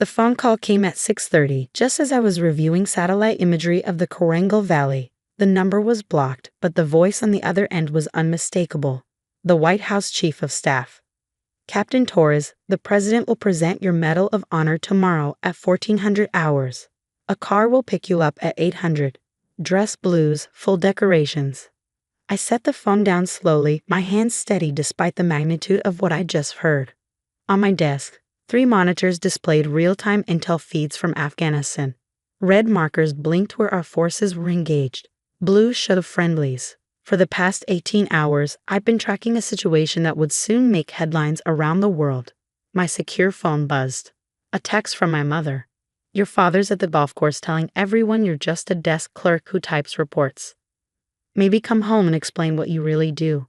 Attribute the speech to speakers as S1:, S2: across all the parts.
S1: The phone call came at 6:30, just as I was reviewing satellite imagery of the Korangal Valley. The number was blocked, but the voice on the other end was unmistakable. The White House Chief of Staff. Captain Torres, the President will present your Medal of Honor tomorrow at 1400 hours. A car will pick you up at 800. Dress blues, full decorations. I set the phone down slowly, my hands steady despite the magnitude of what I just heard. On my desk, 3 monitors displayed real-time intel feeds from Afghanistan. Red markers blinked where our forces were engaged. Blue showed friendlies. For the past 18 hours, I've been tracking a situation that would soon make headlines around the world. My secure phone buzzed. A text from my mother. Your father's at the golf course telling everyone you're just a desk clerk who types reports. Maybe come home and explain what you really do.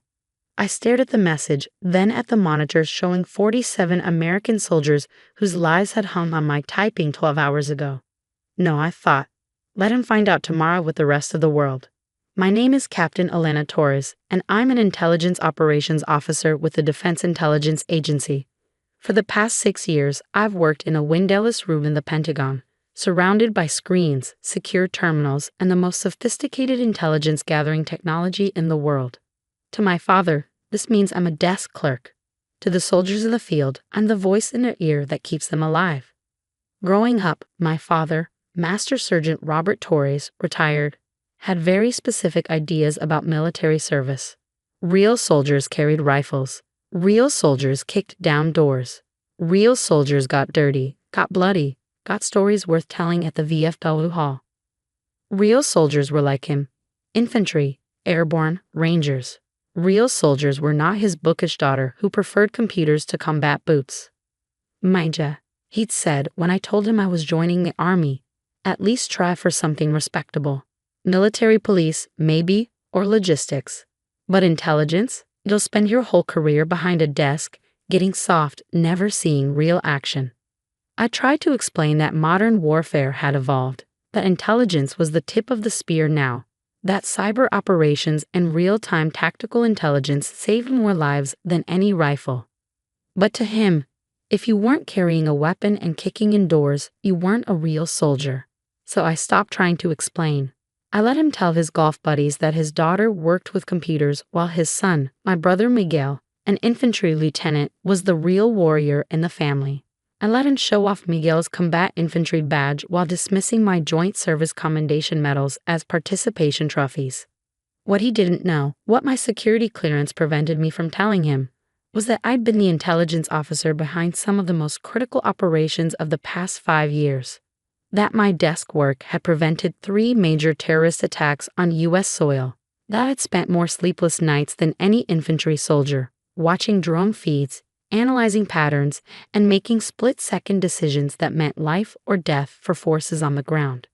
S1: I stared at the message, then at the monitors showing 47 American soldiers whose lives had hung on my typing 12 hours ago. No, I thought. Let him find out tomorrow with the rest of the world. My name is Captain Elena Torres, and I'm an intelligence operations officer with the Defense Intelligence Agency. For the past 6 years, I've worked in a windowless room in the Pentagon, surrounded by screens, secure terminals, and the most sophisticated intelligence-gathering technology in the world. To my father, this means I'm a desk clerk. To the soldiers in the field, I'm the voice in their ear that keeps them alive. Growing up, my father, Master Sergeant Robert Torres, retired, had very specific ideas about military service. Real soldiers carried rifles. Real soldiers kicked down doors. Real soldiers got dirty, got bloody, got stories worth telling at the VFW hall. Real soldiers were like him. Infantry, airborne, rangers. Real soldiers were not his bookish daughter who preferred computers to combat boots. Maija, he'd said when I told him I was joining the army, at least try for something respectable. Military police, maybe, or logistics. But intelligence? You'll spend your whole career behind a desk, getting soft, never seeing real action. I tried to explain that modern warfare had evolved, that intelligence was the tip of the spear now, that cyber operations and real-time tactical intelligence saved more lives than any rifle. But to him, if you weren't carrying a weapon and kicking in doors, you weren't a real soldier. So I stopped trying to explain. I let him tell his golf buddies that his daughter worked with computers while his son, my brother Miguel, an infantry lieutenant, was the real warrior in the family. I let him show off Miguel's combat infantry badge while dismissing my Joint Service Commendation medals as participation trophies. What he didn't know, what my security clearance prevented me from telling him, was that I'd been the intelligence officer behind some of the most critical operations of the past 5 years. That my desk work had prevented 3 major terrorist attacks on U.S. soil. That I'd spent more sleepless nights than any infantry soldier, watching drone feeds, analyzing patterns, and making split-second decisions that meant life or death for forces on the ground.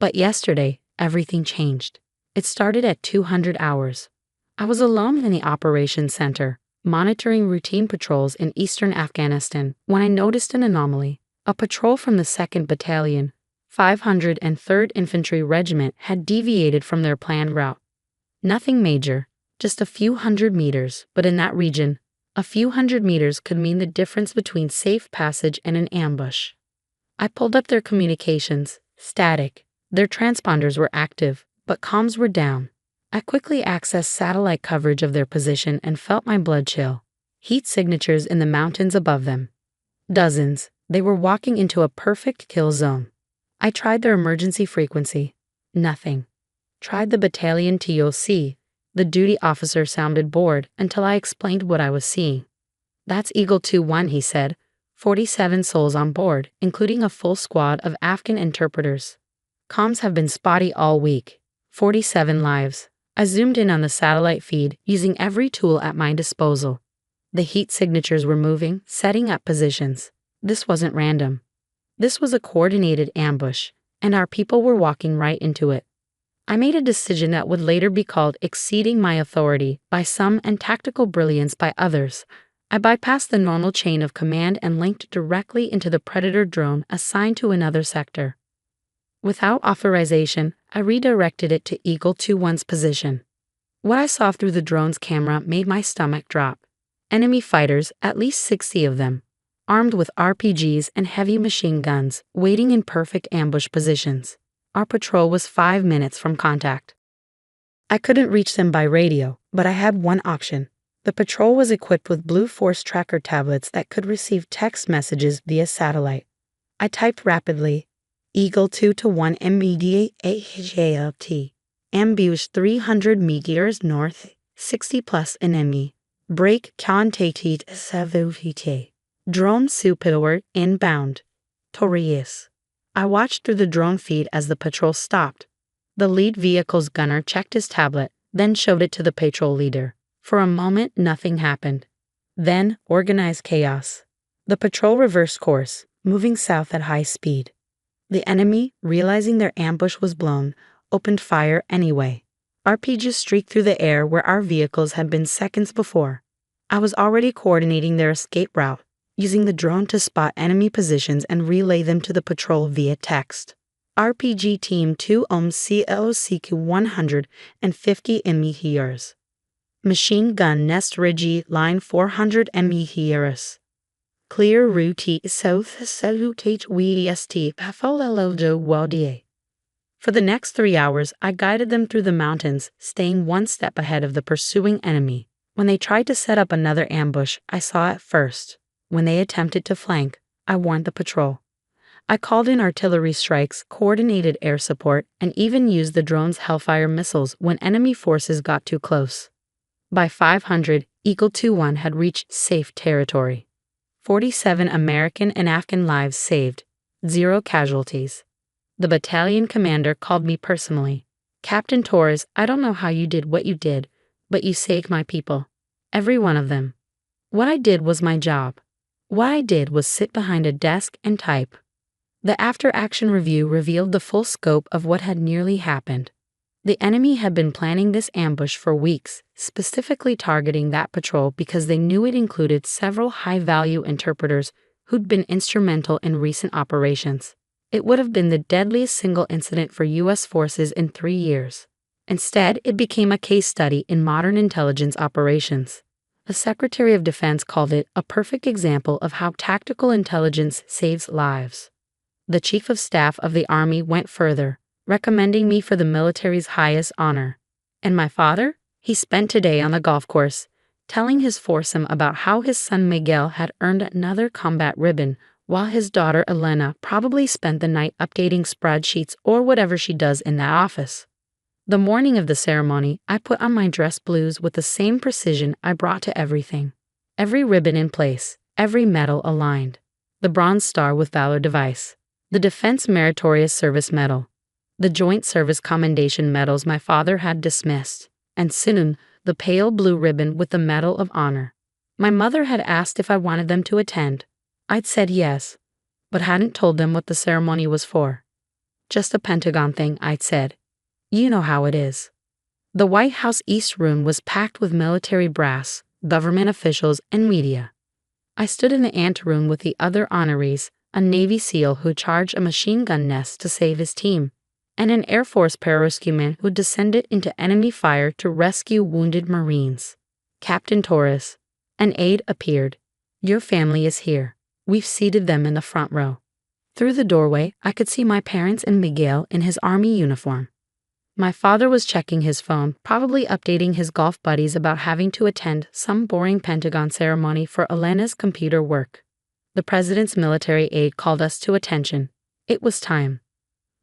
S1: But yesterday, everything changed. It started at 200 hours. I was alone in the operations center, monitoring routine patrols in eastern Afghanistan, when I noticed an anomaly. A patrol from the 2nd Battalion, 503rd Infantry Regiment had deviated from their planned route. Nothing major, just a few hundred meters, but in that region, a few hundred meters could mean the difference between safe passage and an ambush. I pulled up their communications, static. Their transponders were active, but comms were down. I quickly accessed satellite coverage of their position and felt my blood chill. Heat signatures in the mountains above them. Dozens. They were walking into a perfect kill zone. I tried their emergency frequency. Nothing. Tried the battalion TOC. The duty officer sounded bored until I explained what I was seeing. That's Eagle 2-1, he said. 47 souls on board, including a full squad of Afghan interpreters. Comms have been spotty all week. 47 lives. I zoomed in on the satellite feed, using every tool at my disposal. The heat signatures were moving, setting up positions. This wasn't random. This was a coordinated ambush, and our people were walking right into it. I made a decision that would later be called exceeding my authority by some and tactical brilliance by others. I bypassed the normal chain of command and linked directly into the Predator drone assigned to another sector. Without authorization, I redirected it to Eagle 2-1's position. What I saw through the drone's camera made my stomach drop. Enemy fighters, at least 60 of them. armed with RPGs and heavy machine guns, waiting in perfect ambush positions. Our patrol was 5 minutes from contact. I couldn't reach them by radio, but I had one option. The patrol was equipped with Blue Force tracker tablets that could receive text messages via satellite. I typed rapidly, Eagle 2 to 1 immediate AJLT. Ambush 300 meters north, 60 plus enemy. Break quantité savuvité. Drone superior inbound. Torius. I watched through the drone feed as the patrol stopped. The lead vehicle's gunner checked his tablet, then showed it to the patrol leader. For a moment, nothing happened. Then, organized chaos. The patrol reversed course, moving south at high speed. The enemy, realizing their ambush was blown, opened fire anyway. RPGs streaked through the air where our vehicles had been seconds before. I was already coordinating their escape route, using the drone to spot enemy positions and relay them to the patrol via text. RPG Team 2 CLOCQ 150 meters. Machine gun Nest Rigi line 400 meters. Clear route south salutate west Pafolodo Wadier. For the next 3 hours, I guided them through the mountains, staying one step ahead of the pursuing enemy. When they tried to set up another ambush, I saw it first. When they attempted to flank, I warned the patrol. I called in artillery strikes, coordinated air support, and even used the drone's Hellfire missiles when enemy forces got too close. By 500, Eagle 2-1 had reached safe territory. 47 American and Afghan lives saved, 0 casualties. The battalion commander called me personally. Captain Torres, I don't know how you did what you did, but you saved my people. Every one of them. What I did was my job. What I did was sit behind a desk and type. The after-action review revealed the full scope of what had nearly happened. The enemy had been planning this ambush for weeks, specifically targeting that patrol because they knew it included several high-value interpreters who'd been instrumental in recent operations. It would have been the deadliest single incident for U.S. forces in 3 years. Instead, it became a case study in modern intelligence operations. The Secretary of Defense called it a perfect example of how tactical intelligence saves lives. The Chief of Staff of the Army went further, recommending me for the military's highest honor. And my father? He spent today on the golf course, telling his foursome about how his son Miguel had earned another combat ribbon, while his daughter Elena probably spent the night updating spreadsheets or whatever she does in that office. The morning of the ceremony, I put on my dress blues with the same precision I brought to everything. Every ribbon in place, every medal aligned. The Bronze Star with Valor device, the Defense Meritorious Service Medal, the Joint Service Commendation medals my father had dismissed, and soon, the pale blue ribbon with the Medal of Honor. My mother had asked if I wanted them to attend. I'd said yes, but hadn't told them what the ceremony was for. Just a Pentagon thing, I'd said. You know how it is. The White House East Room was packed with military brass, government officials, and media. I stood in the anteroom with the other honorees, a Navy SEAL who charged a machine gun nest to save his team, and an Air Force pararescueman who descended into enemy fire to rescue wounded Marines. Captain Torres. An aide appeared. Your family is here. We've seated them in the front row. Through the doorway, I could see my parents and Miguel in his Army uniform. My father was checking his phone, probably updating his golf buddies about having to attend some boring Pentagon ceremony for Elena's computer work. The president's military aide called us to attention. It was time.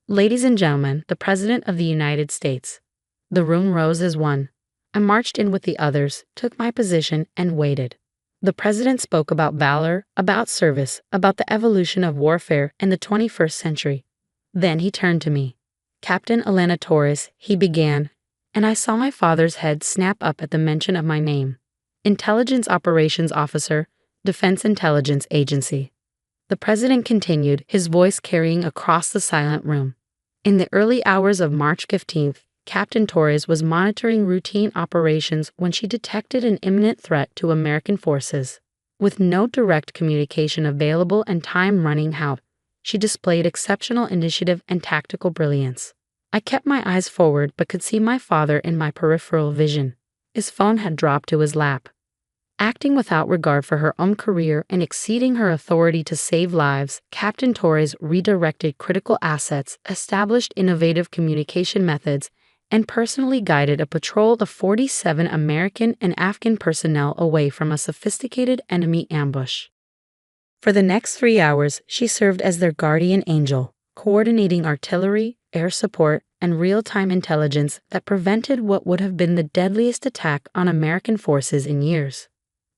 S1: Ladies and gentlemen, the President of the United States. The room rose as one. I marched in with the others, took my position, and waited. The president spoke about valor, about service, about the evolution of warfare in the 21st century. Then he turned to me. Captain Elena Torres, he began, and I saw my father's head snap up at the mention of my name. Intelligence Operations Officer, Defense Intelligence Agency. The president continued, his voice carrying across the silent room. In the early hours of March 15th, Captain Torres was monitoring routine operations when she detected an imminent threat to American forces. With no direct communication available and time running out, she displayed exceptional initiative and tactical brilliance. I kept my eyes forward but could see my father in my peripheral vision. His phone had dropped to his lap. Acting without regard for her own career and exceeding her authority to save lives, Captain Torres redirected critical assets, established innovative communication methods, and personally guided a patrol of 47 American and Afghan personnel away from a sophisticated enemy ambush. For the next 3 hours, she served as their guardian angel, coordinating artillery, air support, and real-time intelligence that prevented what would have been the deadliest attack on American forces in years.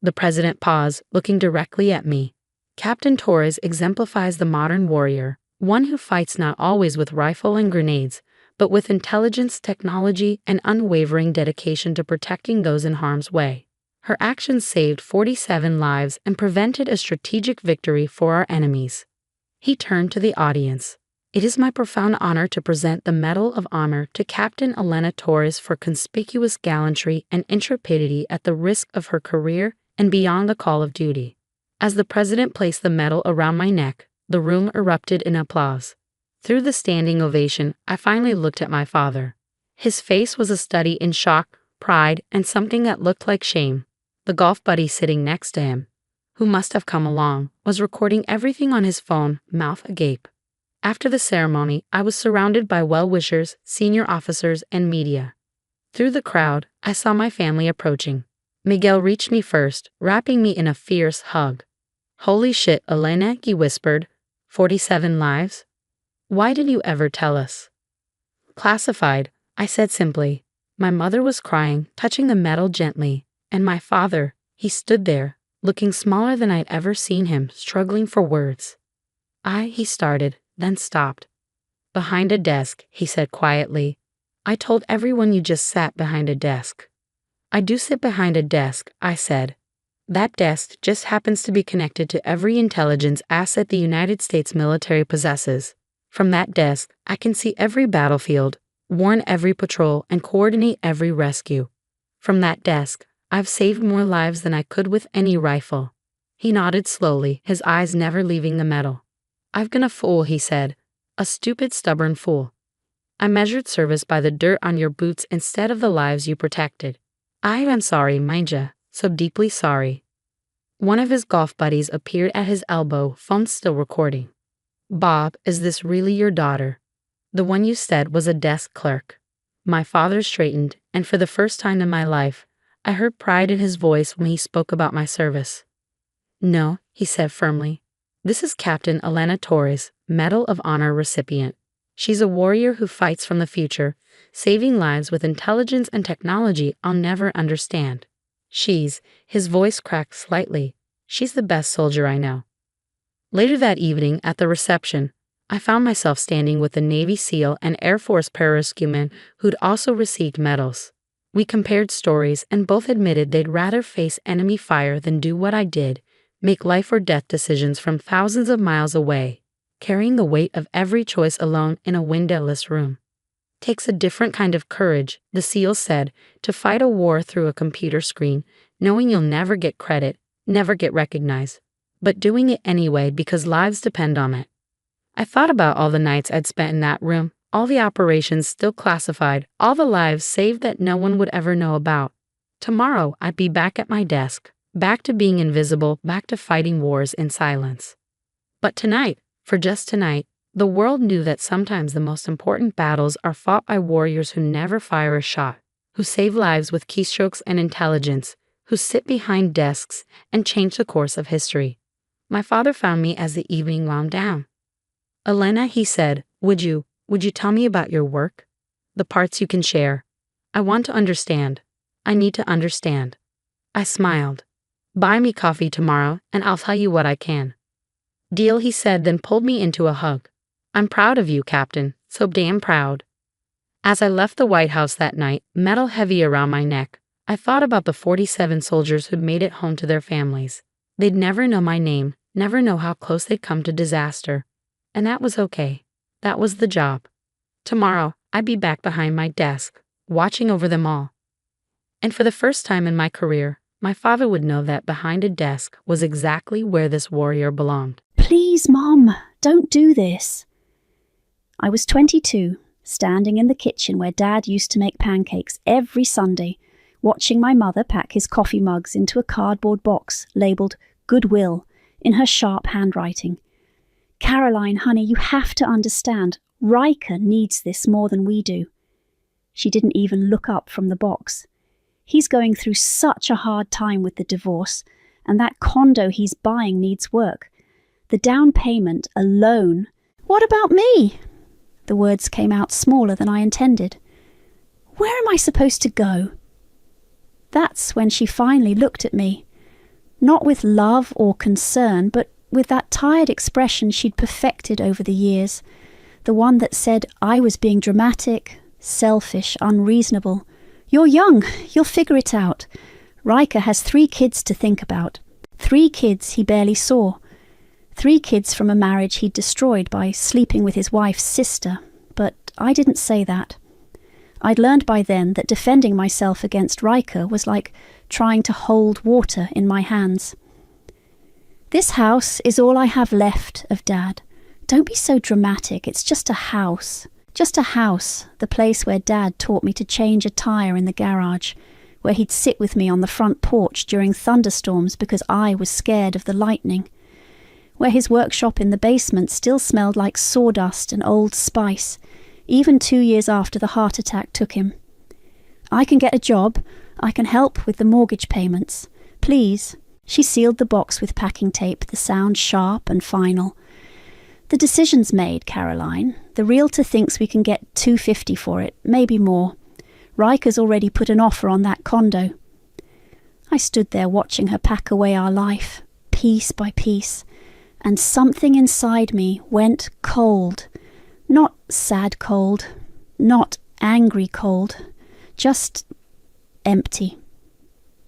S1: The president paused, looking directly at me. Captain Torres exemplifies the modern warrior, one who fights not always with rifle and grenades, but with intelligence, technology, and unwavering dedication to protecting those in harm's way. Her actions saved 47 lives and prevented a strategic victory for our enemies. He turned to the audience. It is my profound honor to present the Medal of Honor to Captain Elena Torres for conspicuous gallantry and intrepidity at the risk of her career and beyond the call of duty. As the president placed the medal around my neck, the room erupted in applause. Through the standing ovation, I finally looked at my father. His face was a study in shock, pride, and something that looked like shame. The golf buddy sitting next to him, who must have come along, was recording everything on his phone, mouth agape. After the ceremony, I was surrounded by well-wishers, senior officers, and media. Through the crowd, I saw my family approaching. Miguel reached me first, wrapping me in a fierce hug. "Holy shit, Elena," he whispered. 47 lives? Why did you ever tell us? "Classified," I said simply. My mother was crying, touching the medal gently, and my father, he stood there, looking smaller than I'd ever seen him, struggling for words. He started, then stopped. "Behind a desk," he said quietly. "I told everyone you just sat behind a desk." "I do sit behind a desk," I said. "That desk just happens to be connected to every intelligence asset the United States military possesses. From that desk, I can see every battlefield, warn every patrol, and coordinate every rescue. From that desk, I've saved more lives than I could with any rifle." He nodded slowly, his eyes never leaving the medal. "I've been a fool," he said. "A stupid, stubborn fool. I measured service by the dirt on your boots instead of the lives you protected. I am sorry, mind ya, so deeply sorry." One of his golf buddies appeared at his elbow, phone still recording. "Bob, is this really your daughter? The one you said was a desk clerk." My father straightened, and for the first time in my life, I heard pride in his voice when he spoke about my service. "No," he said firmly. "This is Captain Elena Torres, Medal of Honor recipient. She's a warrior who fights from the future, saving lives with intelligence and technology I'll never understand. His voice cracked slightly, she's the best soldier I know." Later that evening, at the reception, I found myself standing with a Navy SEAL and Air Force pararescueman who'd also received medals. We compared stories and both admitted they'd rather face enemy fire than do what I did, make life or death decisions from thousands of miles away, carrying the weight of every choice alone in a windowless room. "Takes a different kind of courage," the SEAL said, "to fight a war through a computer screen, knowing you'll never get credit, never get recognized, but doing it anyway because lives depend on it." I thought about all the nights I'd spent in that room, all the operations still classified, all the lives saved that no one would ever know about. Tomorrow, I'd be back at my desk, back to being invisible, back to fighting wars in silence. But tonight, for just tonight, the world knew that sometimes the most important battles are fought by warriors who never fire a shot, who save lives with keystrokes and intelligence, who sit behind desks and change the course of history. My father found me as the evening wound down. "Elena," he said, would you tell me about your work? The parts you can share. I want to understand. I need to understand." I smiled. "Buy me coffee tomorrow, and I'll tell you what I can." "Deal," he said, then pulled me into a hug. "I'm proud of you, Captain, so damn proud." As I left the White House that night, medal heavy around my neck, I thought about the 47 soldiers who'd made it home to their families. They'd never know my name, never know how close they'd come to disaster. And that was okay. That was the job. Tomorrow, I'd be back behind my desk, watching over them all. And for the first time in my career, my father would know that behind a desk was exactly where this warrior belonged.
S2: "Please, Mom, don't do this." I was 22, standing in the kitchen where Dad used to make pancakes every Sunday, watching my mother pack his coffee mugs into a cardboard box labelled Goodwill in her sharp handwriting. Caroline, honey, you have to understand, Riker needs this more than we do. She didn't even look up from the box. He's going through such a hard time with the divorce, and that condo he's buying needs work. The down payment alone. What about me? The words came out smaller than I intended. Where am I supposed to go? That's when she finally looked at me. Not with love or concern, but with that tired expression she'd perfected over the years. The one that said I was being dramatic, selfish, unreasonable. You're young, you'll figure it out. Riker has 3 kids to think about. 3 kids he barely saw. 3 kids from a marriage he'd destroyed by sleeping with his wife's sister. But I didn't say that. I'd learned by then that defending myself against Riker was like trying to hold water in my hands. This house is all I have left of Dad. Don't be so dramatic, it's just a house. Just a house, the place where Dad taught me to change a tyre in the garage, where he'd sit with me on the front porch during thunderstorms because I was scared of the lightning, where his workshop in the basement still smelled like sawdust and old spice, even 2 years after the heart attack took him. I can get a job. I can help with the mortgage payments. Please. She sealed the box with packing tape, the sound sharp and final. The decision's made, Caroline. The realtor thinks we can get $250 for it, maybe more. Riker's already put an offer on that condo. I stood there watching her pack away our life, piece by piece, and something inside me went cold. Not sad cold, not angry cold, just empty.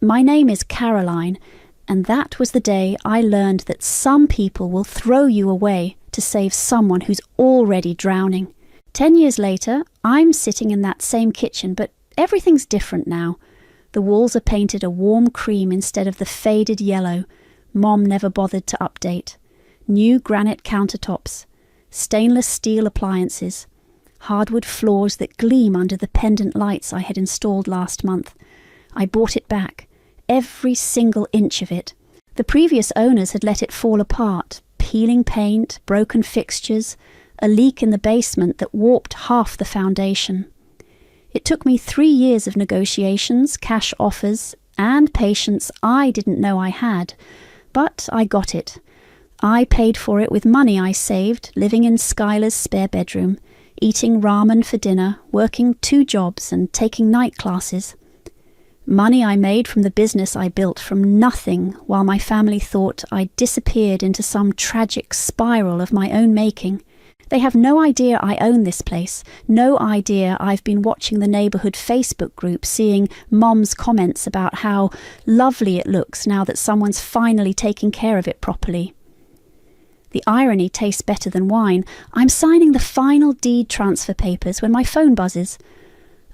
S2: My name is Caroline, and that was the day I learned that some people will throw you away to save someone who's already drowning. 10 years later, I'm sitting in that same kitchen, but everything's different now. The walls are painted a warm cream instead of the faded yellow Mom never bothered to update. New granite countertops, stainless steel appliances, hardwood floors that gleam under the pendant lights I had installed last month. I bought it back, every single inch of it. The previous owners had let it fall apart, peeling paint, broken fixtures, a leak in the basement that warped half the foundation. It took me 3 years of negotiations, cash offers, and patience I didn't know I had, but I got it. I paid for it with money I saved, living in Skylar's spare bedroom, eating ramen for dinner, working 2 jobs and taking night classes. Money I made from the business I built from nothing while my family thought I'd disappeared into some tragic spiral of my own making. They have no idea I own this place, no idea I've been watching the neighbourhood Facebook group seeing Mom's comments about how lovely it looks now that someone's finally taking care of it properly. The irony tastes better than wine. I'm signing the final deed transfer papers when my phone buzzes.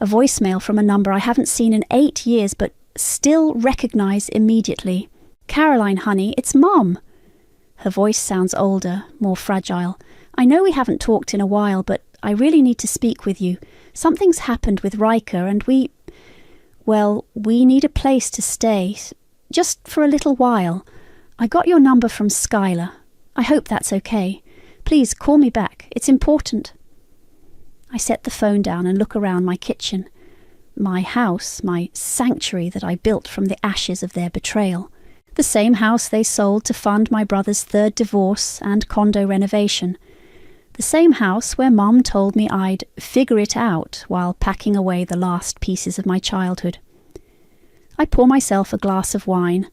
S2: A voicemail from a number I haven't seen in 8 years but still recognise immediately. Caroline, honey, it's Mom. Her voice sounds older, more fragile. I know we haven't talked in a while, but I really need to speak with you. Something's happened with Riker and we need a place to stay. Just for a little while. I got your number from Skylar. I hope that's okay. Please call me back. It's important. I set the phone down and look around my kitchen. My house, my sanctuary that I built from the ashes of their betrayal. The same house they sold to fund my brother's 3rd divorce and condo renovation. The same house where Mom told me I'd figure it out while packing away the last pieces of my childhood. I pour myself a glass of wine,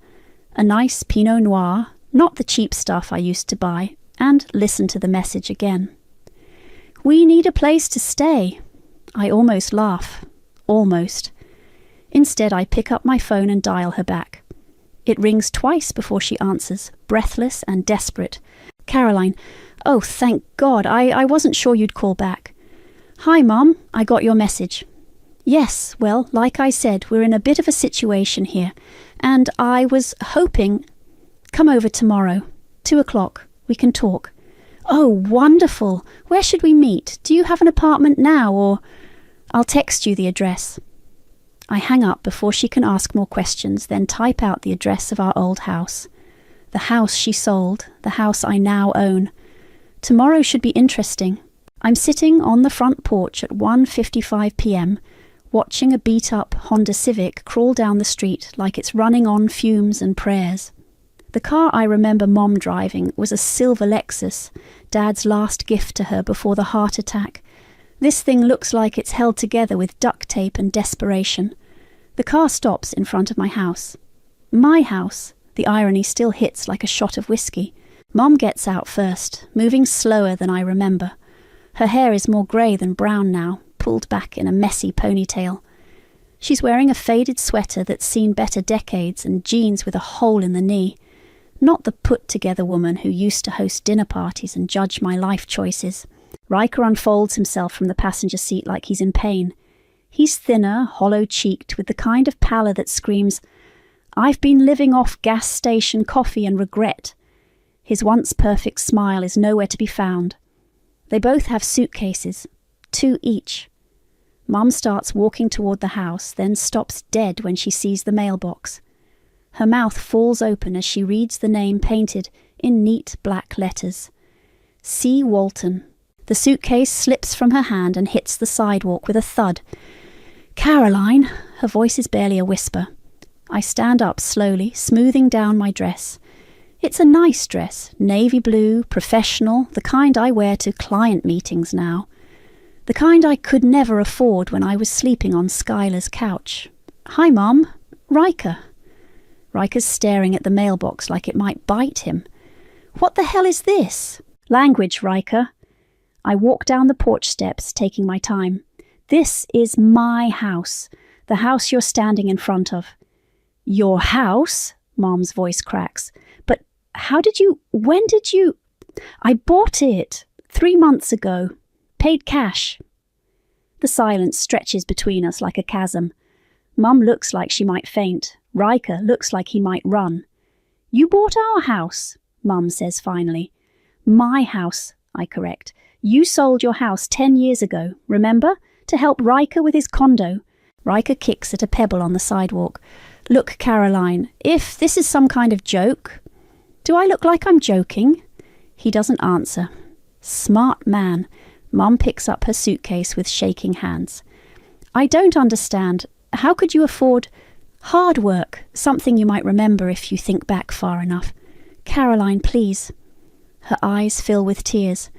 S2: a nice Pinot Noir, not the cheap stuff I used to buy, and listen to the message again. We need a place to stay. I almost laugh. Almost. Instead, I pick up my phone and dial her back. It rings twice before she answers, breathless and desperate. Caroline, oh, thank God, I wasn't sure you'd call back. Hi, Mom, I got your message. Yes, well, like I said, we're in a bit of a situation here, and I was hoping... Come over tomorrow, 2:00, we can talk. Oh, wonderful! Where should we meet? Do you have an apartment now, or... I'll text you the address. I hang up before she can ask more questions, then type out the address of our old house. The house she sold, the house I now own. Tomorrow should be interesting. I'm sitting on the front porch at 1:55 p.m, watching a beat-up Honda Civic crawl down the street like it's running on fumes and prayers. The car I remember Mom driving was a silver Lexus, Dad's last gift to her before the heart attack. This thing looks like it's held together with duct tape and desperation. The car stops in front of my house. My house. The irony still hits like a shot of whiskey. Mom gets out first, moving slower than I remember. Her hair is more grey than brown now, pulled back in a messy ponytail. She's wearing a faded sweater that's seen better decades and jeans with a hole in the knee. Not the put-together woman who used to host dinner parties and judge my life choices. Riker unfolds himself from the passenger seat like he's in pain. He's thinner, hollow-cheeked, with the kind of pallor that screams, "I've been living off gas station coffee and regret." His once perfect smile is nowhere to be found. They both have suitcases, 2 each. Mum starts walking toward the house, then stops dead when she sees the mailbox. Her mouth falls open as she reads the name painted in neat black letters. C. Walton. The suitcase slips from her hand and hits the sidewalk with a thud. "Caroline," her voice is barely a whisper. I stand up slowly, smoothing down my dress. It's a nice dress, navy blue, professional, the kind I wear to client meetings now. The kind I could never afford when I was sleeping on Skylar's couch. "Hi, Mum. Riker." Riker's staring at the mailbox like it might bite him. "What the hell is this?" "Language, Riker." I walk down the porch steps, taking my time. "This is my house, the house you're standing in front of." "Your house?" Mom's voice cracks. "But when did you... "I bought it 3 months ago. Paid cash." The silence stretches between us like a chasm. Mum looks like she might faint. Riker looks like he might run. "You bought our house," Mum says finally. "My house," I correct. "You sold your house 10 years ago, remember? To help Riker with his condo." Riker kicks at a pebble on the sidewalk. "Look, Caroline, if this is some kind of joke..." "Do I look like I'm joking?" He doesn't answer. Smart man. Mum picks up her suitcase with shaking hands. "I don't understand. How could you afford... hard work, something you might remember if you think back far enough. Caroline, please." Her eyes fill with tears.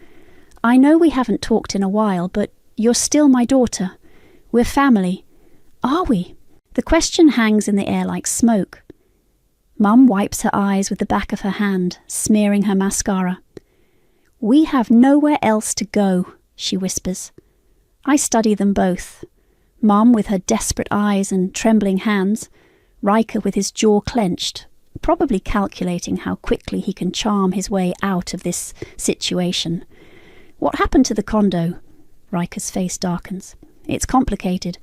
S2: "I know we haven't talked in a while, but you're still my daughter. We're family. Are we?" The question hangs in the air like smoke. Mum wipes her eyes with the back of her hand, smearing her mascara. "We have nowhere else to go," she whispers. I study them both. Mum with her desperate eyes and trembling hands, Riker with his jaw clenched, probably calculating how quickly he can charm his way out of this situation. "What happened to the condo?" Riker's face darkens. "It's complicated.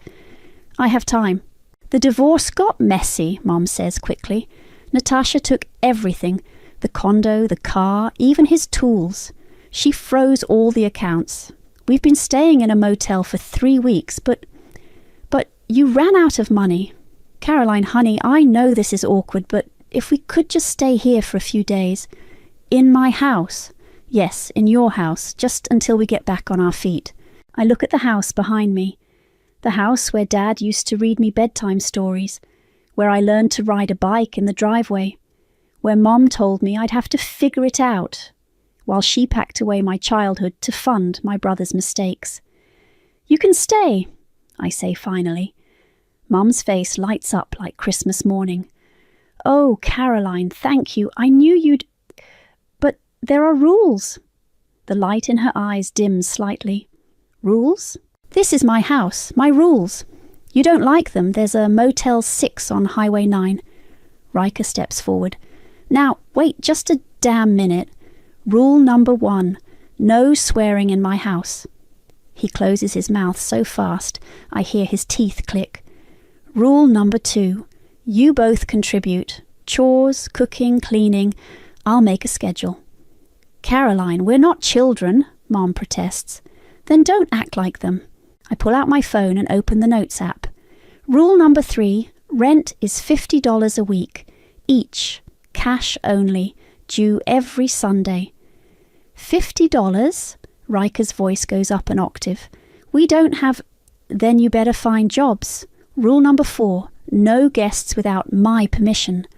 S2: I have time." "The divorce got messy," Mum says quickly. "Natasha took everything, the condo, the car, even his tools. She froze all the accounts. We've been staying in a motel for 3 weeks, but you ran out of money. Caroline, honey, I know this is awkward, but if we could just stay here for a few days. In my house. Yes, in your house, just until we get back on our feet." I look at the house behind me. The house where Dad used to read me bedtime stories, where I learned to ride a bike in the driveway, where Mom told me I'd have to figure it out, while she packed away my childhood to fund my brother's mistakes. "You can stay," I say finally. Mum's face lights up like Christmas morning. "Oh, Caroline, thank you. I knew you'd... But there are rules." The light in her eyes dims slightly. "Rules? This is my house, my rules. You don't like them, there's a Motel 6 on Highway 9. Riker steps forward. "Now, wait just a damn minute. Rule number 1, no swearing in my house." He closes his mouth so fast, I hear his teeth click. "Rule number 2, you both contribute. Chores, cooking, cleaning. I'll make a schedule." "Caroline, we're not children," Mom protests. "Then don't act like them." I pull out my phone and open the Notes app. Rule number 3, rent is $50 a week, each, cash only, due every Sunday. $50? Riker's voice goes up an octave. We don't have... Then you better find jobs. Rule number 4, no guests without my permission.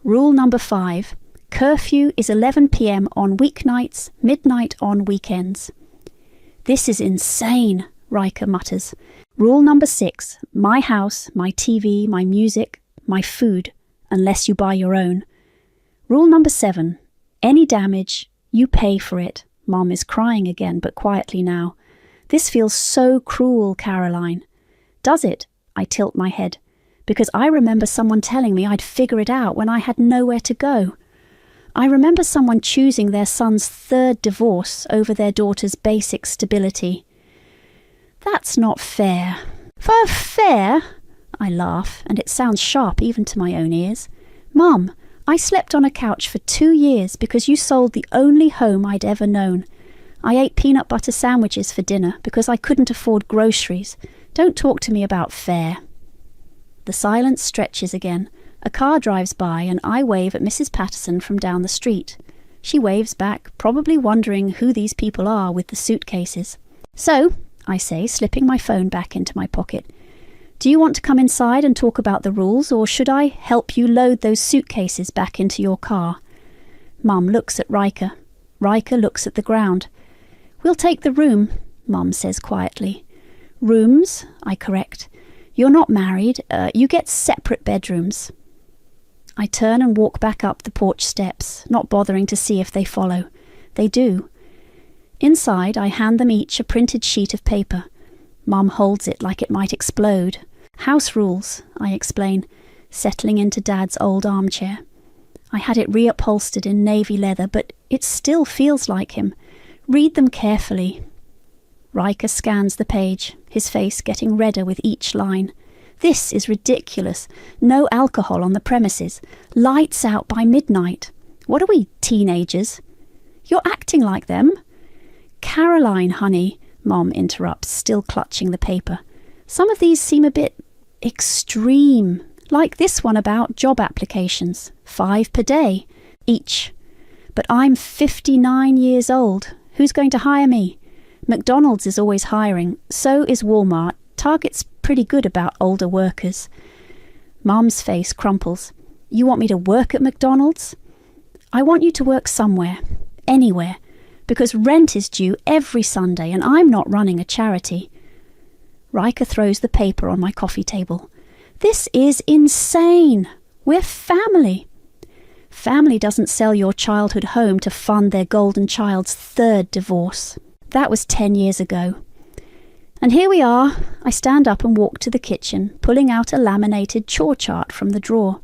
S2: Rule number 5, curfew is 11 p.m. on weeknights, midnight on weekends. This is insane, Riker mutters. Rule number 6, my house, my TV, my music, my food, unless you buy your own. Rule number 7, any damage, you pay for it. Mom is crying again, but quietly now. This feels so cruel, Caroline. Does it? I tilt my head, because I remember someone telling me I'd figure it out when I had nowhere to go. I remember someone choosing their son's 3rd divorce over their daughter's basic stability. That's not fair. Fair? I laugh, and it sounds sharp even to my own ears. Mum, I slept on a couch for 2 years because you sold the only home I'd ever known. I ate peanut butter sandwiches for dinner because I couldn't afford groceries. Don't talk to me about fair. The silence stretches again. A car drives by and I wave at Mrs. Patterson from down the street. She waves back, probably wondering who these people are with the suitcases. So, I say, slipping my phone back into my pocket, do you want to come inside and talk about the rules, or should I help you load those suitcases back into your car? Mum looks at Riker. Riker looks at the ground. We'll take the room, Mum says quietly. Rooms, I correct. You're not married. You get separate bedrooms. I turn and walk back up the porch steps, not bothering to see if they follow. They do. Inside, I hand them each a printed sheet of paper. Mum holds it like it might explode. House rules, I explain, settling into Dad's old armchair. I had it reupholstered in navy leather, but it still feels like him. Read them carefully. Riker scans the page, his face getting redder with each line. This is ridiculous. No alcohol on the premises. Lights out by midnight. What are we, teenagers? You're acting like them. Caroline, honey, Mom interrupts, still clutching the paper. Some of these seem a bit extreme, like this one about job applications, 5 per day, each. But I'm 59 years old. Who's going to hire me? McDonald's is always hiring, so is Walmart. Target's pretty good about older workers. Mom's face crumples. You want me to work at McDonald's? I want you to work somewhere, anywhere, because rent is due every Sunday and I'm not running a charity. Riker throws the paper on my coffee table. This is insane. We're family. Family doesn't sell your childhood home to fund their golden child's 3rd divorce. That was 10 years ago. And here we are. I stand up and walk to the kitchen, pulling out a laminated chore chart from the drawer.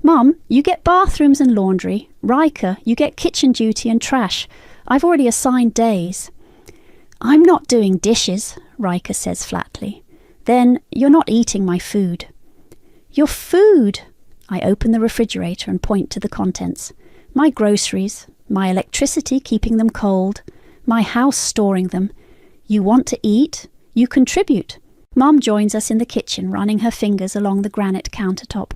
S2: Mum, you get bathrooms and laundry. Riker, you get kitchen duty and trash. I've already assigned days. I'm not doing dishes, Riker says flatly. Then you're not eating my food. Your food? I open the refrigerator and point to the contents. My groceries, my electricity keeping them cold, my house storing them. You want to eat? You contribute. Mum joins us in the kitchen, running her fingers along the granite countertop.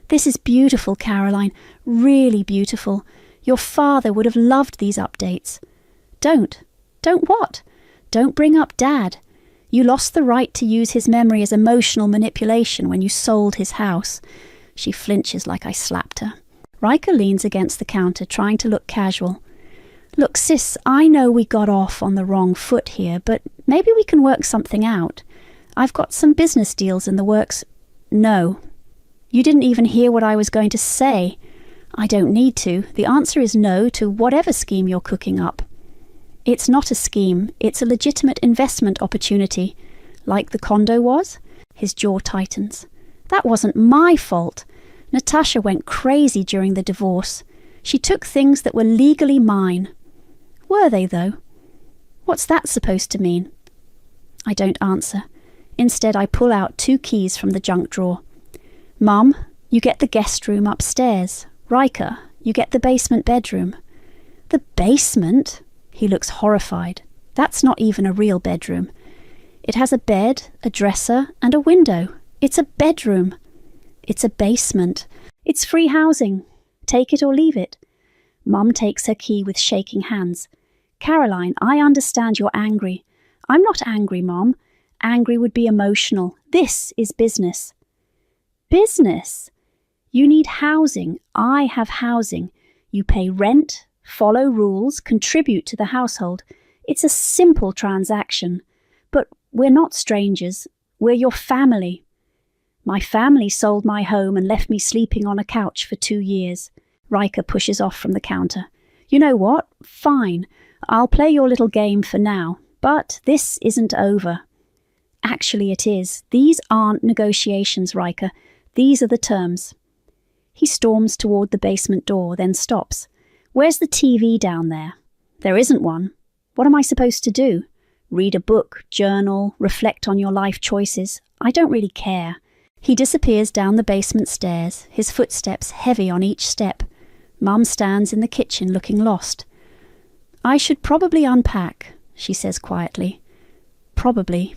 S2: This is beautiful, Caroline, really beautiful. Your father would have loved these updates. Don't. Don't what? Don't bring up Dad. You lost the right to use his memory as emotional manipulation when you sold his house. She flinches like I slapped her. Riker leans against the counter, trying to look casual. Look, sis, I know we got off on the wrong foot here, but maybe we can work something out. I've got some business deals in the works. No. You didn't even hear what I was going to say. I don't need to. The answer is no to whatever scheme you're cooking up. It's not a scheme. It's a legitimate investment opportunity. Like the condo was? His jaw tightens. That wasn't my fault. Natasha went crazy during the divorce. She took things that were legally mine. Were they, though? What's that supposed to mean? I don't answer. Instead, I pull out 2 keys from the junk drawer. Mum, you get the guest room upstairs. Riker, you get the basement bedroom. The basement? He looks horrified. That's not even a real bedroom. It has a bed, a dresser, and a window. It's a bedroom. It's a basement. It's free housing. Take it or leave it. Mum takes her key with shaking hands. Caroline, I understand you're angry. I'm not angry, Mom. Angry would be emotional. This is business. Business? You need housing. I have housing. You pay rent, follow rules, contribute to the household. It's a simple transaction. But we're not strangers. We're your family. My family sold my home and left me sleeping on a couch for 2 years. Riker pushes off from the counter. You know what? Fine. I'll play your little game for now. But this isn't over. Actually, it is. These aren't negotiations, Riker. These are the terms. He storms toward the basement door, then stops. Where's the TV down there? There isn't one. What am I supposed to do? Read a book, journal, reflect on your life choices? I don't really care. He disappears down the basement stairs, his footsteps heavy on each step. Mum stands in the kitchen looking lost. I should probably unpack, she says quietly. Probably.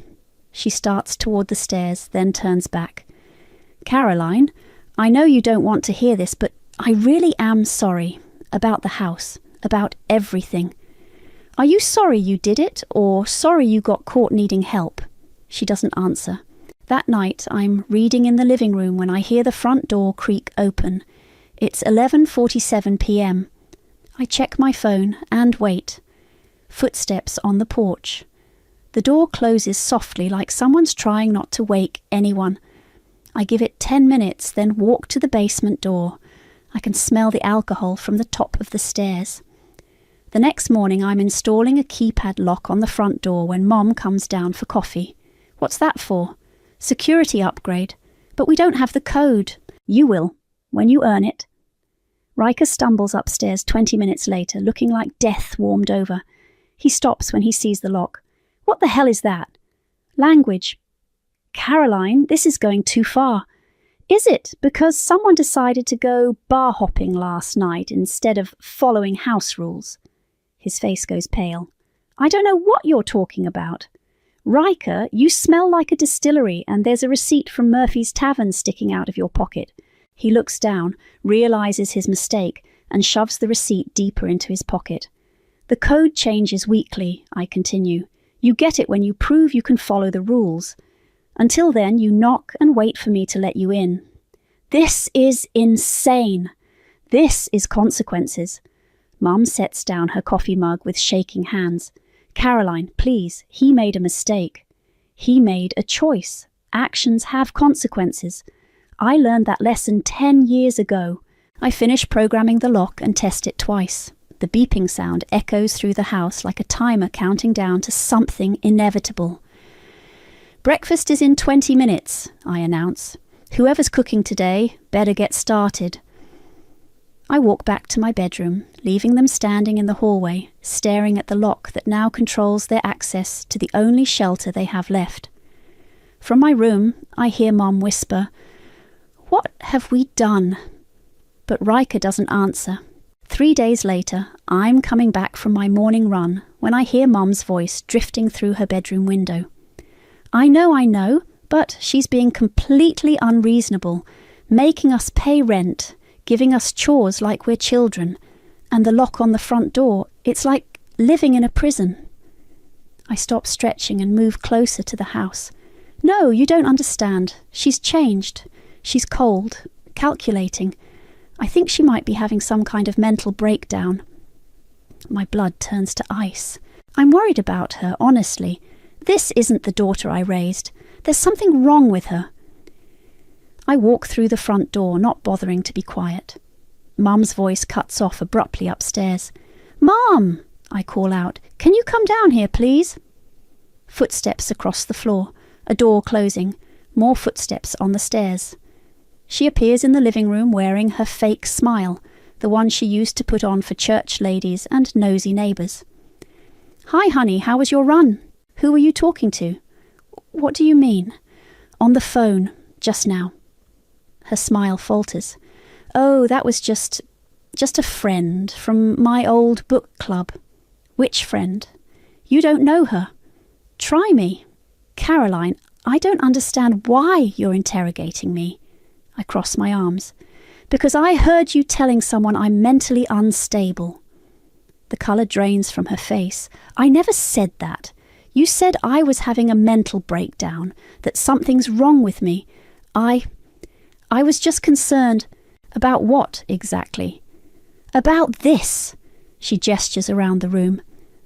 S2: She starts toward the stairs, then turns back. Caroline, I know you don't want to hear this, but I really am sorry about the house, about everything. Are you sorry you did it, or sorry you got caught needing help? She doesn't answer. That night, I'm reading in the living room when I hear the front door creak open. It's 11:47 p.m. I check my phone and wait. Footsteps on the porch. The door closes softly like someone's trying not to wake anyone. I give it 10 minutes, then walk to the basement door. I can smell the alcohol from the top of the stairs. The next morning, I'm installing a keypad lock on the front door when Mom comes down for coffee. What's that for? Security upgrade. But we don't have the code. You will, when you earn it. Riker stumbles upstairs 20 minutes later, looking like death warmed over. He stops when he sees the lock. What the hell is that? Language. Caroline, this is going too far. Is it because someone decided to go bar hopping last night instead of following house rules? His face goes pale. I don't know what you're talking about. Riker, you smell like a distillery and there's a receipt from Murphy's Tavern sticking out of your pocket. He looks down, realizes his mistake, and shoves the receipt deeper into his pocket. The code changes weekly, I continue. You get it when you prove you can follow the rules. Until then, you knock and wait for me to let you in. This is insane. This is consequences. Mum sets down her coffee mug with shaking hands. Caroline, please, he made a mistake. He made a choice. Actions have consequences. I learned that lesson 10 years ago. I finish programming the lock and test it twice. The beeping sound echoes through the house like a timer counting down to something inevitable. Breakfast is in 20 minutes, I announce. Whoever's cooking today better get started. I walk back to my bedroom, leaving them standing in the hallway, staring at the lock that now controls their access to the only shelter they have left. From my room, I hear Mom whisper, "What have we done?" But Riker doesn't answer. 3 days later, I'm coming back from my morning run when I hear Mum's voice drifting through her bedroom window. I know, but she's being completely unreasonable, making us pay rent, giving us chores like we're children, and the lock on the front door, it's like living in a prison. I stop stretching and move closer to the house. No, you don't understand. She's changed. She's cold, calculating. I think she might be having some kind of mental breakdown. My blood turns to ice. I'm worried about her, honestly. This isn't the daughter I raised. There's something wrong with her. I walk through the front door, not bothering to be quiet. Mum's voice cuts off abruptly upstairs. "Mum!" I call out. "Can you come down here, please?" Footsteps across the floor, a door closing, more footsteps on the stairs. She appears in the living room wearing her fake smile, the one she used to put on for church ladies and nosy neighbours. "Hi, honey, how was your run? Who were you talking to?" "What do you mean?" "On the phone, just now." Her smile falters. "Oh, that was just a friend from my old book club." "Which friend?" "You don't know her." "Try me." "Caroline, I don't understand why you're interrogating me. I cross my arms. Because I heard you telling someone I'm mentally unstable. The colour drains from her face. I never said that. You said I was having a mental breakdown, that something's wrong with me. I was just concerned. About what, exactly? About this. She gestures around the room.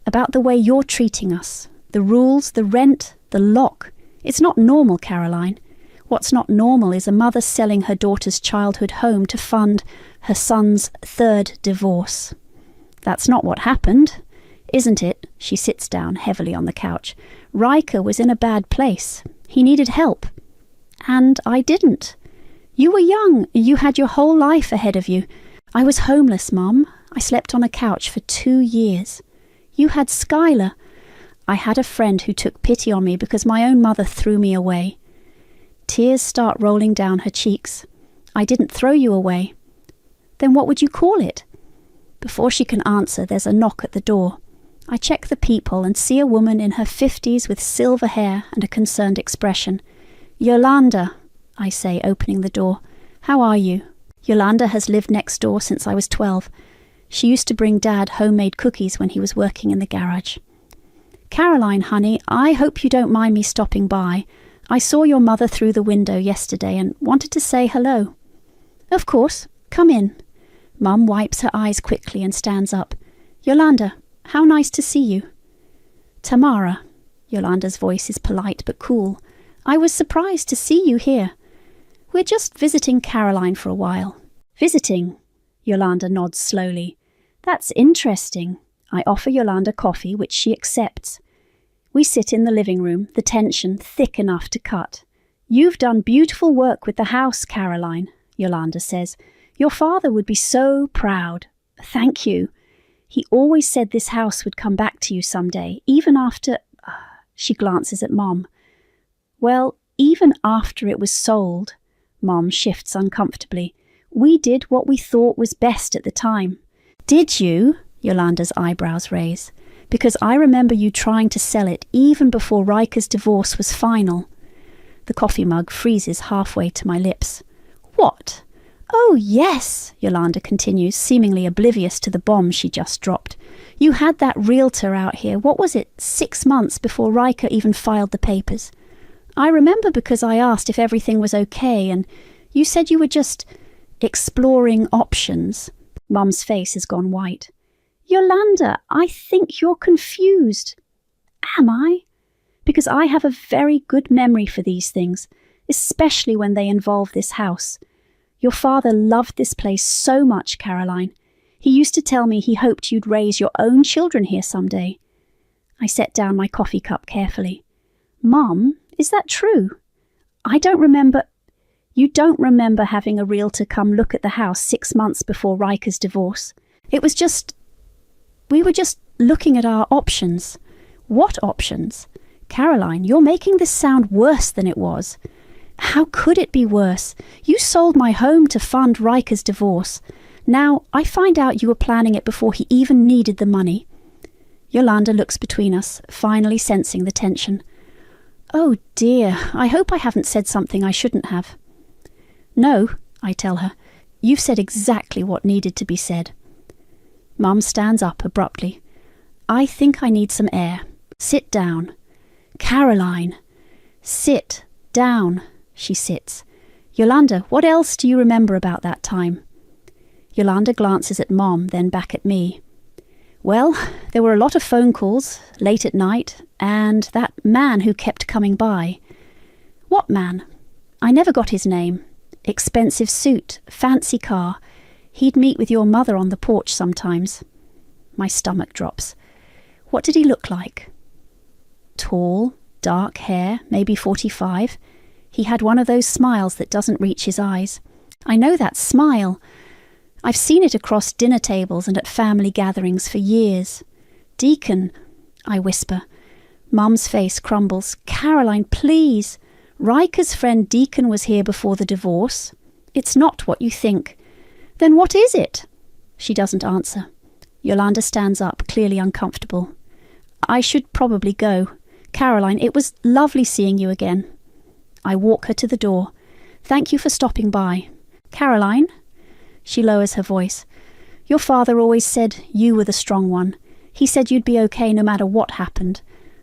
S2: About the way you're treating us. The rules, the rent, the lock. It's not normal, Caroline. What's not normal is a mother selling her daughter's childhood home to fund her son's third divorce. That's not what happened, isn't it? She sits down heavily on the couch. Riker was in a bad place. He needed help. And I didn't. You were young. You had your whole life ahead of you. I was homeless, Mum. I slept on a couch for 2 years. You had Skylar. I had a friend who took pity on me because my own mother threw me away. Tears start rolling down her cheeks. I didn't throw you away. Then what would you call it? Before she can answer, there's a knock at the door. I check the people and see a woman in her 50s with silver hair and a concerned expression. Yolanda, I say, opening the door. How are you? Yolanda has lived next door since I was 12. She used to bring Dad homemade cookies when he was working in the garage. Caroline, honey, I hope you don't mind me stopping by. I saw your mother through the window yesterday and wanted to say hello. Of course, come in. Mum wipes her eyes quickly and stands up. Yolanda, how nice to see you. Tamara. Yolanda's voice is polite but cool. I was surprised to see you here. We're just visiting Caroline for a while. Visiting? Yolanda nods slowly. That's interesting. I offer Yolanda coffee, which she accepts. We sit in the living room, the tension thick enough to cut. You've done beautiful work with the house, Caroline, Yolanda says. Your father would be so proud. Thank you. He always said this house would come back to you someday, even after... She glances at Mom. Well, even after it was sold. Mom shifts uncomfortably. We did what we thought was best at the time. Did you? Yolanda's eyebrows raise. Because I remember you trying to sell it even before Riker's divorce was final. The coffee mug freezes halfway to my lips. What? Oh, yes, Yolanda continues, seemingly oblivious to the bomb she just dropped. You had that realtor out here, what was it, 6 months before Riker even filed the papers. I remember because I asked if everything was okay, and you said you were just exploring options. Mum's face has gone white. Yolanda, I think you're confused. Am I? Because I have a very good memory for these things, especially when they involve this house. Your father loved this place so much, Caroline. He used to tell me he hoped you'd raise your own children here someday. I set down my coffee cup carefully. Mum, is that true? I don't remember... You don't remember having a realtor come look at the house 6 months before Riker's divorce. It was just... We were just looking at our options. What options? Caroline, you're making this sound worse than it was. How could it be worse? You sold my home to fund Riker's divorce. Now, I find out you were planning it before he even needed the money. Yolanda looks between us, finally sensing the tension. Oh dear, I hope I haven't said something I shouldn't have. No, I tell her. You've said exactly what needed to be said. Mum stands up abruptly. I think I need some air. Sit down. Caroline. Sit down. She sits. Yolanda, what else do you remember about that time? Yolanda glances at Mom, then back at me. Well, there were a lot of phone calls, late at night, and that man who kept coming by. What man? I never got his name. Expensive suit, fancy car. He'd meet with your mother on the porch sometimes. My stomach drops. What did he look like? Tall, dark hair, maybe 45. He had one of those smiles that doesn't reach his eyes. I know that smile. I've seen it across dinner tables and at family gatherings for years. Deacon, I whisper. Mum's face crumbles. Caroline, please. Riker's friend Deacon was here before the divorce. It's not what you think. Then what is it? She doesn't answer. Yolanda stands up, clearly uncomfortable. I should probably go. Caroline, it was lovely seeing you again. I walk her to the door. Thank you for stopping by. Caroline? She lowers her voice. Your father always said you were the strong one. He said you'd be okay no matter what happened.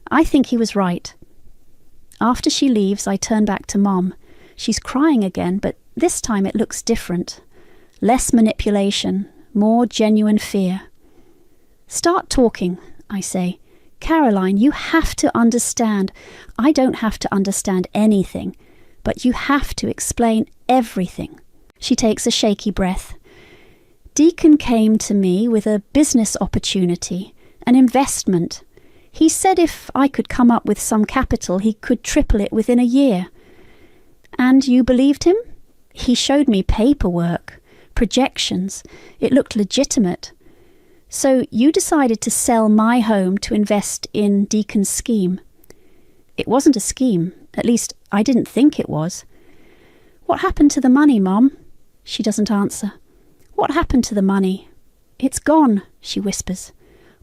S2: I think he was right. After she leaves, I turn back to Mom. She's crying again, but this time it looks different. Less manipulation, more genuine fear. Start talking, I say. Caroline, you have to understand. I don't have to understand anything, but you have to explain everything. She takes a shaky breath. Deacon came to me with a business opportunity, an investment. He said if I could come up with some capital, he could triple it within a year. And you believed him? He showed me paperwork, projections. It looked legitimate. So you decided to sell my home to invest in Deacon's scheme. It wasn't a scheme. At least, I didn't think it was. What happened to the money, Mom? She doesn't answer. What happened to the money? It's gone, she whispers.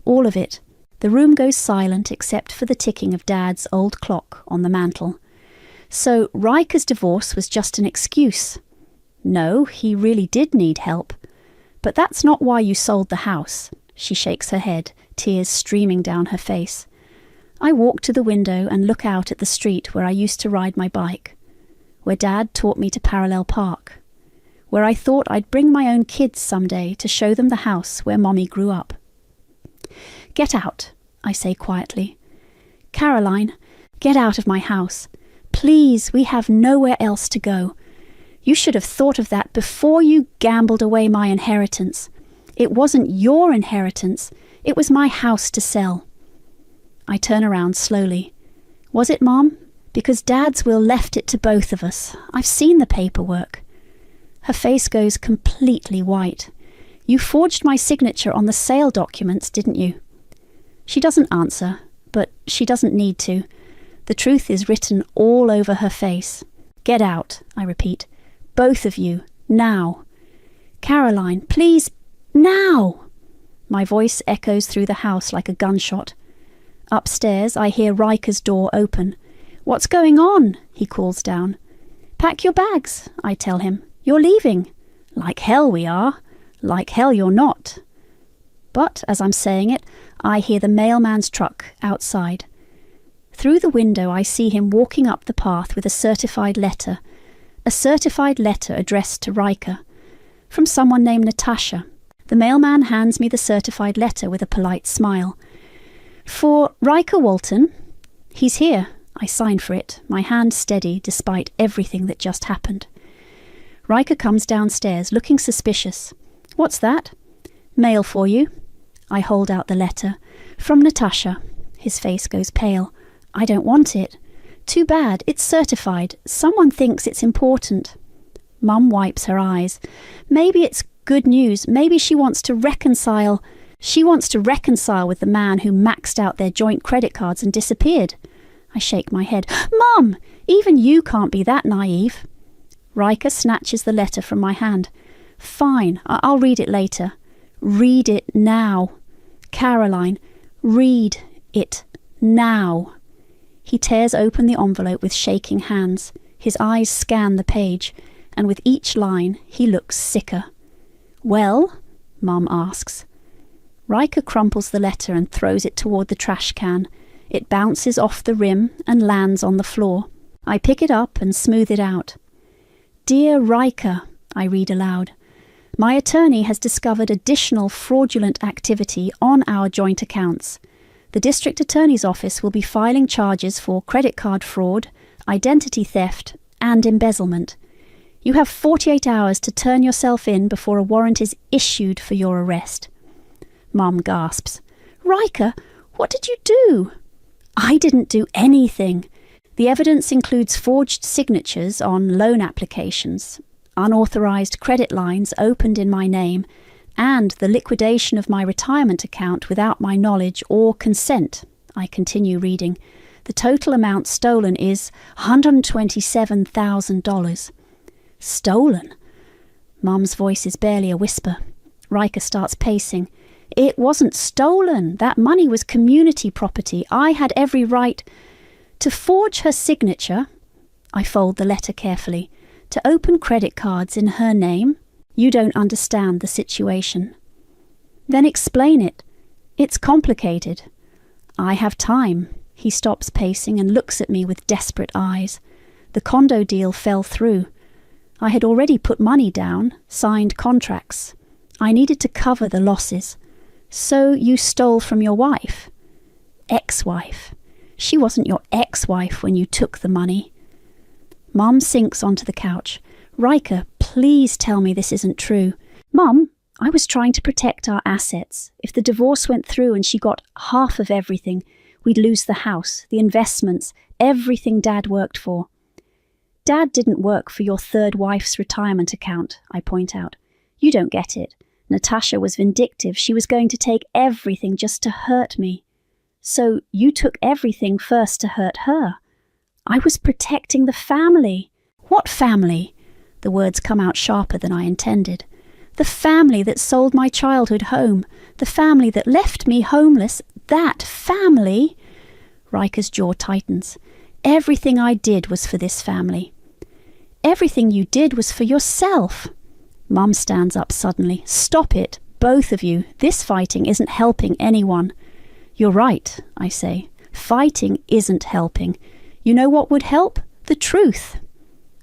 S2: All of it. The room goes silent except for the ticking of Dad's old clock on the mantel. So Riker's divorce was just an excuse. No, he really did need help. But that's not why you sold the house. She shakes her head, tears streaming down her face. I walk to the window and look out at the street where I used to ride my bike, where Dad taught me to parallel park, where I thought I'd bring my own kids someday to show them the house where Mommy grew up. Get out, I say quietly. Caroline, get out of my house. Please, we have nowhere else to go. You should have thought of that before you gambled away my inheritance. It wasn't your inheritance. It was my house to sell. I turn around slowly. Was it, Mom? Because Dad's will left it to both of us. I've seen the paperwork. Her face goes completely white. You forged my signature on the sale documents, didn't you? She doesn't answer, but she doesn't need to. The truth is written all over her face. Get out, I repeat. Both of you, now. Caroline, please, now! My voice echoes through the house like a gunshot. Upstairs, I hear Riker's door open. What's going on? He calls down. Pack your bags, I tell him. You're leaving. Like hell we are. Like hell you're not. But, as I'm saying it, I hear the mailman's truck outside. Through the window I see him walking up the path with a certified letter addressed to Riker, from someone named Natasha. The mailman hands me the certified letter with a polite smile. For Riker Walton. He's here. I sign for it, my hand steady despite everything that just happened. Riker comes downstairs, looking suspicious. What's that? Mail for you. I hold out the letter. From Natasha. His face goes pale. I don't want it. Too bad, it's certified. Someone thinks it's important. Mum wipes her eyes. Maybe it's good news. Maybe she wants to reconcile. She wants to reconcile with the man who maxed out their joint credit cards and disappeared. I shake my head. Mum, even you can't be that naive. Riker snatches the letter from my hand. Fine, I'll read it later. Read it now. Caroline, read it now. He tears open the envelope with shaking hands. His eyes scan the page, and with each line he looks sicker. Well? Mum asks. Riker crumples the letter and throws it toward the trash can. It bounces off the rim and lands on the floor. I pick it up and smooth it out. Dear Riker, I read aloud. My attorney has discovered additional fraudulent activity on our joint accounts. The District Attorney's Office will be filing charges for credit card fraud, identity theft, and embezzlement. You have 48 hours to turn yourself in before a warrant is issued for your arrest. Mum gasps. Riker, what did you do? I didn't do anything. The evidence includes forged signatures on loan applications, unauthorized credit lines opened in my name, and the liquidation of my retirement account without my knowledge or consent. I continue reading. The total amount stolen is $127,000. Stolen? Mum's voice is barely a whisper. Riker starts pacing. It wasn't stolen. That money was community property. I had every right to forge her signature. I fold the letter carefully. To open credit cards in her name? You don't understand the situation. Then explain it. It's complicated. I have time. He stops pacing and looks at me with desperate eyes. The condo deal fell through. I had already put money down, signed contracts. I needed to cover the losses. So you stole from your wife? Ex-wife. She wasn't your ex-wife when you took the money. Mum sinks onto the couch. Riker, please tell me this isn't true. Mum, I was trying to protect our assets. If the divorce went through and she got half of everything, we'd lose the house, the investments, everything Dad worked for. Dad didn't work for your third wife's retirement account, I point out. You don't get it. Natasha was vindictive. She was going to take everything just to hurt me. So you took everything first to hurt her. I was protecting the family. What family? The words come out sharper than I intended. The family that sold my childhood home. The family that left me homeless. That family? Riker's jaw tightens. Everything I did was for this family. Everything you did was for yourself. Mum stands up suddenly. Stop it, both of you. This fighting isn't helping anyone. You're right, I say. Fighting isn't helping. You know what would help? The truth.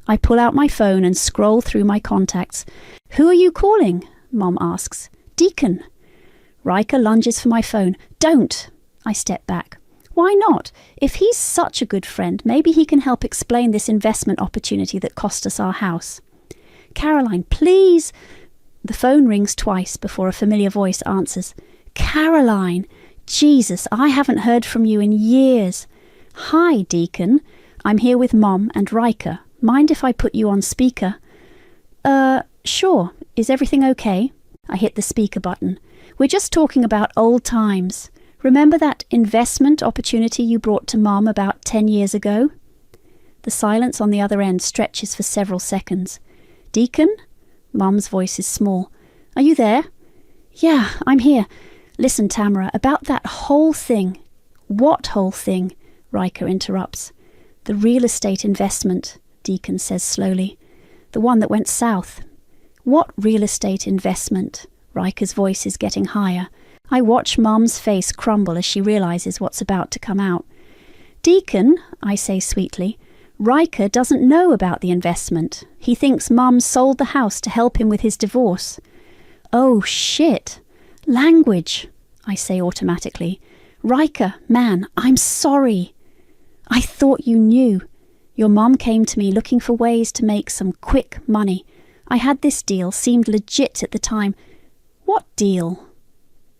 S2: I pull out my phone and scroll through my contacts. Who are you calling? Mum asks. Deacon. Riker lunges for my phone. Don't. I step back. Why not? If he's such a good friend, maybe he can help explain this investment opportunity that cost us our house. Caroline, please. The phone rings twice before a familiar voice answers. Caroline. Jesus, I haven't heard from you in years. Hi, Deacon. I'm here with Mom and Riker. Mind if I put you on speaker? Sure. Is everything okay? I hit the speaker button. We're just talking about old times. Remember that investment opportunity you brought to Mom about 10 years ago? The silence on the other end stretches for several seconds. Deacon? Mum's voice is small. Are you there? Yeah, I'm here. Listen, Tamara, about that whole thing. What whole thing? Riker interrupts. The real estate investment, Deacon says slowly. The one that went south. What real estate investment? Riker's voice is getting higher. I watch Mum's face crumble as she realizes what's about to come out. Deacon, I say sweetly, Riker doesn't know about the investment. He thinks Mum sold the house to help him with his divorce. Oh, shit. Language, I say automatically. Riker, man, I'm sorry. I thought you knew. Your mum came to me looking for ways to make some quick money. I had this deal, seemed legit at the time. What deal?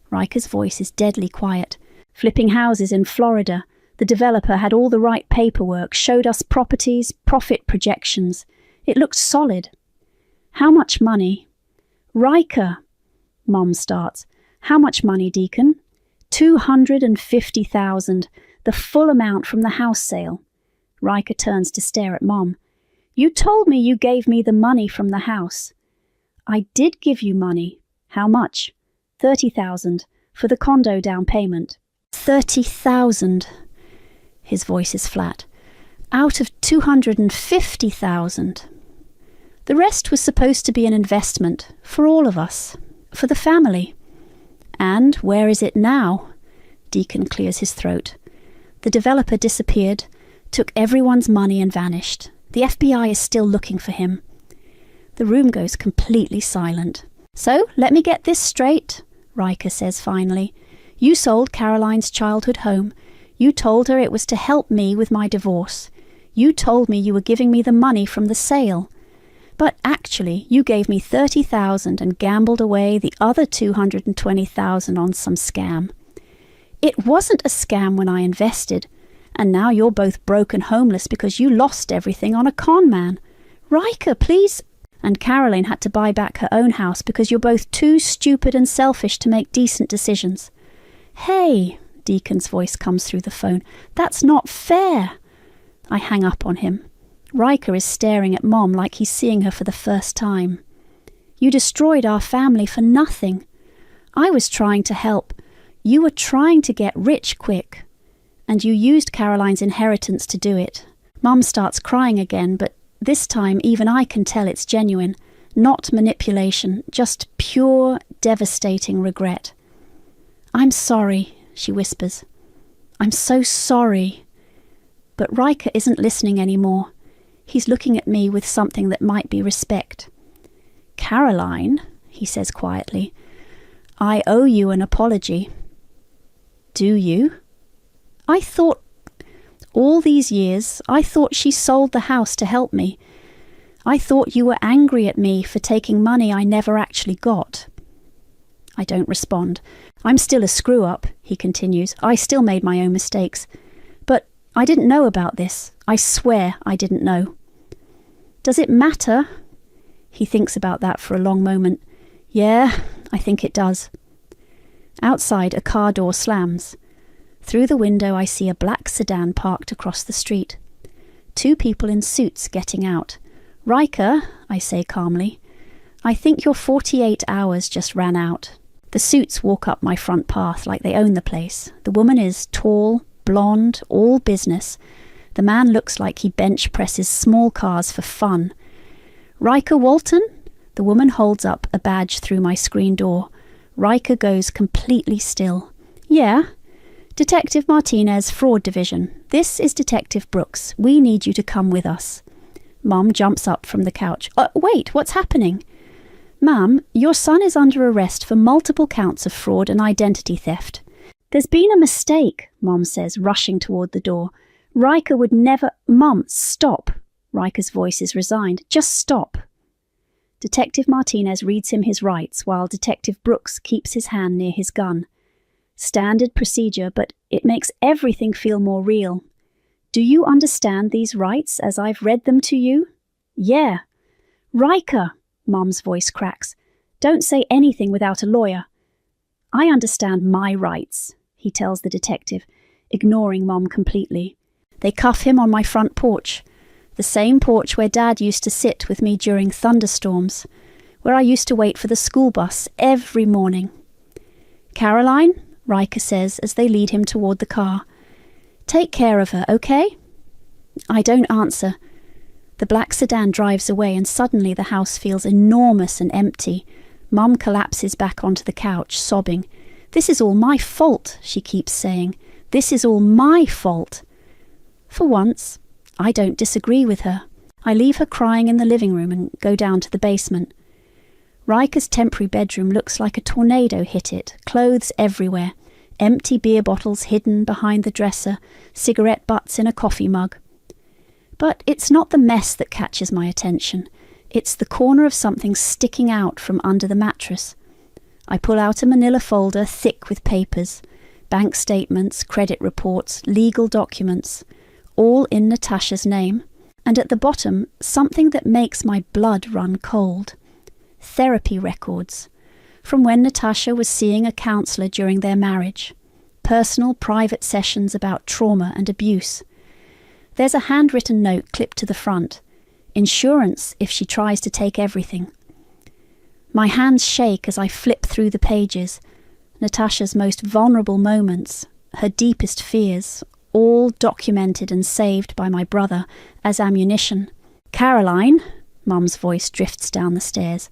S2: Riker's voice is deadly quiet. Flipping houses in Florida. The developer had all the right paperwork, showed us properties, profit projections. It looked solid. How much money? Riker, Mum starts. How much money, Deacon? $250,000, the full amount from the house sale. Riker turns to stare at Mom. You told me you gave me the money from the house. I did give you money. How much? $30,000 for the condo down payment. $30,000. His voice is flat. Out of $250,000. The rest was supposed to be an investment for all of us, for the family. And where is it now? Deacon clears his throat. The developer disappeared, took everyone's money and vanished. The FBI is still looking for him. The room goes completely silent. So, let me get this straight, Riker says finally. You sold Caroline's childhood home. You told her it was to help me with my divorce. You told me you were giving me the money from the sale. But actually, you gave me $30,000 and gambled away the other $220,000 on some scam. It wasn't a scam when I invested, and now you're both broke and homeless because you lost everything on a con man. Riker, please. And Caroline had to buy back her own house because you're both too stupid and selfish to make decent decisions. Hey, Deacon's voice comes through the phone. That's not fair. I hang up on him. Riker is staring at Mom like he's seeing her for the first time. You destroyed our family for nothing. I was trying to help. You were trying to get rich quick. And you used Caroline's inheritance to do it. Mum starts crying again, but this time even I can tell it's genuine, not manipulation, just pure, devastating regret. "I'm sorry," she whispers. "I'm so sorry." But Riker isn't listening anymore. He's looking at me with something that might be respect. "Caroline," he says quietly, "I owe you an apology." "Do you?" "I thought, all these years, I thought she sold the house to help me. I thought you were angry at me for taking money I never actually got." I don't respond. "I'm still a screw-up," he continues. "I still made my own mistakes. But I didn't know about this. I swear I didn't know." "Does it matter?" He thinks about that for a long moment. "Yeah, I think it does." Outside, a car door slams. Through the window I see a black sedan parked across the street. 2 people in suits getting out. "Riker," I say calmly, "I think your 48 hours just ran out." The suits walk up my front path like they own the place. The woman is tall, blonde, all business. The man looks like he bench presses small cars for fun. "Riker Walton?" The woman holds up a badge through my screen door. Riker goes completely still. "Yeah. Detective Martinez, Fraud Division. This is Detective Brooks. We need you to come with us." Mum jumps up from the couch. "Wait, what's happening?" "Ma'am, your son is under arrest for multiple counts of fraud and identity theft." "There's been a mistake," Mom says, rushing toward the door. "Riker would never—" "Mum, stop." Riker's voice is resigned. "Just stop." Detective Martinez reads him his rights while Detective Brooks keeps his hand near his gun. Standard procedure, but it makes everything feel more real. "Do you understand these rights as I've read them to you?" "Yeah." "Riker," Mom's voice cracks, "don't say anything without a lawyer." "I understand my rights," he tells the detective, ignoring Mom completely. They cuff him on my front porch, the same porch where Dad used to sit with me during thunderstorms, where I used to wait for the school bus every morning. "Caroline," Riker says as they lead him toward the car. "Take care of her, okay?" I don't answer. The black sedan drives away and suddenly the house feels enormous and empty. Mum collapses back onto the couch, sobbing. "This is all my fault," she keeps saying. "This is all my fault." For once, I don't disagree with her. I leave her crying in the living room and go down to the basement. Riker's temporary bedroom looks like a tornado hit it, clothes everywhere, empty beer bottles hidden behind the dresser, cigarette butts in a coffee mug. But it's not the mess that catches my attention. It's the corner of something sticking out from under the mattress. I pull out a manila folder thick with papers, bank statements, credit reports, legal documents, all in Natasha's name, and at the bottom, something that makes my blood run cold. Therapy records, from when Natasha was seeing a counsellor during their marriage. Personal, private sessions about trauma and abuse. There's a handwritten note clipped to the front. Insurance if she tries to take everything. My hands shake as I flip through the pages. Natasha's most vulnerable moments, her deepest fears, all documented and saved by my brother as ammunition. "Caroline," Mum's voice drifts down the stairs.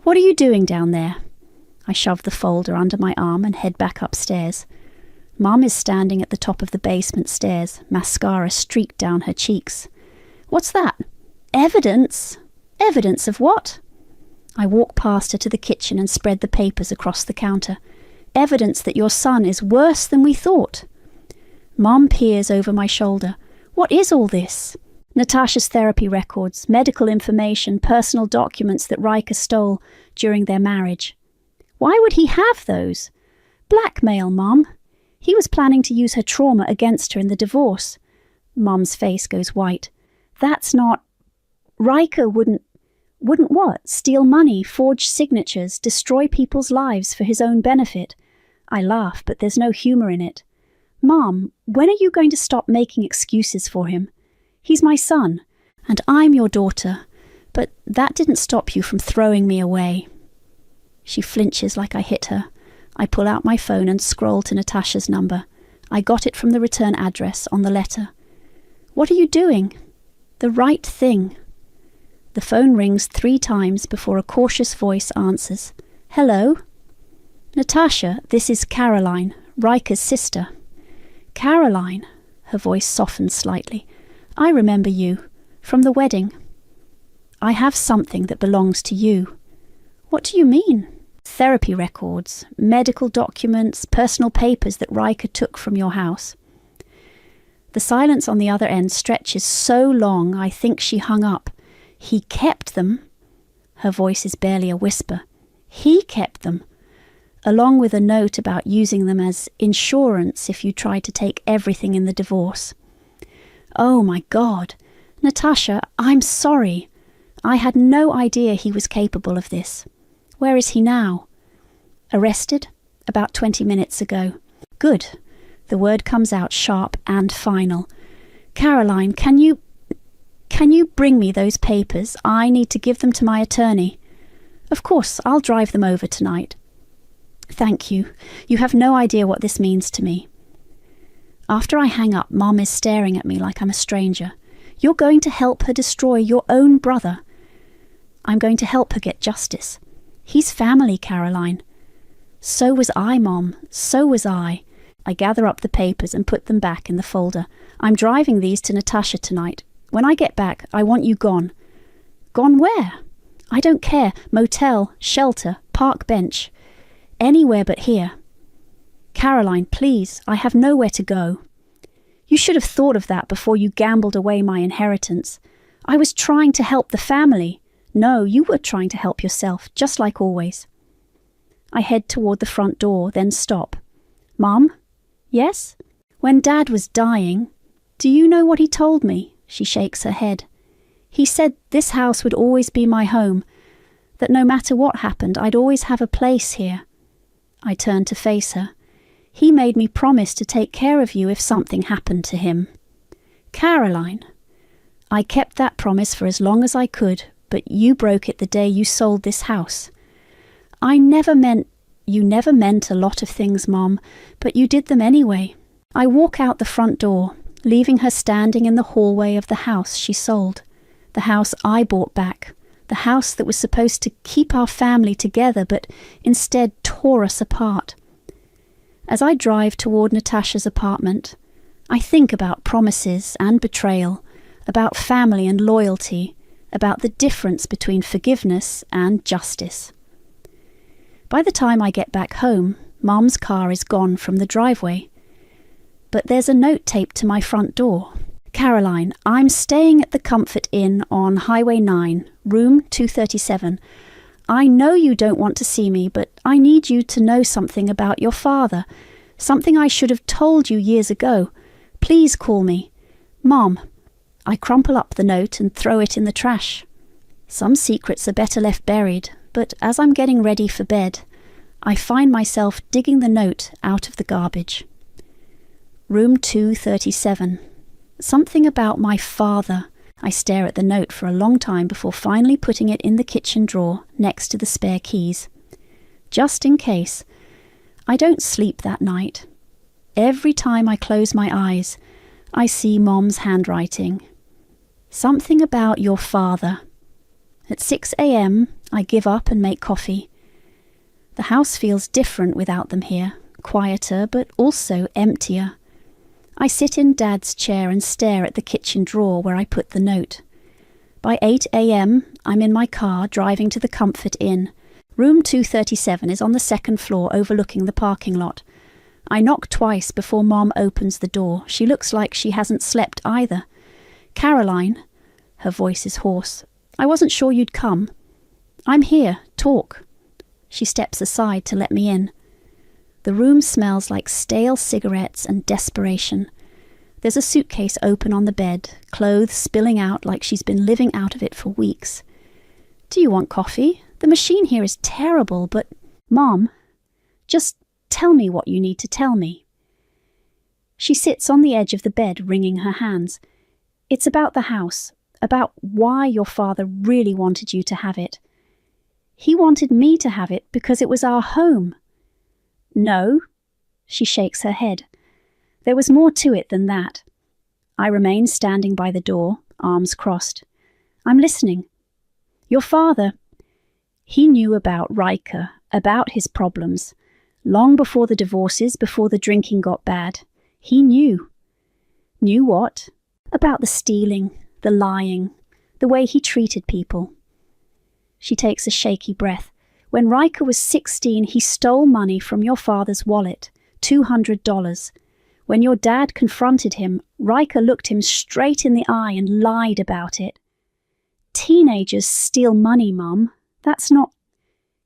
S2: "What are you doing down there?" I shove the folder under my arm and head back upstairs. Mum is standing at the top of the basement stairs, mascara streaked down her cheeks. "What's that?" "Evidence." "Evidence of what?" I walk past her to the kitchen and spread the papers across the counter. "Evidence that your son is worse than we thought." Mum peers over my shoulder. "What is all this?" "Natasha's therapy records, medical information, personal documents that Riker stole during their marriage." "Why would he have those?" "Blackmail, Mum. He was planning to use her trauma against her in the divorce." Mum's face goes white. "That's not... Riker wouldn't what? Steal money, forge signatures, destroy people's lives for his own benefit." I laugh, but there's no humour in it. "Mom, when are you going to stop making excuses for him? He's my son, and I'm your daughter, but that didn't stop you from throwing me away." She flinches like I hit her. I pull out my phone and scroll to Natasha's number. I got it from the return address on the letter. "What are you doing?" The right thing. The phone rings 3 times before a cautious voice answers. Hello? Natasha, this is Caroline, Riker's sister. Caroline, her voice softened slightly. I remember you, from the wedding. I have something that belongs to you. What do you mean? Therapy records, medical documents, personal papers that Riker took from your house. The silence on the other end stretches so long I think she hung up. He kept them. Her voice is barely a whisper. He kept them, along with a note about using them as insurance if you tried to take everything in the divorce. Oh my God. Natasha, I'm sorry. I had no idea he was capable of this. Where is he now? Arrested? About 20 minutes ago. Good. The word comes out sharp and final. Caroline, can you bring me those papers? I need to give them to my attorney. Of course, I'll drive them over tonight. Thank you. You have no idea what this means to me. After I hang up, Mom is staring at me like I'm a stranger. You're going to help her destroy your own brother. I'm going to help her get justice. He's family, Caroline. So was I, Mom. So was I. I gather up the papers and put them back in the folder. I'm driving these to Natasha tonight. When I get back, I want you gone. Gone where? I don't care. Motel, shelter, park bench. Anywhere but here. Caroline, please, I have nowhere to go. You should have thought of that before you gambled away my inheritance. I was trying to help the family. No, you were trying to help yourself, just like always. I head toward the front door, then stop. Mom? Yes? When Dad was dying, do you know what he told me? She shakes her head. He said this house would always be my home, that no matter what happened, I'd always have a place here. I turn to face her. He made me promise to take care of you if something happened to him. Caroline, I kept that promise for as long as I could, but you broke it the day you sold this house. You never meant a lot of things, Mom, but you did them anyway. I walk out the front door, leaving her standing in the hallway of the house she sold, the house I bought back, the house that was supposed to keep our family together but instead tore us apart. As I drive toward Natasha's apartment, I think about promises and betrayal, about family and loyalty, about the difference between forgiveness and justice. By the time I get back home, Mom's car is gone from the driveway. But there's a note taped to my front door. Caroline, I'm staying at the Comfort Inn on Highway 9, room 237. I know you don't want to see me, but I need you to know something about your father, something I should have told you years ago. Please call me. Mom. I crumple up the note and throw it in the trash. Some secrets are better left buried, but as I'm getting ready for bed, I find myself digging the note out of the garbage. Room 237. Something about my father. I stare at the note for a long time before finally putting it in the kitchen drawer next to the spare keys. Just in case. I don't sleep that night. Every time I close my eyes, I see Mom's handwriting. Something about your father. At 6 a.m., I give up and make coffee. The house feels different without them here, quieter but also emptier. I sit in Dad's chair and stare at the kitchen drawer where I put the note. By 8 a.m., I'm in my car driving to the Comfort Inn. Room 237 is on the second floor overlooking the parking lot. I knock twice before Mom opens the door. She looks like she hasn't slept either. Caroline, her voice is hoarse. I wasn't sure you'd come. I'm here, talk. She steps aside to let me in. The room smells like stale cigarettes and desperation. There's a suitcase open on the bed, clothes spilling out like she's been living out of it for weeks. Do you want coffee? The machine here is terrible, but... Mom, just tell me what you need to tell me. She sits on the edge of the bed, wringing her hands. It's about the house, about why your father really wanted you to have it. He wanted me to have it because it was our home. No, she shakes her head. There was more to it than that. I remain standing by the door, arms crossed. I'm listening. Your father, he knew about Riker, about his problems. Long before the divorces, before the drinking got bad. He knew. Knew what? About the stealing, the lying, the way he treated people. She takes a shaky breath. When Riker was 16, he stole money from your father's wallet, $200. When your dad confronted him, Riker looked him straight in the eye and lied about it. Teenagers steal money, Mum. That's not...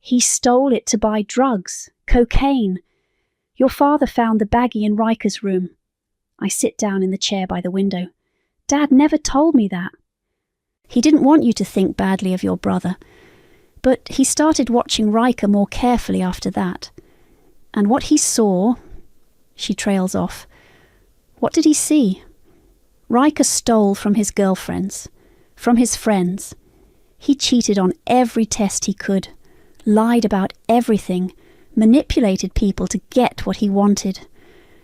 S2: He stole it to buy drugs, cocaine. Your father found the baggie in Riker's room. I sit down in the chair by the window. Dad never told me that. He didn't want you to think badly of your brother, but he started watching Riker more carefully after that. And what he saw... She trails off. What did he see? Riker stole from his girlfriends, from his friends. He cheated on every test he could, lied about everything, manipulated people to get what he wanted.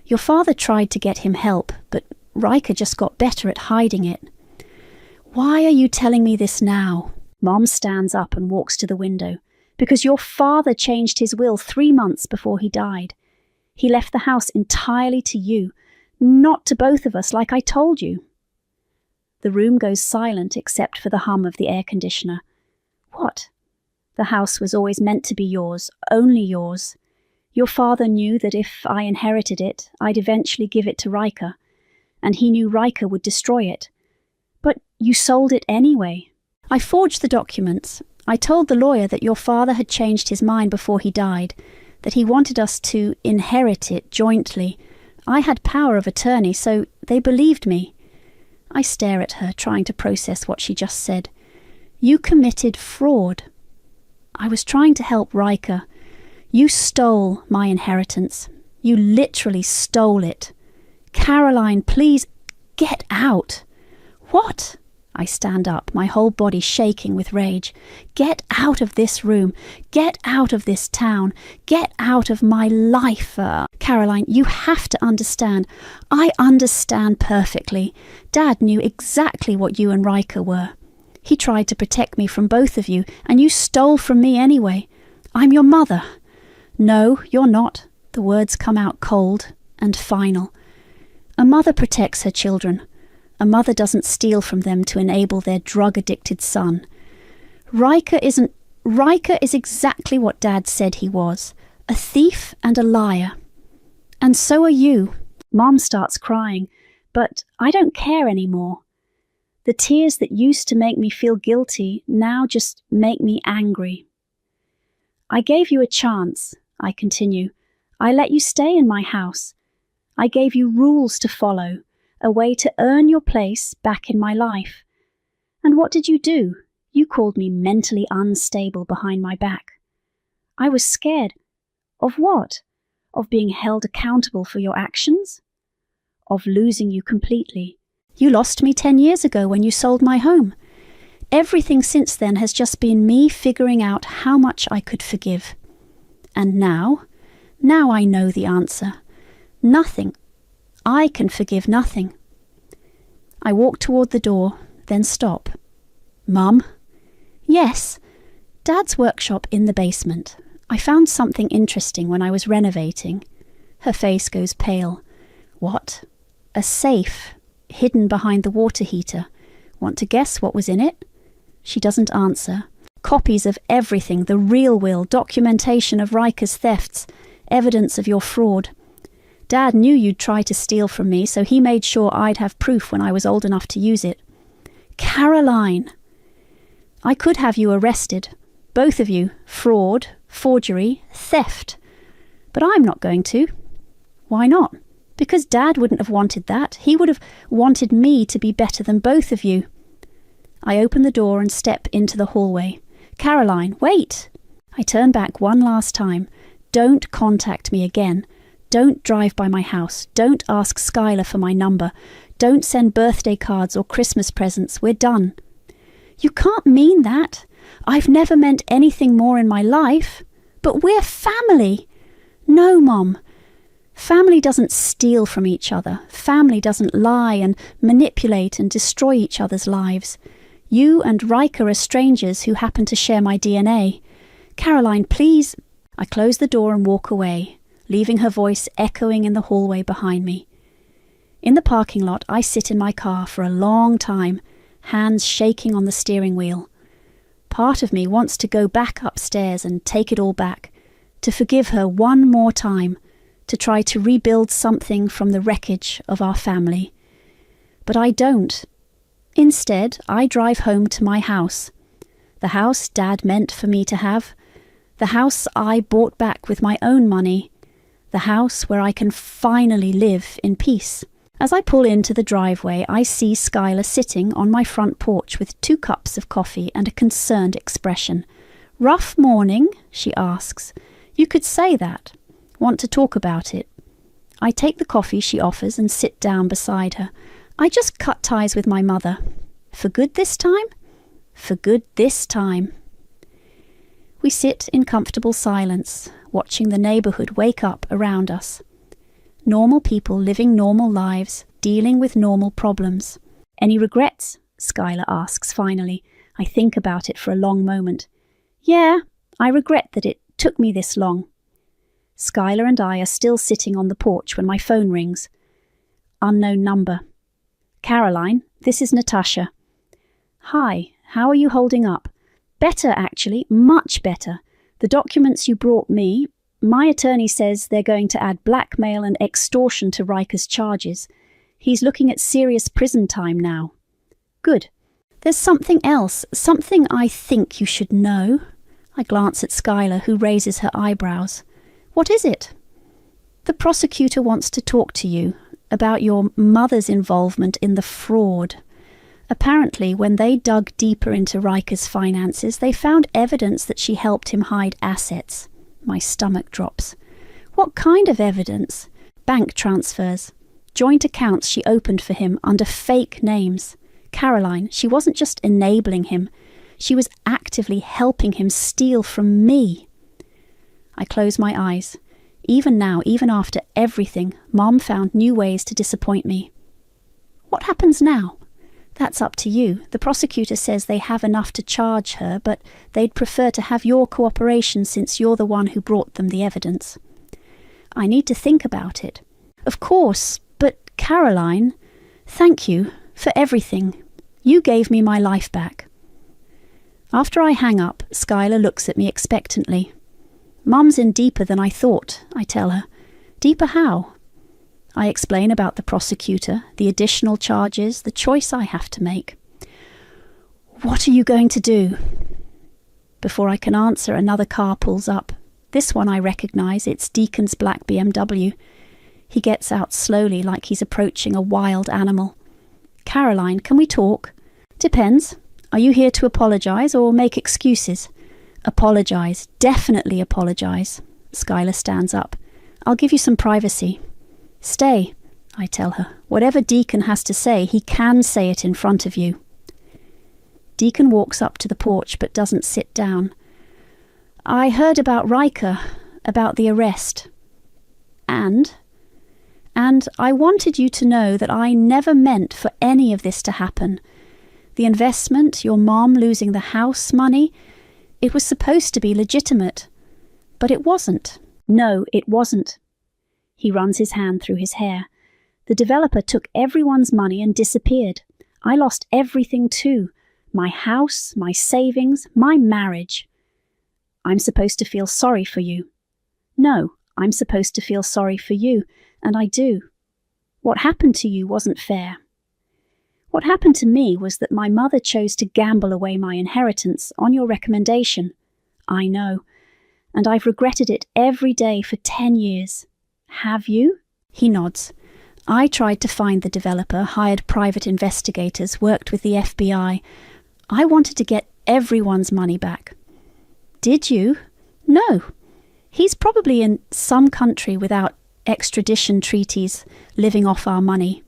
S2: Your father tried to get him help, but Riker just got better at hiding it. Why are you telling me this now? Mom stands up and walks to the window. Because your father changed his will 3 months before he died. He left the house entirely to you, not to both of us like I told you. The room goes silent except for the hum of the air conditioner. What? The house was always meant to be yours, only yours. Your father knew that if I inherited it, I'd eventually give it to Riker, and he knew Riker would destroy it. But you sold it anyway. I forged the documents. I told the lawyer that your father had changed his mind before he died, that he wanted us to inherit it jointly. I had power of attorney, so they believed me. I stare at her, trying to process what she just said. You committed fraud. I was trying to help Riker. You stole my inheritance. You literally stole it. Caroline, please, get out. What? I stand up, my whole body shaking with rage. Get out of this room. Get out of this town. Get out of my life. Caroline, you have to understand. I understand perfectly. Dad knew exactly what you and Riker were. He tried to protect me from both of you, and you stole from me anyway. I'm your mother. No, you're not. The words come out cold and final. A mother protects her children. A mother doesn't steal from them to enable their drug-addicted son. Riker is exactly what Dad said he was. A thief and a liar. And so are you. Mom starts crying, but I don't care anymore. The tears that used to make me feel guilty now just make me angry. I gave you a chance, I continue. I let you stay in my house. I gave you rules to follow, a way to earn your place back in my life. And what did you do? You called me mentally unstable behind my back. I was scared. Of what? Of being held accountable for your actions? Of losing you completely. You lost me 10 years ago when you sold my home. Everything since then has just been me figuring out how much I could forgive. And now I know the answer. Nothing. I can forgive nothing. I walk toward the door, then stop. Mum? Yes. Dad's workshop in the basement. I found something interesting when I was renovating. Her face goes pale. What? A safe, hidden behind the water heater. Want to guess what was in it? She doesn't answer. Copies of everything, the real will, documentation of Riker's thefts, evidence of your fraud. Dad knew you'd try to steal from me, so he made sure I'd have proof when I was old enough to use it. Caroline! I could have you arrested. Both of you. Fraud, forgery, theft. But I'm not going to. Why not? Because Dad wouldn't have wanted that. He would have wanted me to be better than both of you. I open the door and step into the hallway. Caroline, wait! I turn back one last time. Don't contact me again. Don't drive by my house. Don't ask Skylar for my number. Don't send birthday cards or Christmas presents. We're done. You can't mean that. I've never meant anything more in my life. But we're family. No, Mom. Family doesn't steal from each other. Family doesn't lie and manipulate and destroy each other's lives. You and Riker are strangers who happen to share my DNA. Caroline, please. I close the door and walk away, leaving her voice echoing in the hallway behind me. In the parking lot, I sit in my car for a long time, hands shaking on the steering wheel. Part of me wants to go back upstairs and take it all back, to forgive her one more time, to try to rebuild something from the wreckage of our family. But I don't. Instead, I drive home to my house. The house Dad meant for me to have. The house I bought back with my own money. The house where I can finally live in peace. As I pull into the driveway, I see Skylar sitting on my front porch with 2 cups of coffee and a concerned expression. "Rough morning?" she asks. "You could say that. Want to talk about it?" I take the coffee she offers and sit down beside her. "I just cut ties with my mother." "For good this time?" "For good this time." We sit in comfortable silence, watching the neighborhood wake up around us. Normal people living normal lives, dealing with normal problems. "Any regrets?" Skylar asks finally. I think about it for a long moment. "Yeah, I regret that it took me this long." Skylar and I are still sitting on the porch when my phone rings. Unknown number. "Caroline, this is Natasha." "Hi, how are you holding up?" "Better, actually, much better. The documents you brought me, my attorney says they're going to add blackmail and extortion to Riker's charges. He's looking at serious prison time now." "Good. There's something else, something I think you should know." I glance at Skylar, who raises her eyebrows. "What is it?" "The prosecutor wants to talk to you about your mother's involvement in the fraud. Apparently, when they dug deeper into Riker's finances, they found evidence that she helped him hide assets." My stomach drops. "What kind of evidence?" "Bank transfers. Joint accounts she opened for him under fake names. Caroline, she wasn't just enabling him. She was actively helping him steal from me." I close my eyes. Even now, even after everything, Mom found new ways to disappoint me. "What happens now?" "That's up to you. The prosecutor says they have enough to charge her, but they'd prefer to have your cooperation since you're the one who brought them the evidence." "I need to think about it." "Of course, but Caroline, thank you for everything. You gave me my life back." After I hang up, Skylar looks at me expectantly. "Mum's in deeper than I thought," I tell her. "Deeper how?" I explain about the prosecutor, the additional charges, the choice I have to make. "What are you going to do?" Before I can answer, another car pulls up. This one I recognize. It's Deacon's black BMW. He gets out slowly, like he's approaching a wild animal. "Caroline, can we talk?" "Depends. Are you here to apologize or make excuses?" "Apologize. Definitely apologize." Skylar stands up. "I'll give you some privacy." "Stay," I tell her. "Whatever Deacon has to say, he can say it in front of you." Deacon walks up to the porch but doesn't sit down. "I heard about Riker, about the arrest. And I wanted you to know that I never meant for any of this to happen. The investment, your mom losing the house money, it was supposed to be legitimate. But it wasn't. No, it wasn't." He runs his hand through his hair. "The developer took everyone's money and disappeared. I lost everything too. My house, my savings, my marriage. I'm supposed to feel sorry for you. No, I'm supposed to feel sorry for you, and I do. What happened to you wasn't fair. What happened to me was that my mother chose to gamble away my inheritance on your recommendation. I know, and I've regretted it every day for 10 years. Have you?" He nods. "I tried to find the developer, hired private investigators, worked with the FBI. I wanted to get everyone's money back." "Did you?" "No. He's probably in some country without extradition treaties, living off our money."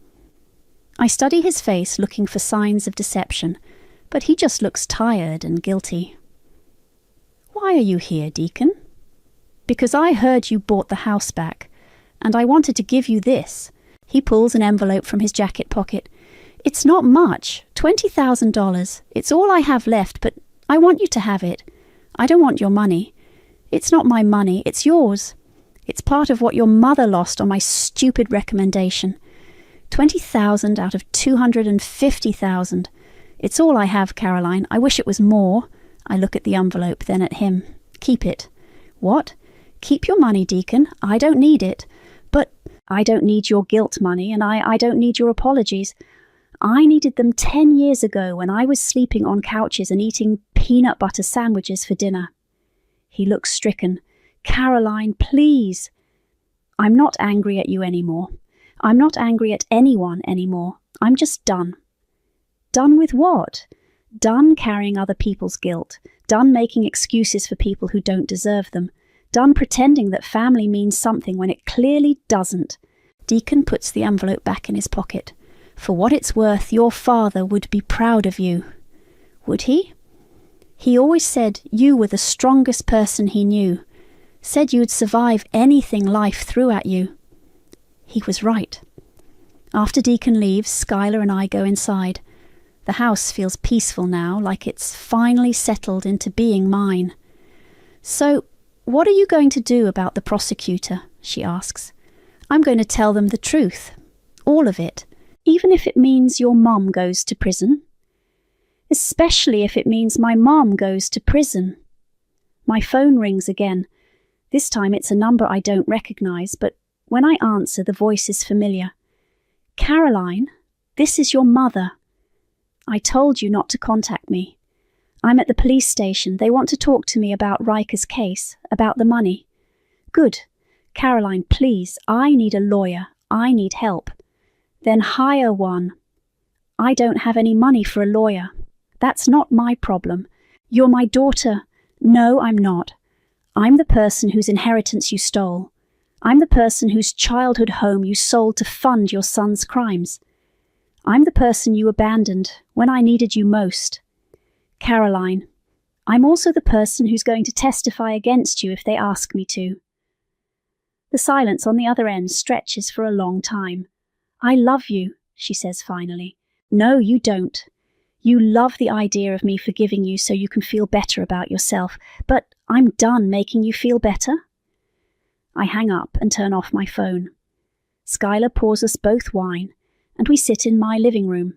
S2: I study his face, looking for signs of deception, but he just looks tired and guilty. "Why are you here, Deacon?" "Because I heard you bought the house back. and I wanted to give you this." He pulls an envelope from his jacket pocket. "It's not much, $20,000. It's all I have left, but I want you to have it. I don't want your money. It's not my money, it's yours. It's part of what your mother lost on my stupid recommendation. 20,000 out of 250,000. It's all I have, Caroline. I wish it was more." I look at the envelope, then at him. "Keep it." "What? Keep your money, Deacon. I don't need it. But I don't need your guilt money, and I don't need your apologies. I needed them 10 years ago when I was sleeping on couches and eating peanut butter sandwiches for dinner." He looks stricken. "Caroline, please." "I'm not angry at you anymore. I'm not angry at anyone anymore. I'm just done." "Done with what?" "Done carrying other people's guilt. Done making excuses for people who don't deserve them. Done pretending that family means something when it clearly doesn't." Deacon puts the envelope back in his pocket. "For what it's worth, your father would be proud of you." "Would he?" "He always said you were the strongest person he knew. Said you'd survive anything life threw at you." He was right. After Deacon leaves, Skylar and I go inside. The house feels peaceful now, like it's finally settled into being mine. "So, what are you going to do about the prosecutor?" she asks. "I'm going to tell them the truth. All of it. Even if it means your mom goes to prison. Especially if it means my mom goes to prison." My phone rings again. This time it's a number I don't recognize, but when I answer, the voice is familiar. "Caroline, this is your mother. I told you not to contact me. I'm at the police station. They want to talk to me about Riker's case, about the money." "Good. Caroline, please, I need a lawyer. I need help." "Then hire one." "I don't have any money for a lawyer. That's not my problem. You're my daughter." "No, I'm not. I'm the person whose inheritance you stole. I'm the person whose childhood home you sold to fund your son's crimes. I'm the person you abandoned when I needed you most. Caroline, I'm also the person who's going to testify against you if they ask me to." The silence on the other end stretches for a long time. "I love you," she says finally. "No, you don't. You love the idea of me forgiving you so you can feel better about yourself, but I'm done making you feel better." I hang up and turn off my phone. Skylar pours us both wine, and we sit in my living room,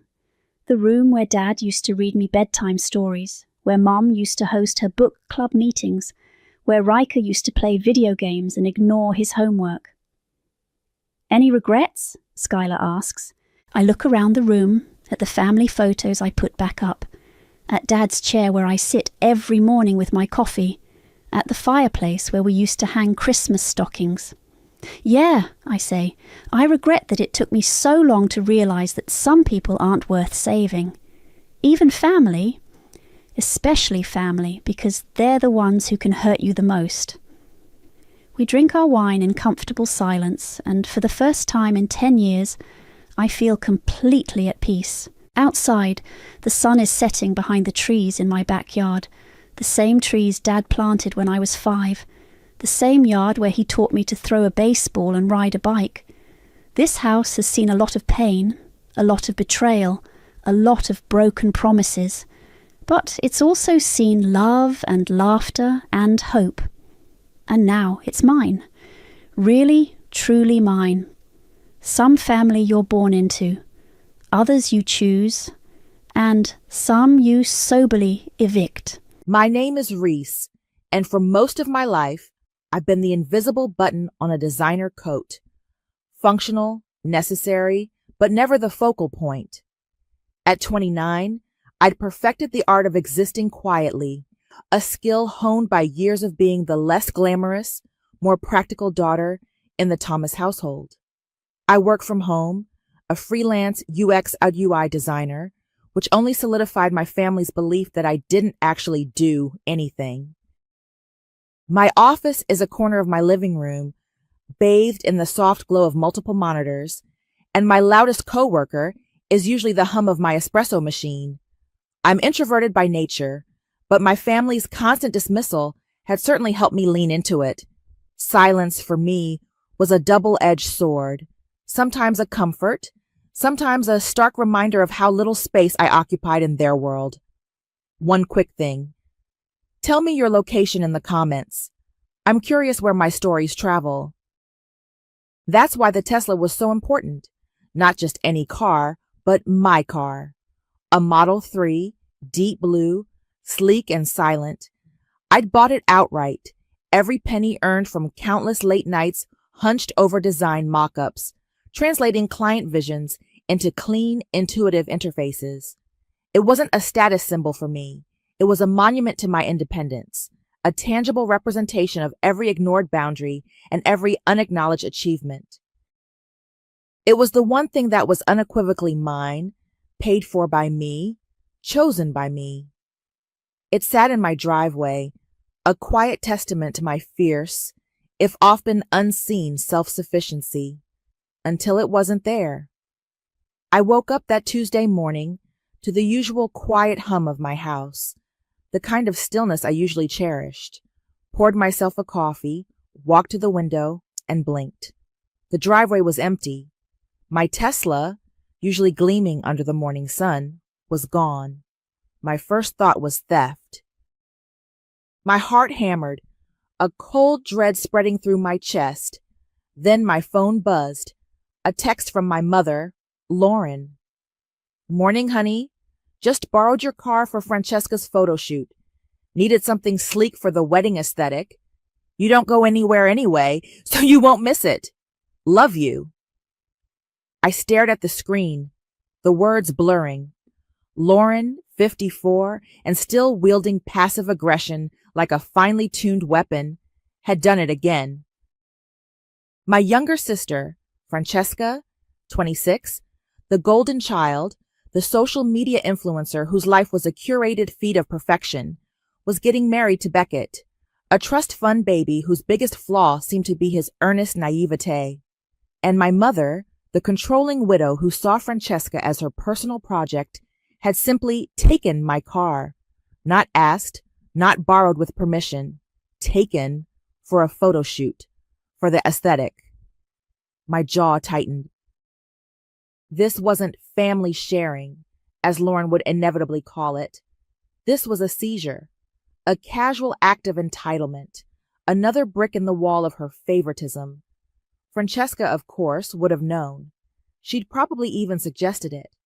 S2: the room where Dad used to read me bedtime stories, where Mom used to host her book club meetings, where Riker used to play video games and ignore his homework. "Any regrets?" Skylar asks. I look around the room, at the family photos I put back up, at Dad's chair where I sit every morning with my coffee, at the fireplace where we used to hang Christmas stockings. "Yeah," I say, "I regret that it took me so long to realize that some people aren't worth saving. Even family. Especially family, because they're the ones who can hurt you the most." We drink our wine in comfortable silence, and for the first time in 10 years, I feel completely at peace. Outside, the sun is setting behind the trees in my backyard, the same trees Dad planted when I was 5, the same yard where he taught me to throw a baseball and ride a bike. This house has seen a lot of pain, a lot of betrayal, a lot of broken promises, but it's also seen love and laughter and hope. And now it's mine. Really, truly mine. Some family you're born into, others you choose, and some you soberly evict.
S3: My name is Reese, and for most of my life, I've been the invisible button on a designer coat. Functional, necessary, but never the focal point. At 29, I'd perfected the art of existing quietly, a skill honed by years of being the less glamorous, more practical daughter in the Thomas household. I work from home, a freelance UX and UI designer, which only solidified my family's belief that I didn't actually do anything. My office is a corner of my living room, bathed in the soft glow of multiple monitors, and my loudest coworker is usually the hum of my espresso machine. I'm introverted by nature, but my family's constant dismissal had certainly helped me lean into it. Silence, for me, was a double-edged sword, sometimes a comfort, sometimes a stark reminder of how little space I occupied in their world. One quick thing. Tell me your location in the comments. I'm curious where my stories travel. That's why the Tesla was so important. Not just any car, but my car. A Model 3, deep blue, sleek and silent. I'd bought it outright, every penny earned from countless late nights hunched over design mock-ups, translating client visions into clean, intuitive interfaces. It wasn't a status symbol for me. It was a monument to my independence, a tangible representation of every ignored boundary and every unacknowledged achievement. It was the one thing that was unequivocally mine, paid for by me, chosen by me. It sat in my driveway, a quiet testament to my fierce, if often unseen, self-sufficiency, until it wasn't there. I woke up that Tuesday morning to the usual quiet hum of my house, the kind of stillness I usually cherished, poured myself a coffee, walked to the window, and blinked. The driveway was empty. My Tesla, usually gleaming under the morning sun, was gone. My first thought was theft. My heart hammered, a cold dread spreading through my chest. Then my phone buzzed, a text from my mother, Lauren. "Morning, honey. Just borrowed your car for Francesca's photo shoot. Needed something sleek for the wedding aesthetic. You don't go anywhere anyway, so you won't miss it. Love you." I stared at the screen, the words blurring. Lauren, 54, and still wielding passive aggression like a finely tuned weapon, had done it again. My younger sister, Francesca, 26, the golden child, the social media influencer whose life was a curated feed of perfection, was getting married to Beckett, a trust fund baby whose biggest flaw seemed to be his earnest naivete. And my mother, the controlling widow who saw Francesca as her personal project, had simply taken my car, not asked, not borrowed with permission, taken for a photo shoot, for the aesthetic. My jaw tightened. This wasn't family sharing, as Lauren would inevitably call it. This was a seizure, a casual act of entitlement, another brick in the wall of her favoritism. Francesca, of course, would have known. She'd probably even suggested it.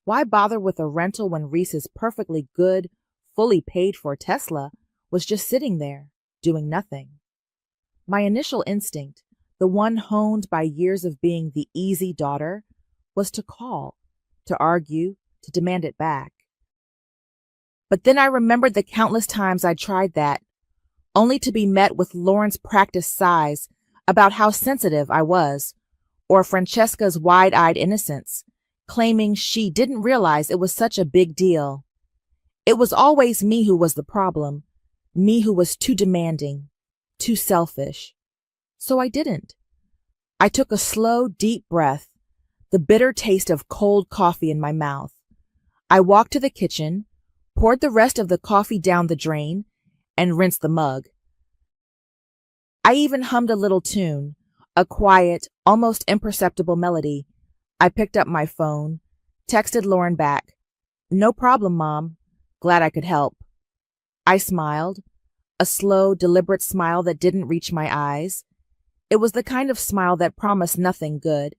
S3: Why bother with a rental when Reese's perfectly good, fully paid for Tesla was just sitting there, doing nothing? My initial instinct, the one honed by years of being the easy daughter, was to call, to argue, to demand it back. But then I remembered the countless times I'd tried that, only to be met with Lauren's practiced sighs about how sensitive I was, or Francesca's wide-eyed innocence, claiming she didn't realize it was such a big deal. It was always me who was the problem, me who was too demanding, too selfish. So I didn't. I took a slow, deep breath, the bitter taste of cold coffee in my mouth. I walked to the kitchen, poured the rest of the coffee down the drain, and rinsed the mug. I even hummed a little tune, a quiet, almost imperceptible melody. I picked up my phone, texted Lauren back. "No problem, Mom. Glad I could help." I smiled, a slow, deliberate smile that didn't reach my eyes. It was the kind of smile that promised nothing good.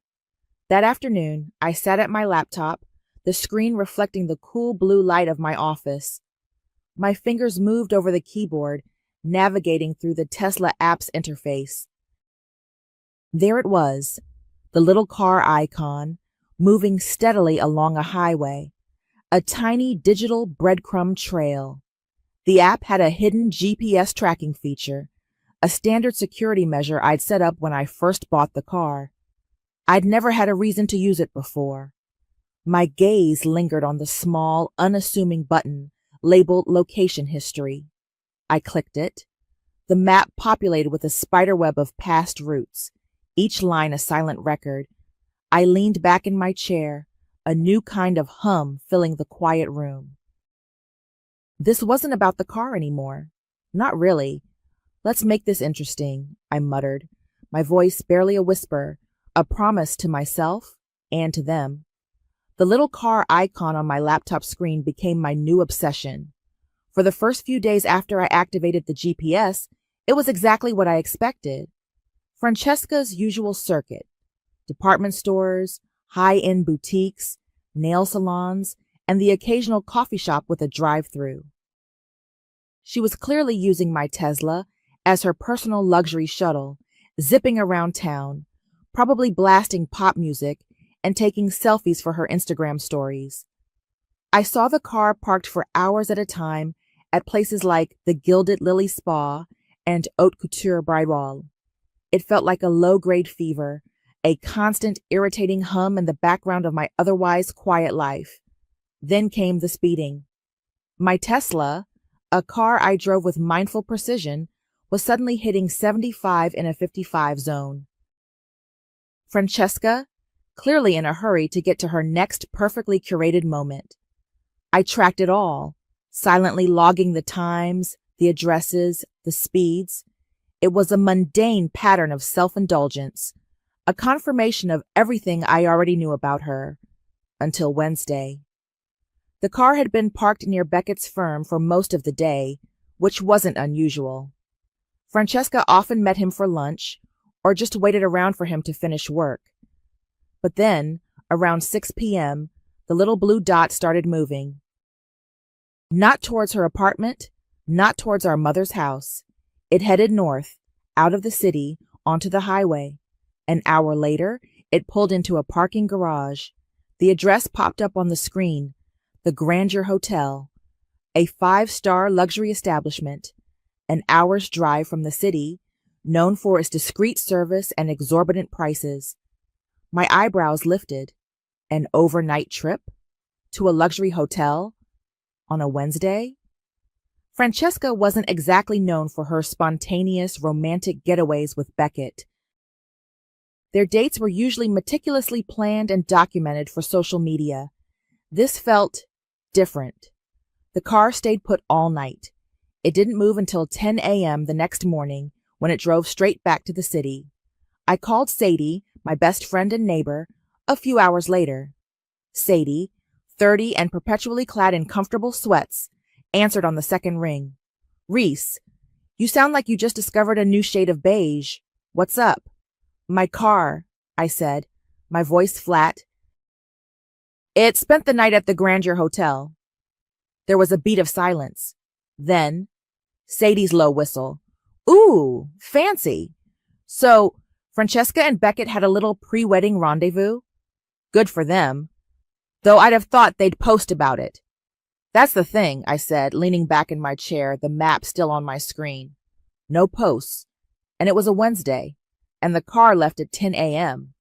S3: That afternoon, I sat at my laptop, the screen reflecting the cool blue light of my office. My fingers moved over the keyboard, navigating through the Tesla app's interface. There it was, the little car icon, moving steadily along a highway, a tiny digital breadcrumb trail. The app had a hidden GPS tracking feature, a standard security measure I'd set up when I first bought the car. I'd never had a reason to use it before. My gaze lingered on the small, unassuming button labeled Location History. I clicked it. The map populated with a spiderweb of past routes, each line a silent record. I leaned back in my chair, a new kind of hum filling the quiet room. This wasn't about the car anymore. Not really. "Let's make this interesting," I muttered, my voice barely a whisper, a promise to myself and to them. The little car icon on my laptop screen became my new obsession. For the first few days after I activated the GPS, it was exactly what I expected. Francesca's usual circuit: department stores, high-end boutiques, nail salons, and the occasional coffee shop with a drive-through. She was clearly using my Tesla as her personal luxury shuttle, zipping around town, probably blasting pop music and taking selfies for her Instagram stories. I saw the car parked for hours at a time at places like the Gilded Lily Spa and Haute Couture Bridewell. It felt like a low-grade fever, a constant irritating hum in the background of my otherwise quiet life. Then came the speeding. My Tesla, a car I drove with mindful precision, was suddenly hitting 75 in a 55 zone. Francesca, clearly in a hurry to get to her next perfectly curated moment. I tracked it all, silently logging the times, the addresses, the speeds. It was a mundane pattern of self-indulgence, a confirmation of everything I already knew about her, until Wednesday. The car had been parked near Beckett's firm for most of the day, which wasn't unusual. Francesca often met him for lunch, or just waited around for him to finish work. But then, around 6 p.m., the little blue dot started moving. Not towards her apartment, not towards our mother's house. It headed north, out of the city, onto the highway. An hour later, it pulled into a parking garage. The address popped up on the screen: the Grandeur Hotel, a 5-star luxury establishment, an hour's drive from the city, known for its discreet service and exorbitant prices. My eyebrows lifted. An overnight trip? To a luxury hotel? On a Wednesday? Francesca wasn't exactly known for her spontaneous, romantic getaways with Beckett. Their dates were usually meticulously planned and documented for social media. This felt different. The car stayed put all night. It didn't move until 10 a.m. the next morning, when it drove straight back to the city. I called Sadie, my best friend and neighbor, a few hours later. Sadie, 30 and perpetually clad in comfortable sweats, answered on the second ring. "Reese, you sound like you just discovered a new shade of beige. What's up?" "My car," I said, my voice flat. "It spent the night at the Grandeur Hotel." There was a beat of silence. Then, Sadie's low whistle. "Ooh, fancy. So, Francesca and Beckett had a little pre-wedding rendezvous? Good for them. Though I'd have thought they'd post about it." "That's the thing," I said, leaning back in my chair, the map still on my screen. No posts. And it was a Wednesday. And the car left at 10 a.m.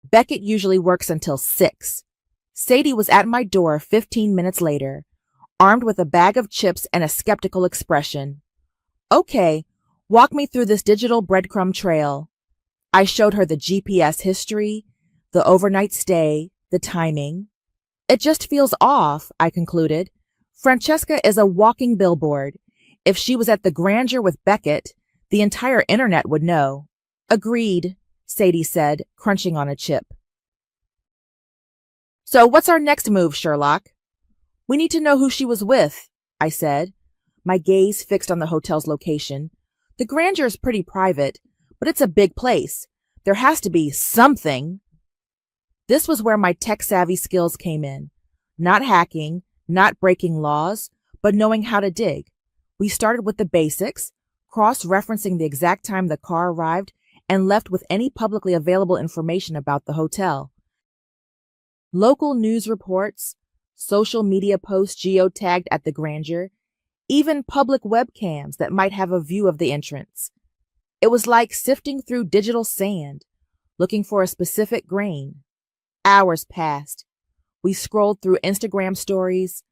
S3: Beckett usually works until 6. Sadie was at my door 15 minutes later, armed with a bag of chips and a skeptical expression. "Okay, walk me through this digital breadcrumb trail." I showed her the GPS history, the overnight stay, the timing. "It just feels off," I concluded. "Francesca is a walking billboard. If she was at the Grandeur with Beckett, the entire internet would know." "Agreed," Sadie said, crunching on a chip. "So what's our next move, Sherlock?" "We need to know who she was with," I said, my gaze fixed on the hotel's location. "The Grandeur is pretty private, but it's a big place. There has to be something." This was where my tech-savvy skills came in. Not hacking, not breaking laws, but knowing how to dig. We started with the basics, cross-referencing the exact time the car arrived, and left with any publicly available information about the hotel. Local news reports, social media posts geotagged at the Grandeur, even public webcams that might have a view of the entrance. It was like sifting through digital sand, looking for a specific grain. Hours passed. We scrolled through Instagram stories,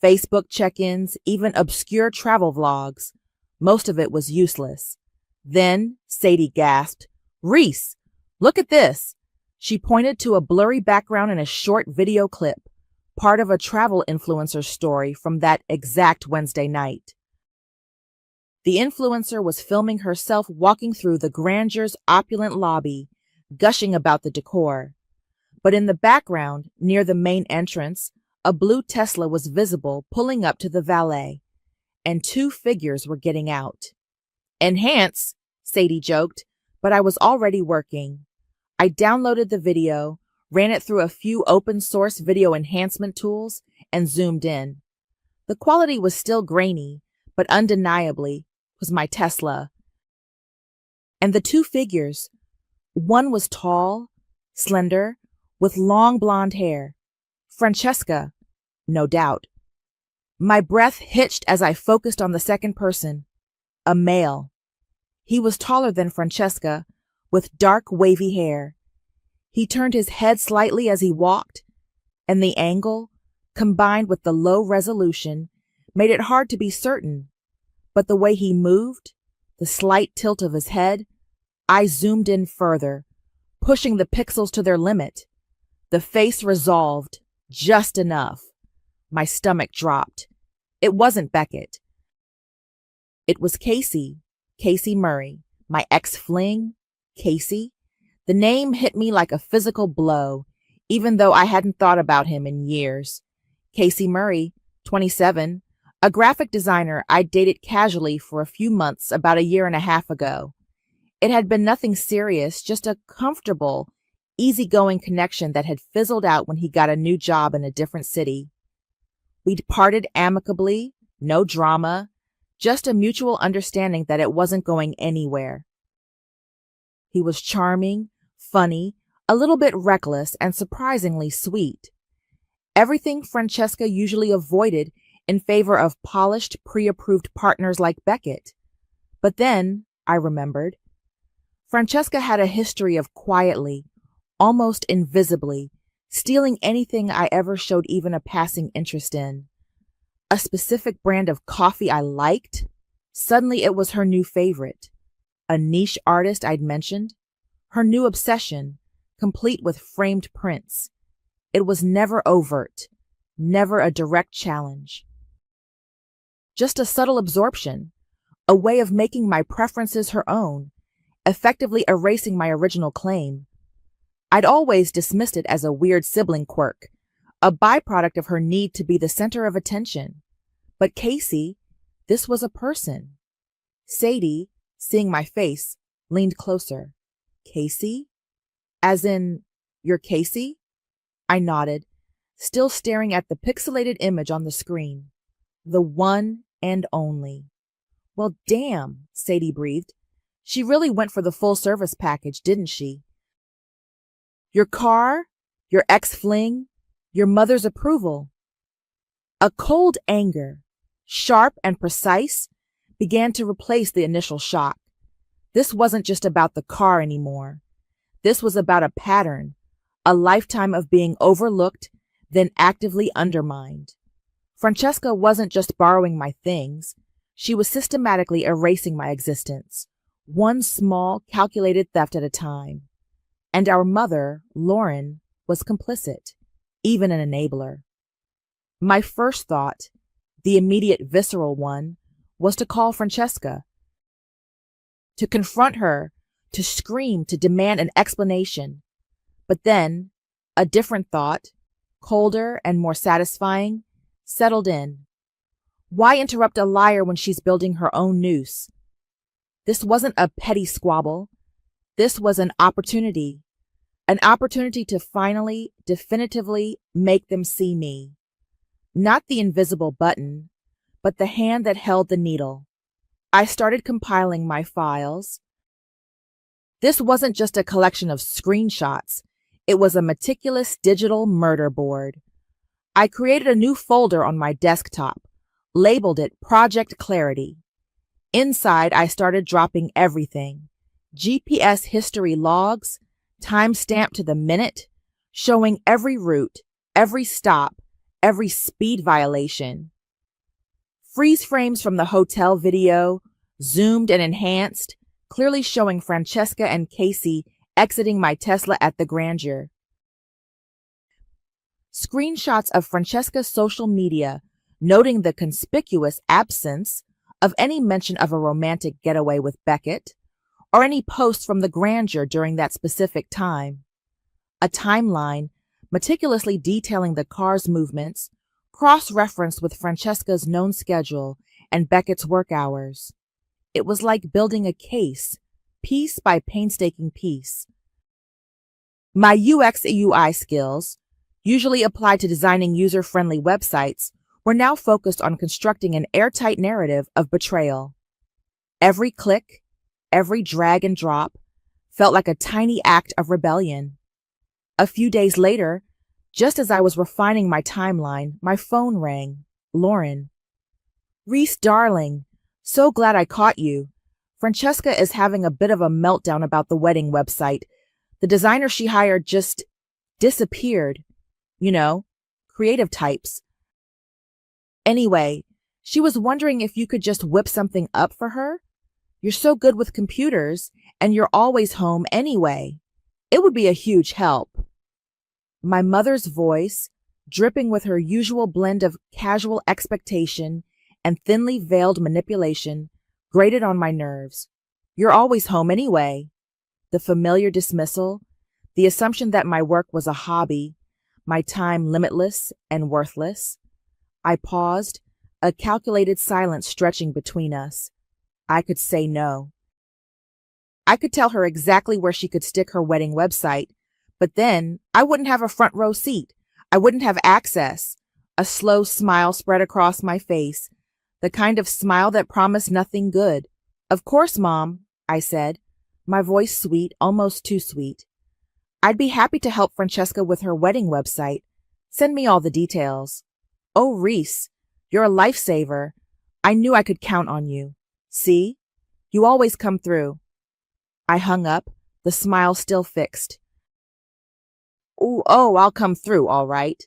S3: Facebook check-ins, even obscure travel vlogs. Most of it was useless. Then Sadie gasped, "Reese, look at this." She pointed to a blurry background in a short video clip, part of a travel influencer's story from that exact Wednesday night. The influencer was filming herself walking through the Granger's opulent lobby, gushing about the decor. But in the background, near the main entrance, a blue Tesla was visible pulling up to the valet, and two figures were getting out. "Enhance," Sadie joked, but I was already working. I downloaded the video, ran it through a few open-source video enhancement tools, and zoomed in. The quality was still grainy, but undeniably was my Tesla. And the two figures, one was tall, slender, with long blonde hair. Francesca, no doubt. My breath hitched as I focused on the second person, a male. He was taller than Francesca, with dark wavy hair. He turned his head slightly as he walked, and the angle, combined with the low resolution, made it hard to be certain. But the way he moved, the slight tilt of his head, I zoomed in further, pushing the pixels to their limit. The face resolved, just enough. My stomach dropped. It wasn't Beckett. It was Casey Murray, my ex-fling, Casey. The name hit me like a physical blow, even though I hadn't thought about him in years. Casey Murray, 27, a graphic designer I'd dated casually for a few months about a year and a half ago. It had been nothing serious, just a comfortable, easygoing connection that had fizzled out when he got a new job in a different city. We'd parted amicably, no drama, just a mutual understanding that it wasn't going anywhere. He was charming, funny, a little bit reckless, and surprisingly sweet. Everything Francesca usually avoided in favor of polished, pre-approved partners like Beckett. But then, I remembered, Francesca had a history of quietly, almost invisibly, stealing anything I ever showed even a passing interest in. A specific brand of coffee I liked, suddenly it was her new favorite. A niche artist I'd mentioned, her new obsession, complete with framed prints. It was never overt, never a direct challenge. Just a subtle absorption, a way of making my preferences her own, effectively erasing my original claim. I'd always dismissed it as a weird sibling quirk, a byproduct of her need to be the center of attention. But Casey, this was a person. Sadie, seeing my face, leaned closer. "Casey? As in, you're Casey?" I nodded, still staring at the pixelated image on the screen. The one and only. "Well, damn," Sadie breathed. "She really went for the full service package, didn't she? Your car, your ex-fling, your mother's approval." A cold anger, sharp and precise, began to replace the initial shock. This wasn't just about the car anymore. This was about a pattern, a lifetime of being overlooked, then actively undermined. Francesca wasn't just borrowing my things. She was systematically erasing my existence, one small, calculated theft at a time. And our mother, Lauren, was complicit, even an enabler. My first thought, the immediate visceral one, was to call Francesca, to confront her, to scream, to demand an explanation. But then, a different thought, colder and more satisfying, settled in. Why interrupt a liar when she's building her own noose? This wasn't a petty squabble. This was an opportunity to finally, definitively make them see me. Not the invisible button, but the hand that held the needle. I started compiling my files. This wasn't just a collection of screenshots. It was a meticulous digital murder board. I created a new folder on my desktop, labeled it Project Clarity. Inside, I started dropping everything. GPS history logs, time-stamped to the minute, showing every route, every stop, every speed violation. Freeze frames from the hotel video, zoomed and enhanced, clearly showing Francesca and Casey exiting my Tesla at the Grandeur. Screenshots of Francesca's social media, noting the conspicuous absence of any mention of a romantic getaway with Beckett, or any posts from the grandeur during that specific time. A timeline meticulously detailing the car's movements, cross-referenced with Francesca's known schedule and Beckett's work hours. It was like building a case, piece by painstaking piece. My UX UI skills, usually applied to designing user-friendly websites, were now focused on constructing an airtight narrative of betrayal. Every click, every drag and drop, felt like a tiny act of rebellion. A few days later, just as I was refining my timeline, my phone rang. Lauren. "Reese, darling, so glad I caught you. Francesca is having a bit of a meltdown about the wedding website. The designer she hired just disappeared. You know, creative types. Anyway, she was wondering if you could just whip something up for her. You're so good with computers, and you're always home anyway. It would be a huge help." My mother's voice, dripping with her usual blend of casual expectation and thinly veiled manipulation, grated on my nerves. You're always home anyway. The familiar dismissal, the assumption that my work was a hobby, my time limitless and worthless. I paused, a calculated silence stretching between us. I could say no. I could tell her exactly where she could stick her wedding website, but then I wouldn't have a front row seat. I wouldn't have access. A slow smile spread across my face, the kind of smile that promised nothing good. "Of course, Mom," I said, my voice sweet, almost too sweet. "I'd be happy to help Francesca with her wedding website. Send me all the details." "Oh, Reese, you're a lifesaver. I knew I could count on you. See? You always come through." I hung up, the smile still fixed. Oh, I'll come through, all right."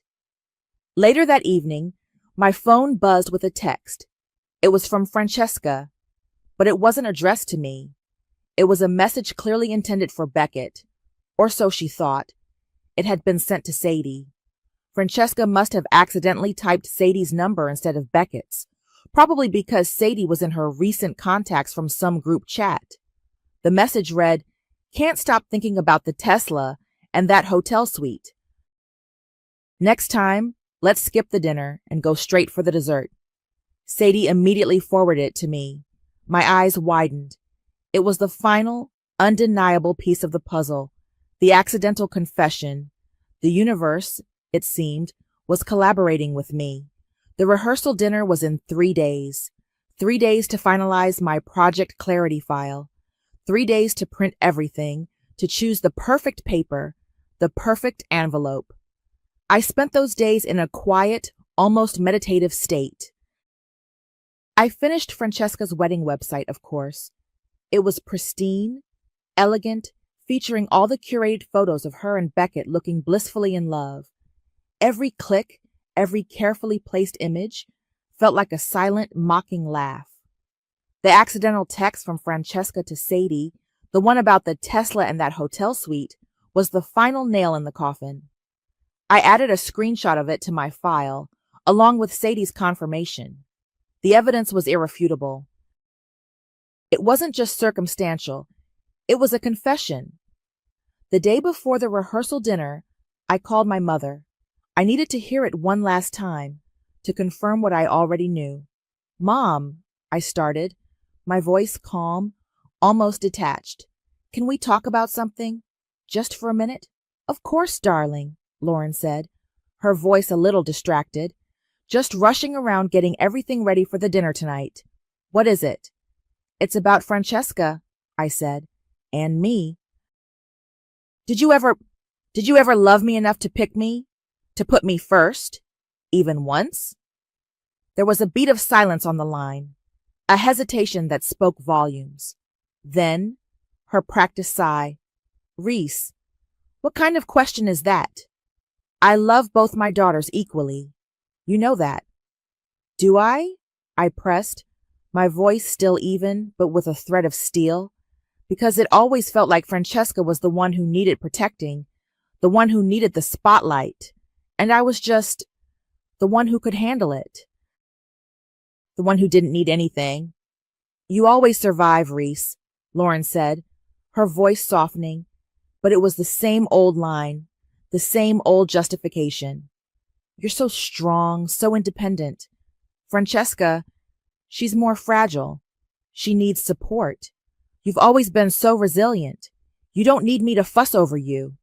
S3: Later that evening, my phone buzzed with a text. It was from Francesca, but it wasn't addressed to me. It was a message clearly intended for Beckett, or so she thought. It had been sent to Sadie. Francesca must have accidentally typed Sadie's number instead of Beckett's, probably because Sadie was in her recent contacts from some group chat. The message read, "Can't stop thinking about the Tesla and that hotel suite. Next time, let's skip the dinner and go straight for the dessert." Sadie immediately forwarded it to me. My eyes widened. It was the final, undeniable piece of the puzzle, the accidental confession. The universe, it seemed, was collaborating with me. The rehearsal dinner was in 3 days. 3 days to finalize my Project Clarity file. 3 days to print everything, to choose the perfect paper, the perfect envelope. I spent those days in a quiet, almost meditative state. I finished Francesca's wedding website, of course. It was pristine, elegant, featuring all the curated photos of her and Beckett looking blissfully in love. Every click, every carefully placed image felt like a silent, mocking laugh. The accidental text from Francesca to Sadie, the one about the Tesla and that hotel suite, was the final nail in the coffin. I added a screenshot of it to my file, along with Sadie's confirmation. The evidence was irrefutable. It wasn't just circumstantial. It was a confession. The day before the rehearsal dinner, I called my mother. I needed to hear it one last time, to confirm what I already knew. "Mom," I started, my voice calm, almost detached. "Can we talk about something? Just for a minute?" "Of course, darling," Lauren said, her voice a little distracted. "Just rushing around getting everything ready for the dinner tonight. What is it?" "It's about Francesca," I said, "and me." Did you ever love me enough to pick me? To put me first? Even once?" There was a beat of silence on the line, a hesitation that spoke volumes. Then, her practiced sigh. "Reese, what kind of question is that? I love both my daughters equally. You know that." "Do I?" I pressed, my voice still even, but with a thread of steel, because it always felt like Francesca was the one who needed protecting, the one who needed the spotlight, and I was just the one who could handle it. The one who didn't need anything, You always survive, Reese, Lauren said, her voice softening, but it was the same old line, the same old justification. You're so strong, so independent. Francesca, she's more fragile. She needs support. You've always been so resilient. You don't need me to fuss over you.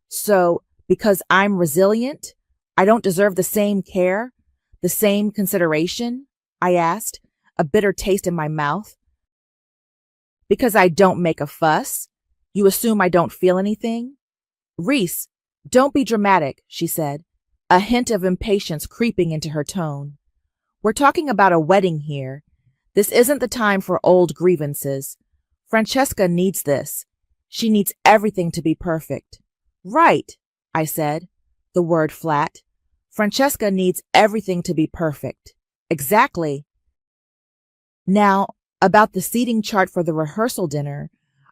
S3: So, because I'm resilient, I don't deserve the same care, the same consideration? I asked, a bitter taste in my mouth. Because I don't make a fuss? You assume I don't feel anything? Reese, don't be dramatic, she said, a hint of impatience creeping into her tone. We're talking about a wedding here. This isn't the time for old grievances. Francesca needs this. She needs everything to be perfect. Right, I said, the word flat. Francesca needs everything to be perfect. Exactly. Now, about the seating chart for the rehearsal dinner,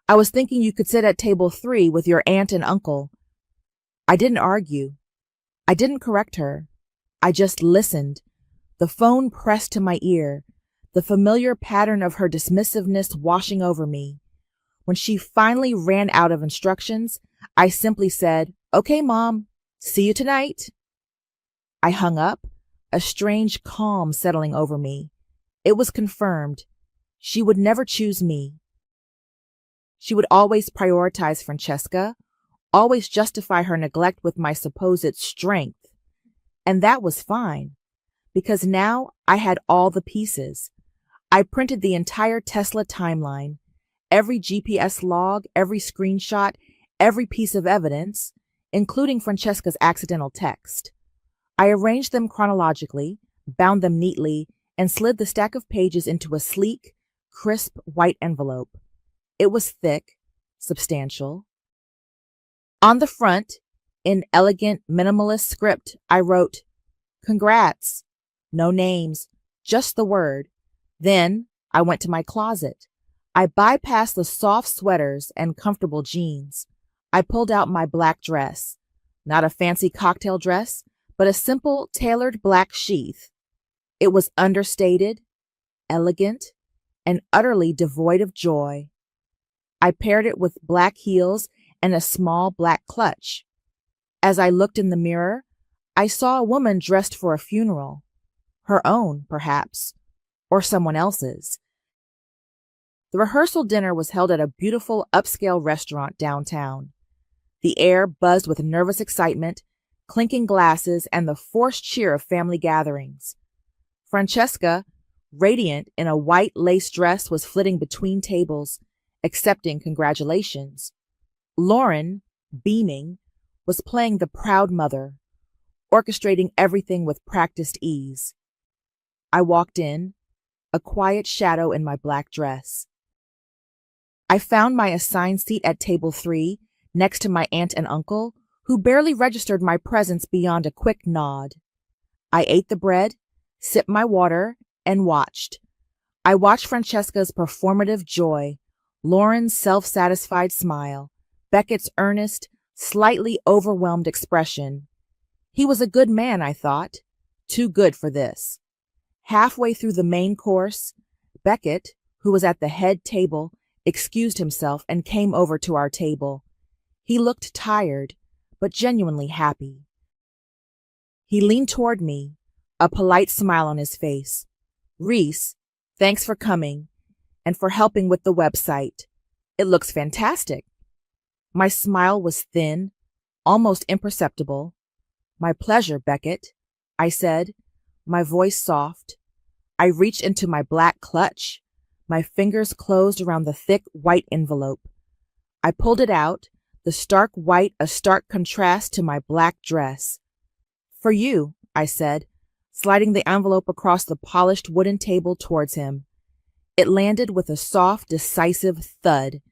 S3: I was thinking you could sit at table 3 with your aunt and uncle. I didn't argue. I didn't correct her. I just listened. The phone pressed to my ear, the familiar pattern of her dismissiveness washing over me. When she finally ran out of instructions, I simply said, "Okay, Mom, see you tonight." I hung up, a strange calm settling over me. It was confirmed. She would never choose me. She would always prioritize Francesca, always justify her neglect with my supposed strength. And that was fine, because now I had all the pieces. I printed the entire Tesla timeline, every GPS log, every screenshot, every piece of evidence, including Francesca's accidental text. I arranged them chronologically, bound them neatly, and slid the stack of pages into a sleek, crisp white envelope. It was thick, substantial. On the front, in elegant, minimalist script, I wrote, "Congrats." No names, just the word. Then I went to my closet. I bypassed the soft sweaters and comfortable jeans. I pulled out my black dress. Not a fancy cocktail dress, but a simple, tailored black sheath. It was understated, elegant, and utterly devoid of joy. I paired it with black heels and a small black clutch. As I looked in the mirror, I saw a woman dressed for a funeral. Her own, perhaps, or someone else's. The rehearsal dinner was held at a beautiful upscale restaurant downtown. The air buzzed with nervous excitement, clinking glasses, and the forced cheer of family gatherings. Francesca, radiant in a white lace dress, was flitting between tables, accepting congratulations. Lauren, beaming, was playing the proud mother, orchestrating everything with practiced ease. I walked in, a quiet shadow in my black dress. I found my assigned seat at table 3, next to my aunt and uncle, who barely registered my presence beyond a quick nod. I ate the bread, sipped my water, and watched. I watched Francesca's performative joy, Lauren's self-satisfied smile, Beckett's earnest, slightly overwhelmed expression. He was a good man, I thought. Too good for this. Halfway through the main course, Beckett, who was at the head table, excused himself and came over to our table. He looked tired, but genuinely happy. He leaned toward me, a polite smile on his face. "Reese, thanks for coming and for helping with the website. It looks fantastic." My smile was thin, almost imperceptible. "My pleasure, Beckett," I said, my voice soft. I reached into my black clutch. My fingers closed around the thick white envelope. I pulled it out, the stark white a stark contrast to my black dress. "For you," I said, sliding the envelope across the polished wooden table towards him. It landed with a soft, decisive thud.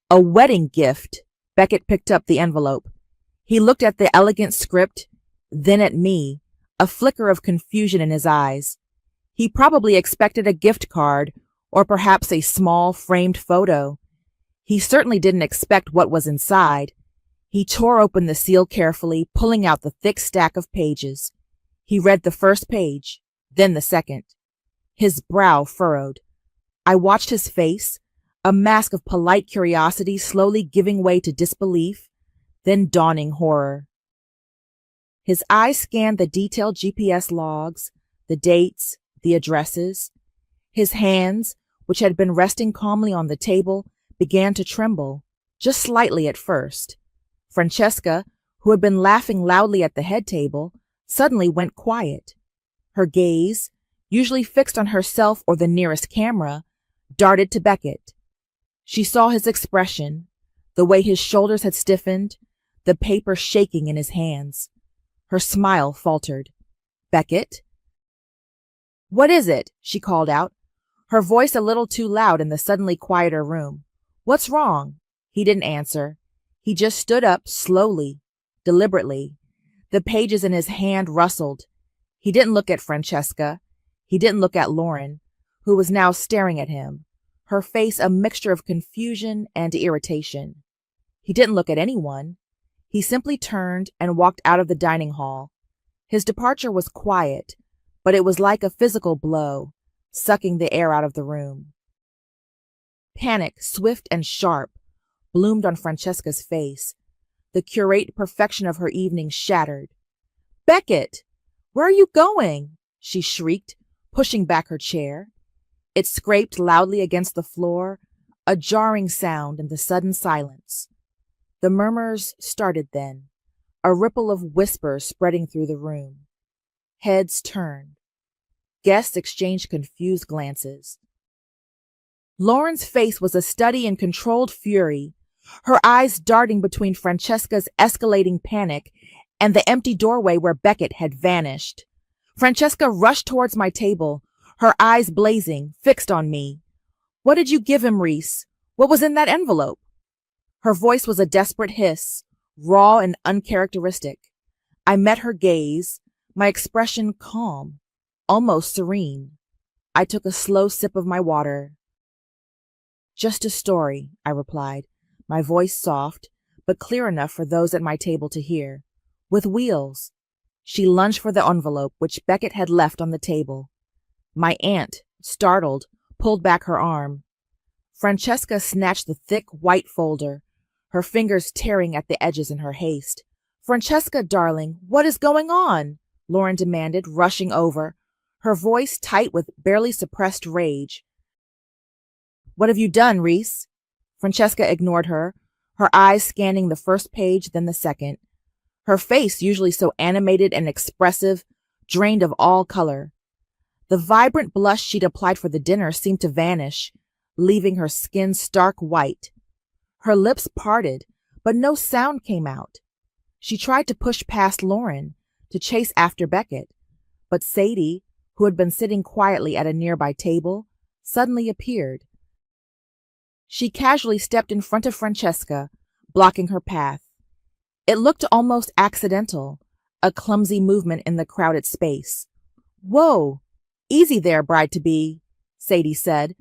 S3: "A wedding gift." Beckett picked up the envelope. He looked at the elegant script, then at me, a flicker of confusion in his eyes. He probably expected a gift card, or perhaps a small framed photo. He certainly didn't expect what was inside. He tore open the seal carefully, pulling out the thick stack of pages. He read the first page, then the second. His brow furrowed. I watched his face, a mask of polite curiosity slowly giving way to disbelief, then dawning horror. His eyes scanned the detailed GPS logs, the dates, the addresses. His hands, which had been resting calmly on the table, began to tremble, just slightly at first. Francesca, who had been laughing loudly at the head table, suddenly went quiet. Her gaze, usually fixed on herself or the nearest camera, darted to Beckett. She saw his expression, the way his shoulders had stiffened, the paper shaking in his hands. Her smile faltered. "Beckett?" "What is it?" she called out, her voice a little too loud in the suddenly quieter room. "What's wrong?" He didn't answer. He just stood up slowly, deliberately. The pages in his hand rustled. He didn't look at Francesca. He didn't look at Lauren, who was now staring at him, her face a mixture of confusion and irritation. He didn't look at anyone. He simply turned and walked out of the dining hall. His departure was quiet, but it was like a physical blow, sucking the air out of the room. Panic, swift and sharp, bloomed on Francesca's face. The curate perfection of her evening shattered. "Beckett, where are you going?" she shrieked, pushing back her chair. It scraped loudly against the floor, a jarring sound in the sudden silence. The murmurs started then, a ripple of whispers spreading through the room. Heads turned. Guests exchanged confused glances. Lauren's face was a study in controlled fury, her eyes darting between Francesca's escalating panic and the empty doorway where Beckett had vanished. Francesca rushed towards my table, her eyes blazing, fixed on me. "What did you give him, Reese? What was in that envelope?" Her voice was a desperate hiss, raw and uncharacteristic. I met her gaze, my expression calm, almost serene. I took a slow sip of my water. "Just a story," I replied, my voice soft, but clear enough for those at my table to hear. "With wheels." She lunged for the envelope, which Beckett had left on the table. My aunt, startled, pulled back her arm. Francesca snatched the thick white folder, her fingers tearing at the edges in her haste. "Francesca, darling, what is going on?" Lauren demanded, rushing over, her voice tight with barely suppressed rage. "What have you done, Reese?" Francesca ignored her, her eyes scanning the first page, then the second. Her face, usually so animated and expressive, drained of all color. The vibrant blush she'd applied for the dinner seemed to vanish, leaving her skin stark white. Her lips parted, but no sound came out. She tried to push past Lauren, to chase after Beckett, but Sadie, who had been sitting quietly at a nearby table, suddenly appeared. She casually stepped in front of Francesca, blocking her path. It looked almost accidental, a clumsy movement in the crowded space. "Whoa, easy there, bride-to-be," Sadie said,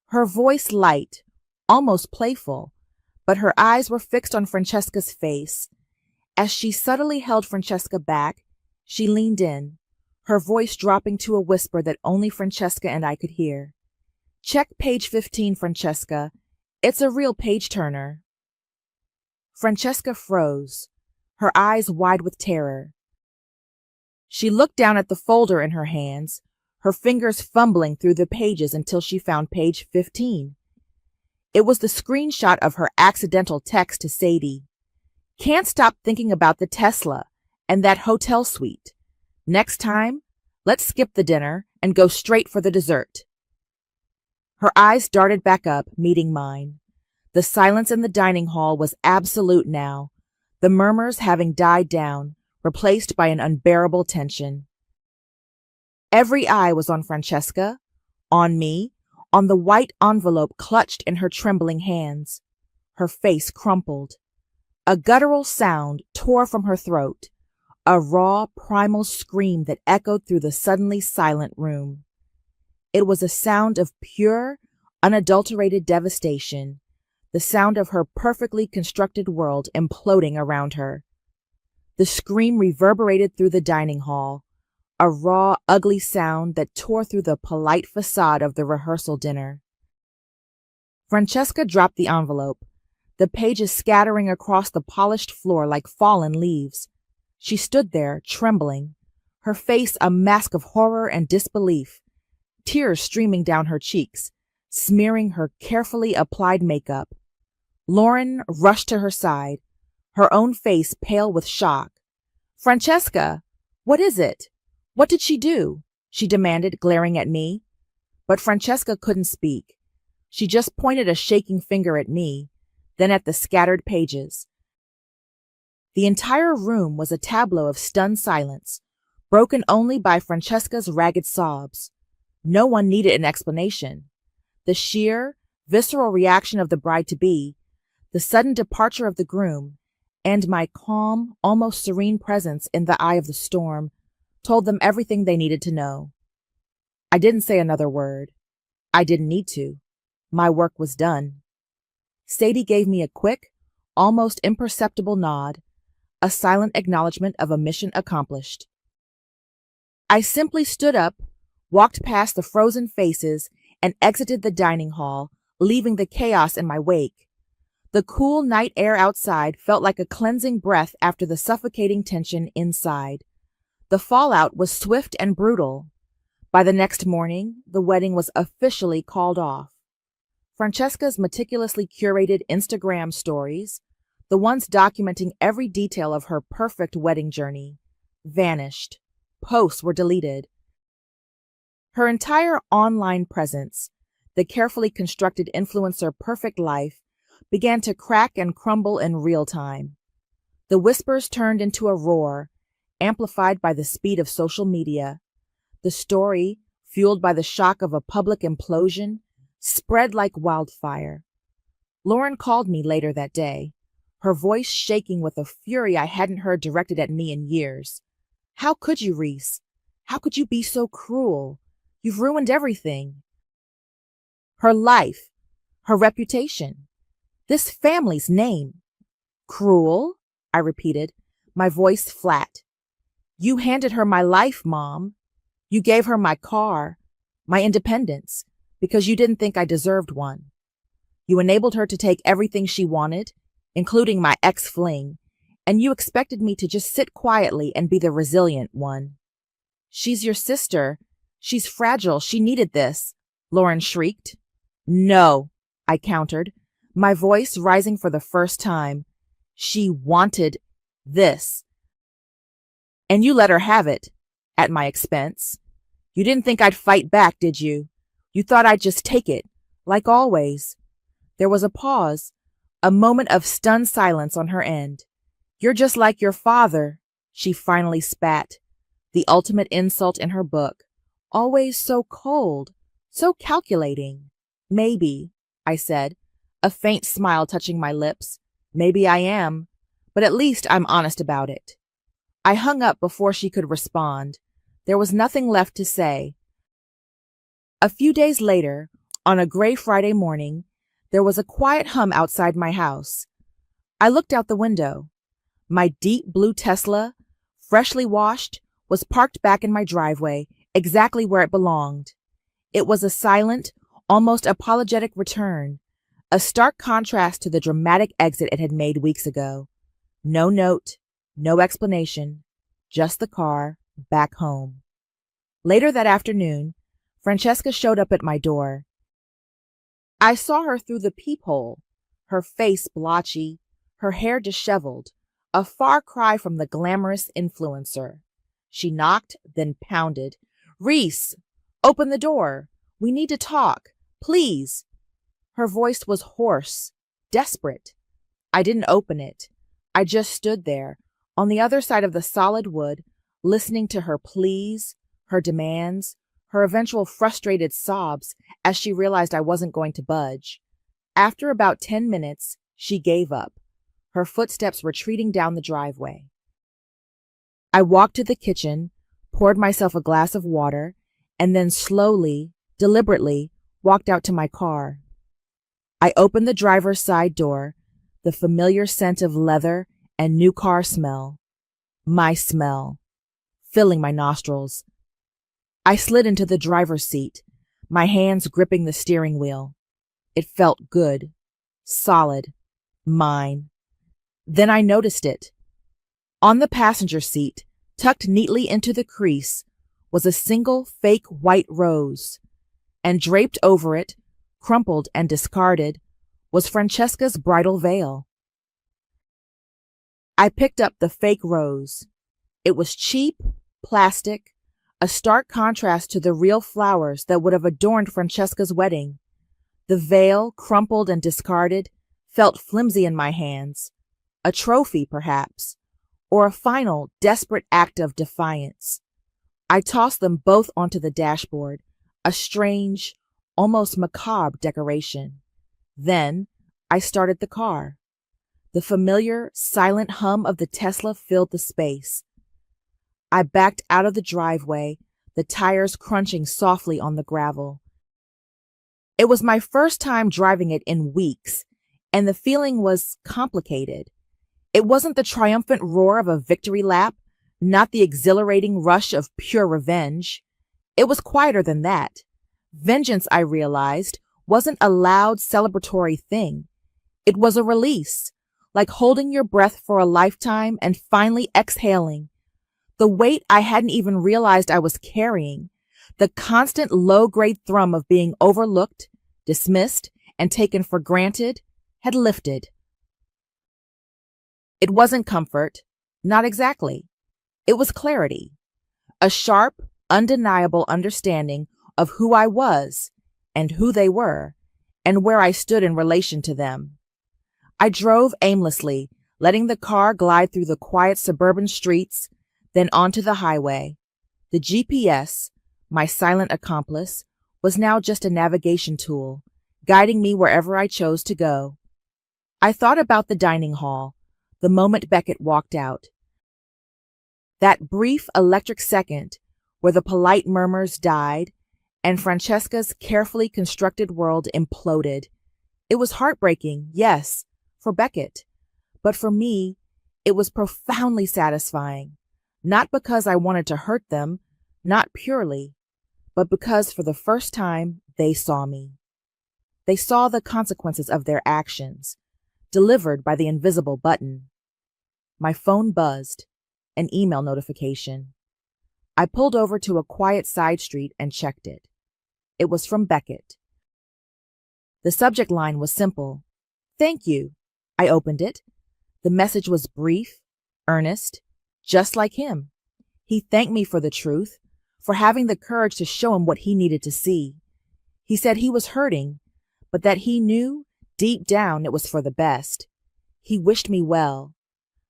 S3: her voice light, almost playful, but her eyes were fixed on Francesca's face. As she subtly held Francesca back, she leaned in, her voice dropping to a whisper that only Francesca and I could hear. "Check page 15, Francesca. It's a real page-turner." Francesca froze, her eyes wide with terror. She looked down at the folder in her hands, her fingers fumbling through the pages until she found page 15. It was the screenshot of her accidental text to Sadie. "Can't stop thinking about the Tesla and that hotel suite. Next time, let's skip the dinner and go straight for the dessert." Her eyes darted back up, meeting mine. The silence in the dining hall was absolute now, the murmurs having died down, replaced by an unbearable tension. Every eye was on Francesca, on me, on the white envelope clutched in her trembling hands. Her face crumpled. A guttural sound tore from her throat, a raw, primal scream that echoed through the suddenly silent room. It was a sound of pure, unadulterated devastation, the sound of her perfectly constructed world imploding around her. The scream reverberated through the dining hall, a raw, ugly sound that tore through the polite facade of the rehearsal dinner. Francesca dropped the envelope, the pages scattering across the polished floor like fallen leaves. She stood there, trembling, her face a mask of horror and disbelief, tears streaming down her cheeks, smearing her carefully applied makeup. Lauren rushed to her side, her own face pale with shock. "Francesca, what is it? What did she do?" she demanded, glaring at me. But Francesca couldn't speak. She just pointed a shaking finger at me, then at the scattered pages. The entire room was a tableau of stunned silence, broken only by Francesca's ragged sobs. No one needed an explanation. The sheer, visceral reaction of the bride-to-be, the sudden departure of the groom, and my calm, almost serene presence in the eye of the storm told them everything they needed to know. I didn't say another word. I didn't need to. My work was done. Sadie gave me a quick, almost imperceptible nod, a silent acknowledgement of a mission accomplished. I simply stood up, walked past the frozen faces, and exited the dining hall, leaving the chaos in my wake. The cool night air outside felt like a cleansing breath after the suffocating tension inside. The fallout was swift and brutal. By the next morning, the wedding was officially called off. Francesca's meticulously curated Instagram stories, the ones documenting every detail of her perfect wedding journey, vanished. Posts were deleted. Her entire online presence, the carefully constructed influencer perfect life, began to crack and crumble in real time. The whispers turned into a roar, amplified by the speed of social media. The story, fueled by the shock of a public implosion, spread like wildfire. Lauren called me later that day, her voice shaking with a fury I hadn't heard directed at me in years. "How could you, Reese? How could you be so cruel? You've ruined everything. Her life, her reputation, this family's name." "Cruel?" I repeated, my voice flat. "You handed her my life, Mom. You gave her my car, my independence, because you didn't think I deserved one. You enabled her to take everything she wanted, including my ex-fling, and you expected me to just sit quietly and be the resilient one." "She's your sister. She's fragile. She needed this," Lauren shrieked. "No," I countered, my voice rising for the first time. "She wanted this. And you let her have it, at my expense. You didn't think I'd fight back, did you? You thought I'd just take it, like always." There was a pause, a moment of stunned silence on her end. "You're just like your father," she finally spat, the ultimate insult in her book. "Always so cold, so calculating." "Maybe," I said, a faint smile touching my lips. "Maybe I am, but at least I'm honest about it." I hung up before she could respond. There was nothing left to say. A few days later, on a gray Friday morning, there was a quiet hum outside my house. I looked out the window. My deep blue Tesla, freshly washed, was parked back in my driveway, exactly where it belonged. It was a silent, almost apologetic return, a stark contrast to the dramatic exit it had made weeks ago. No note, no explanation, just the car, back home. Later that afternoon, Francesca showed up at my door. I saw her through the peephole, her face blotchy, her hair disheveled, a far cry from the glamorous influencer. She knocked, then pounded. "Reese, open the door. We need to talk. Please." Her voice was hoarse, desperate. I didn't open it. I just stood there, on the other side of the solid wood, listening to her pleas, her demands, her eventual frustrated sobs as she realized I wasn't going to budge. After about 10 minutes, she gave up, her footsteps retreating down the driveway. I walked to the kitchen, poured myself a glass of water, and then slowly, deliberately, walked out to my car. I opened the driver's side door, the familiar scent of leather and new car smell, my smell, filling my nostrils. I slid into the driver's seat, my hands gripping the steering wheel. It felt good, solid, mine. Then I noticed it. On the passenger seat, tucked neatly into the crease, was a single fake white rose, and draped over it, crumpled and discarded, was Francesca's bridal veil. I picked up the fake rose. It was cheap, plastic, a stark contrast to the real flowers that would have adorned Francesca's wedding. The veil, crumpled and discarded, felt flimsy in my hands, a trophy perhaps, or a final, desperate act of defiance. I tossed them both onto the dashboard, a strange, almost macabre decoration. Then I started the car. The familiar, silent hum of the Tesla filled the space. I backed out of the driveway, the tires crunching softly on the gravel. It was my first time driving it in weeks, and the feeling was complicated. It wasn't the triumphant roar of a victory lap, not the exhilarating rush of pure revenge. It was quieter than that. Vengeance, I realized, wasn't a loud celebratory thing. It was a release, like holding your breath for a lifetime and finally exhaling. The weight I hadn't even realized I was carrying, the constant low-grade thrum of being overlooked, dismissed, and taken for granted, had lifted. It wasn't comfort, not exactly. It was clarity, a sharp, undeniable understanding of who I was and who they were and where I stood in relation to them. I drove aimlessly, letting the car glide through the quiet suburban streets, then onto the highway. The GPS, my silent accomplice, was now just a navigation tool, guiding me wherever I chose to go. I thought about the dining hall, the moment Beckett walked out. That brief electric second where the polite murmurs died and Francesca's carefully constructed world imploded. It was heartbreaking, yes, for Beckett, but for me, it was profoundly satisfying, not because I wanted to hurt them, not purely, but because for the first time they saw me. They saw the consequences of their actions, delivered by the invisible button. My phone buzzed, an email notification. I pulled over to a quiet side street and checked it. It was from Beckett. The subject line was simple. Thank you. I opened it. The message was brief, earnest, just like him. He thanked me for the truth, for having the courage to show him what he needed to see. He said he was hurting, but that he knew, deep down, it was for the best. He wished me well.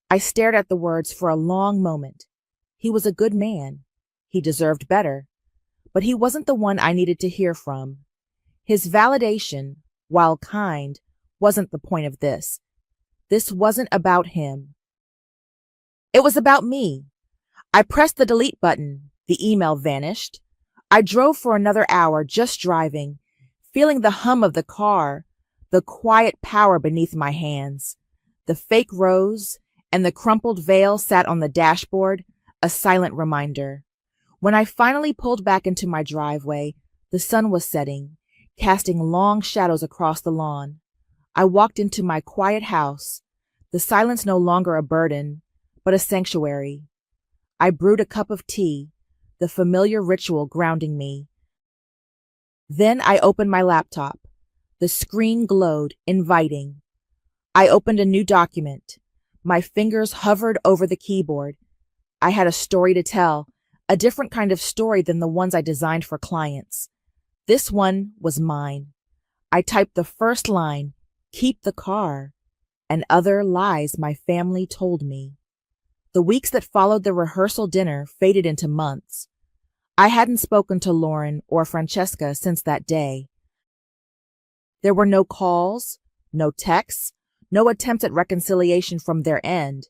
S3: I stared at the words for a long moment. He was a good man. He deserved better. But he wasn't the one I needed to hear from. His validation, while kind, wasn't the point of this. This wasn't about him. It was about me. I pressed the delete button. The email vanished. I drove for another hour, just driving, feeling the hum of the car, the quiet power beneath my hands. The fake rose and the crumpled veil sat on the dashboard, a silent reminder. When I finally pulled back into my driveway, the sun was setting, casting long shadows across the lawn. I walked into my quiet house, the silence no longer a burden, but a sanctuary. I brewed a cup of tea, the familiar ritual grounding me. Then I opened my laptop. The screen glowed, inviting. I opened a new document. My fingers hovered over the keyboard. I had a story to tell, a different kind of story than the ones I designed for clients. This one was mine. I typed the first line, keep the car, and other lies my family told me. The weeks that followed the rehearsal dinner faded into months. I hadn't spoken to Lauren or Francesca since that day. There were no calls, no texts, no attempts at reconciliation from their end,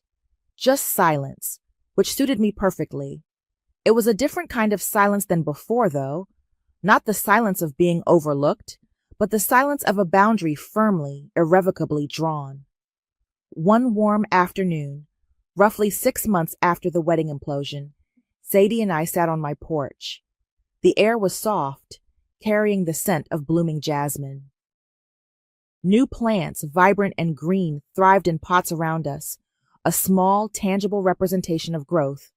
S3: just silence, which suited me perfectly. It was a different kind of silence than before, though, not the silence of being overlooked, but the silence of a boundary firmly, irrevocably drawn. One warm afternoon, roughly 6 months after the wedding implosion, Sadie and I sat on my porch. The air was soft, carrying the scent of blooming jasmine. New plants, vibrant and green, thrived in pots around us, a small, tangible representation of growth.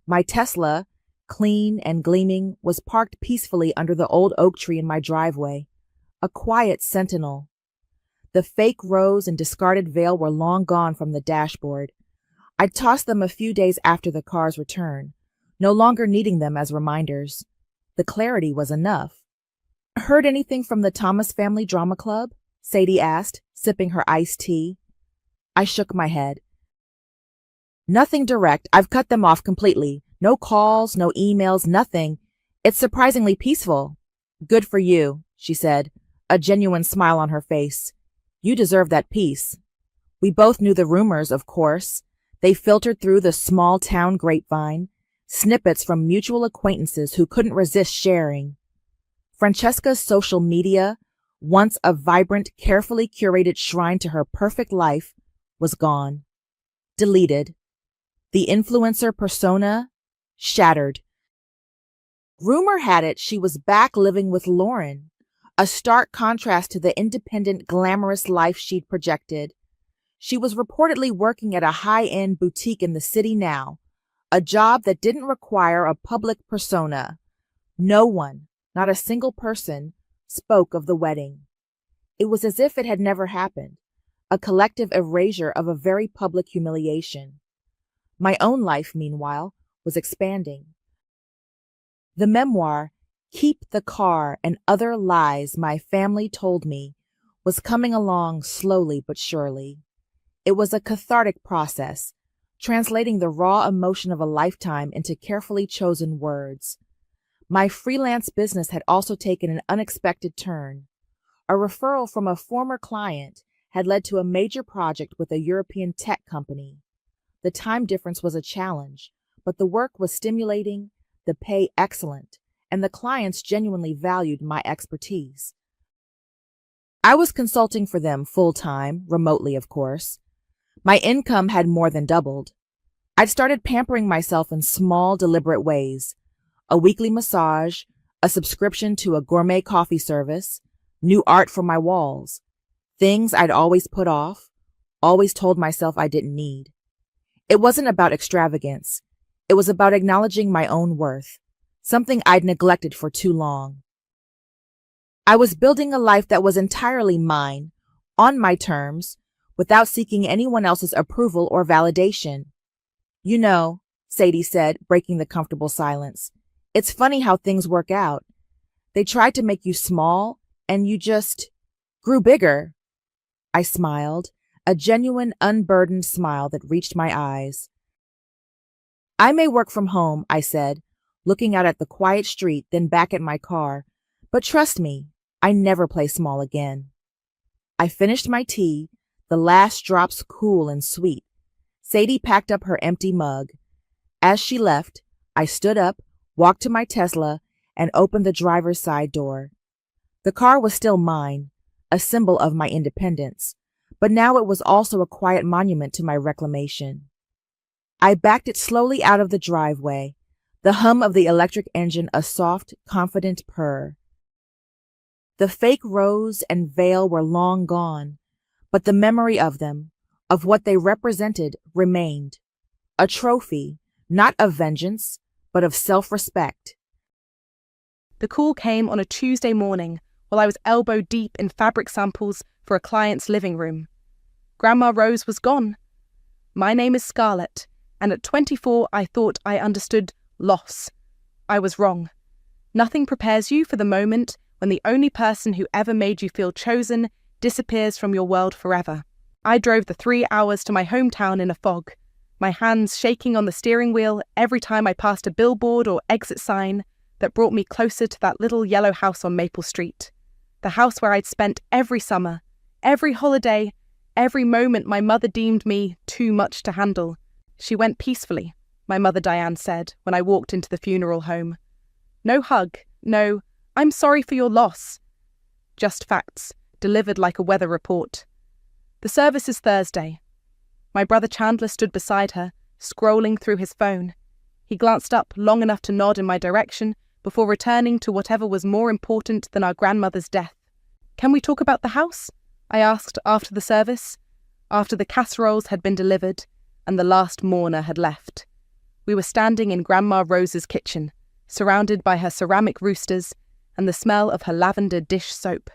S3: My Tesla, clean and gleaming, was parked peacefully under the old oak tree in my driveway, a quiet sentinel. The fake rose and discarded veil were long gone from the dashboard. I'd tossed them a few days after the car's return, no longer needing them as reminders. The clarity was enough. Heard anything from the Thomas Family Drama Club? Sadie asked, sipping her iced tea. I shook my head. Nothing direct. I've cut them off completely. No calls, no emails, nothing. It's surprisingly peaceful. Good for you, she said, a genuine smile on her face. You deserve that peace. We both knew the rumors, of course. They filtered through the small town grapevine, snippets from mutual acquaintances who couldn't resist sharing. Francesca's social media, once a vibrant, carefully curated shrine to her perfect life, was gone. Deleted. The influencer persona, shattered. Rumor had it she was back living with Lauren, a stark contrast to the independent, glamorous life she'd projected. She was reportedly working at a high-end boutique in the city now, a job that didn't require a public persona. No one, not a single person, spoke of the wedding. It was as if it had never happened, a collective erasure of a very public humiliation. My own life, meanwhile, was expanding. The memoir, Keep the Car and Other Lies My Family Told Me, was coming along slowly but surely. It was a cathartic process, translating the raw emotion of a lifetime into carefully chosen words. My freelance business had also taken an unexpected turn. A referral from a former client had led to a major project with a European tech company. The time difference was a challenge, but the work was stimulating, the pay excellent, and the clients genuinely valued my expertise. I was consulting for them full-time, remotely of course. My income had more than doubled. I'd started pampering myself in small, deliberate ways. A weekly massage, a subscription to a gourmet coffee service, new art for my walls. Things I'd always put off, always told myself I didn't need. It wasn't about extravagance. It was about acknowledging my own worth, something I'd neglected for too long. I was building a life that was entirely mine, on my terms, without seeking anyone else's approval or validation. You know, Sadie said, breaking the comfortable silence, it's funny how things work out. They tried to make you small, and you just grew bigger. I smiled, a genuine, unburdened smile that reached my eyes. I may work from home, I said, looking out at the quiet street, then back at my car, but trust me, I never play small again. I finished my tea, the last drops cool and sweet. Sadie packed up her empty mug. As she left, I stood up, walked to my Tesla, and opened the driver's side door. The car was still mine, a symbol of my independence, but now it was also a quiet monument to my reclamation. I backed it slowly out of the driveway, the hum of the electric engine a soft, confident purr. The fake rose and veil were long gone, but the memory of them, of what they represented, remained. A trophy, not of vengeance, but of self-respect.
S4: The call came on a Tuesday morning while I was elbow deep in fabric samples for a client's living room. Grandma Rose was gone. My name is Scarlett, and at 24 I thought I understood loss. I was wrong. Nothing prepares you for the moment when the only person who ever made you feel chosen disappears from your world forever. I drove the 3 hours to my hometown in a fog, my hands shaking on the steering wheel every time I passed a billboard or exit sign that brought me closer to that little yellow house on Maple Street, the house where I'd spent every summer, every holiday, every moment my mother deemed me too much to handle. She went peacefully, my mother Diane said when I walked into the funeral home. No hug, no, I'm sorry for your loss. Just facts, delivered like a weather report. The service is Thursday. My brother Chandler stood beside her, scrolling through his phone. He glanced up long enough to nod in my direction before returning to whatever was more important than our grandmother's death. Can we talk about the house? I asked after the service, after the casseroles had been delivered and the last mourner had left. We were standing in Grandma Rose's kitchen, surrounded by her ceramic roosters and the smell of her lavender dish soap.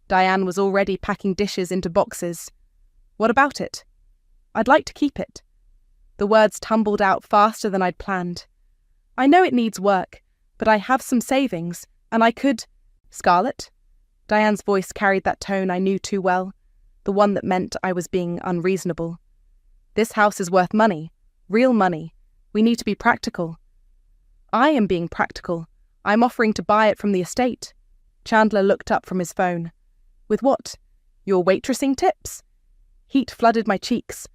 S4: Diane was already packing dishes into boxes. What about it? I'd like to keep it. The words tumbled out faster than I'd planned. I know it needs work, but I have some savings, and I could— Scarlett? Diane's voice carried that tone I knew too well, the one that meant I was being unreasonable. This house is worth money, real money. We need to be practical. I am being practical. I'm offering to buy it from the estate. Chandler looked up from his phone. With what? Your waitressing tips? Heat flooded my cheeks.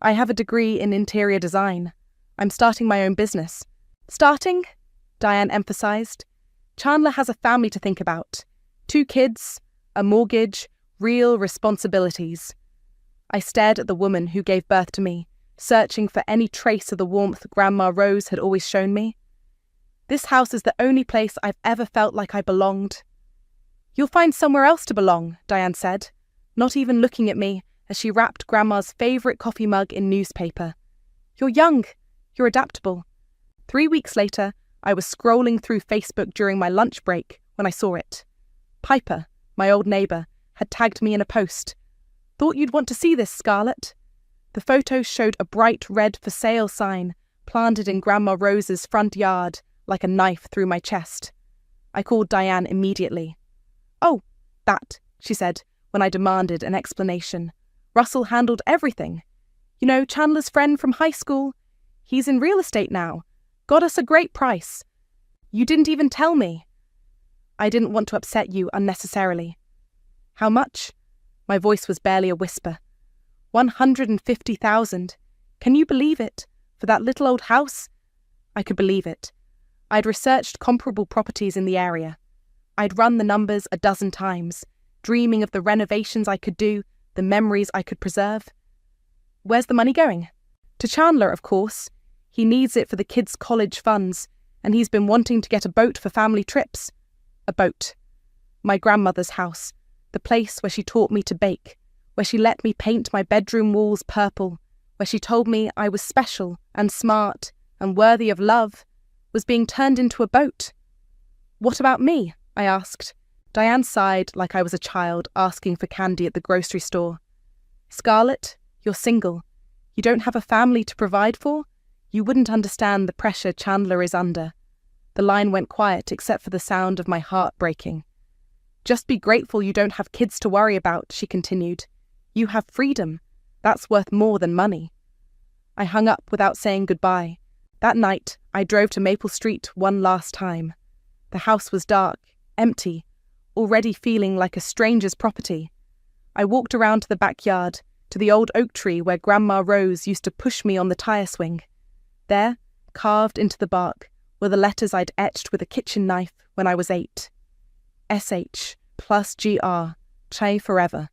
S4: I have a degree in interior design. I'm starting my own business. Starting? Diane emphasized. Chandler has a family to think about. 2 kids, a mortgage, real responsibilities. I stared at the woman who gave birth to me, searching for any trace of the warmth Grandma Rose had always shown me. This house is the only place I've ever felt like I belonged. You'll find somewhere else to belong, Diane said, not even looking at me as she wrapped Grandma's favourite coffee mug in newspaper. You're young. You're adaptable. 3 weeks later, I was scrolling through Facebook during my lunch break when I saw it. Piper, my old neighbour, had tagged me in a post. Thought you'd want to see this, Scarlett. The photo showed a bright red for sale sign planted in Grandma Rose's front yard like a knife through my chest. I called Diane immediately. Oh, that, she said, when I demanded an explanation. Russell handled everything. You know, Chandler's friend from high school? He's in real estate now. Got us a great price. You didn't even tell me. I didn't want to upset you unnecessarily. How much? My voice was barely a whisper. 150,000. Can you believe it? For that little old house? I could believe it. I'd researched comparable properties in the area. I'd run the numbers a dozen times, dreaming of the renovations I could do, the memories I could preserve. Where's the money going? To Chandler, of course. He needs it for the kids' college funds, and he's been wanting to get a boat for family trips. A boat. My grandmother's house, the place where she taught me to bake, where she let me paint my bedroom walls purple, where she told me I was special and smart and worthy of love, was being turned into a boat. What about me? I asked. Diane sighed like I was a child asking for candy at the grocery store. Scarlett, you're single. You don't have a family to provide for? You wouldn't understand the pressure Chandler is under. The line went quiet except for the sound of my heart breaking. Just be grateful you don't have kids to worry about, she continued. You have freedom. That's worth more than money. I hung up without saying goodbye. That night, I drove to Maple Street one last time. The house was dark, empty, already feeling like a stranger's property. I walked around to the backyard, to the old oak tree where Grandma Rose used to push me on the tire swing. There, carved into the bark, were the letters I'd etched with a kitchen knife when I was 8. SH plus GR, Che forever.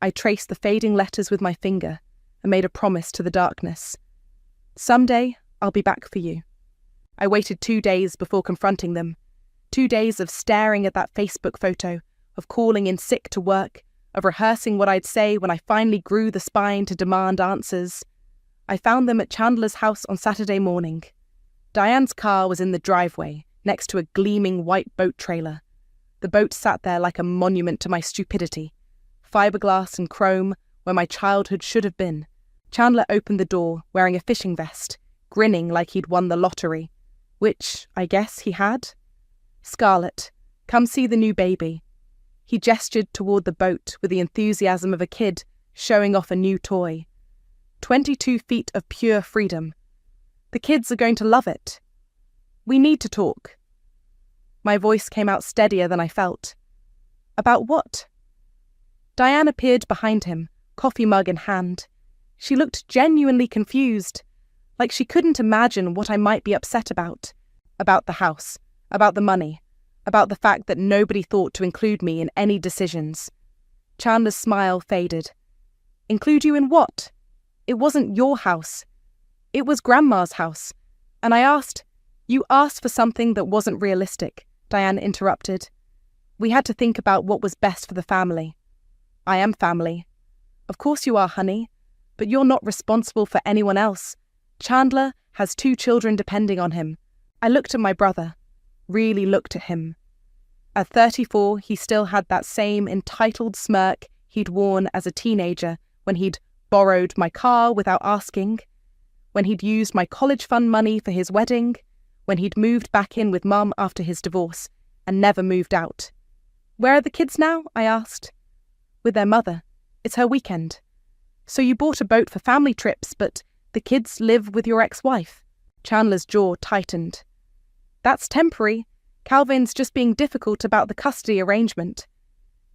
S4: I traced the fading letters with my finger and made a promise to the darkness. Someday, I'll be back for you. I waited 2 days before confronting them. 2 days of staring at that Facebook photo, of calling in sick to work, of rehearsing what I'd say when I finally grew the spine to demand answers. I found them at Chandler's house on Saturday morning. Diane's car was in the driveway, next to a gleaming white boat trailer. The boat sat there like a monument to my stupidity. Fiberglass and chrome, where my childhood should have been. Chandler opened the door, wearing a fishing vest, grinning like he'd won the lottery. Which, I guess, he had. Scarlett, come see the new baby. He gestured toward the boat with the enthusiasm of a kid showing off a new toy. 22 feet of pure freedom. The kids are going to love it. We need to talk. My voice came out steadier than I felt. About what? Diane appeared behind him, coffee mug in hand. She looked genuinely confused, like she couldn't imagine what I might be upset about. About the house, about the money, about the fact that nobody thought to include me in any decisions. Chandler's smile faded. Include you in what? It wasn't your house. It was Grandma's house. And I asked, you asked for something that wasn't realistic, Diane interrupted. We had to think about what was best for the family. I am family. Of course you are, honey, but you're not responsible for anyone else. Chandler has 2 children depending on him. I looked at my brother, really looked at him. At 34, he still had that same entitled smirk he'd worn as a teenager when he'd borrowed my car without asking, when he'd used my college fund money for his wedding, when he'd moved back in with Mum after his divorce and never moved out. Where are the kids now? I asked. With their mother. It's her weekend. So you bought a boat for family trips, but the kids live with your ex-wife? Chandler's jaw tightened. That's temporary. Calvin's just being difficult about the custody arrangement.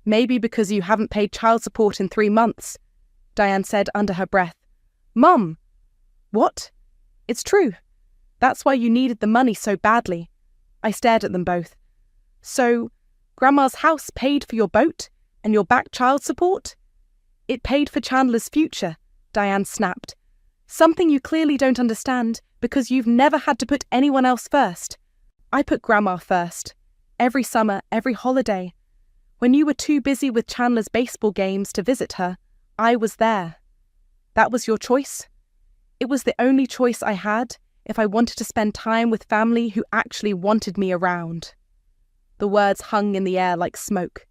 S4: Maybe because you haven't paid child support in 3 months, Diane said under her breath. Mum! What? It's true. That's why you needed the money so badly. I stared at them both. So, Grandma's house paid for your boat and your back child support? It paid for Chandler's future, Diane snapped. Something you clearly don't understand because you've never had to put anyone else first. I put Grandma first. Every summer, every holiday. When you were too busy with Chandler's baseball games to visit her, I was there. That was your choice? It was the only choice I had if I wanted to spend time with family who actually wanted me around. The words hung in the air like smoke.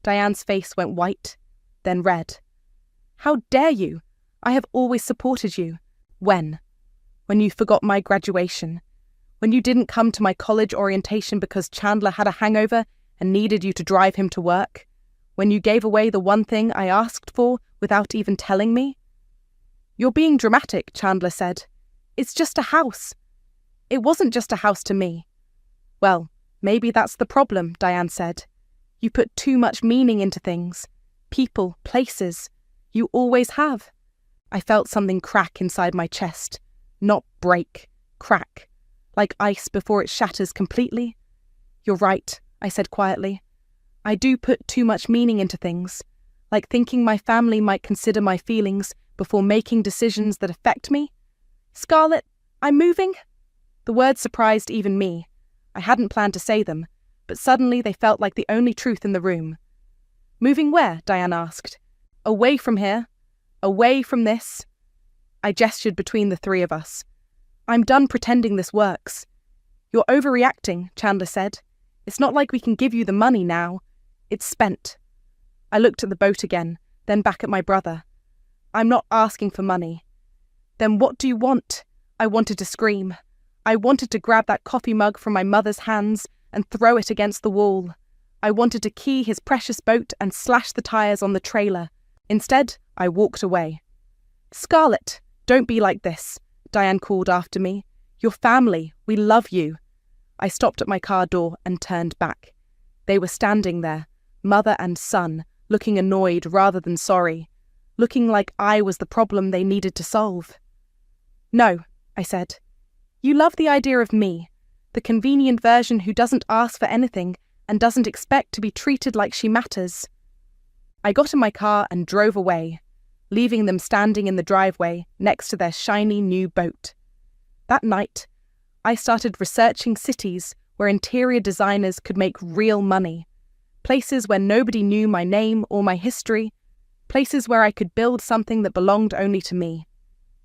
S4: Diane's face went white, then red. How dare you? I have always supported you. When? When you forgot my graduation. When you didn't come to my college orientation because Chandler had a hangover and needed you to drive him to work. When you gave away the one thing I asked for without even telling me. You're being dramatic, Chandler said. It's just a house. It wasn't just a house to me. Well, maybe that's the problem, Diane said. You put too much meaning into things. People, places. You always have. I felt something crack inside my chest. Not break, crack. Like ice before it shatters completely. You're right, I said quietly. I do put too much meaning into things. Like thinking my family might consider my feelings before making decisions that affect me. Scarlett, I'm moving. The words surprised even me. I hadn't planned to say them, but suddenly they felt like the only truth in the room. Moving where? Diane asked. Away from here. Away from this. I gestured between the 3 of us. I'm done pretending this works. You're overreacting, Chandler said. It's not like we can give you the money now. It's spent. I looked at the boat again, then back at my brother. I'm not asking for money. Then what do you want? I wanted to scream. I wanted to grab that coffee mug from my mother's hands and throw it against the wall. I wanted to key his precious boat and slash the tires on the trailer. Instead, I walked away. Scarlett, don't be like this, Diane called after me. You're family. We love you. I stopped at my car door and turned back. They were standing there, mother and son, looking annoyed rather than sorry, looking like I was the problem they needed to solve. No, I said. You love the idea of me, the convenient version who doesn't ask for anything and doesn't expect to be treated like she matters. I got in my car and drove away, leaving them standing in the driveway next to their shiny new boat. That night, I started researching cities where interior designers could make real money, places where nobody knew my name or my history, places where I could build something that belonged only to me.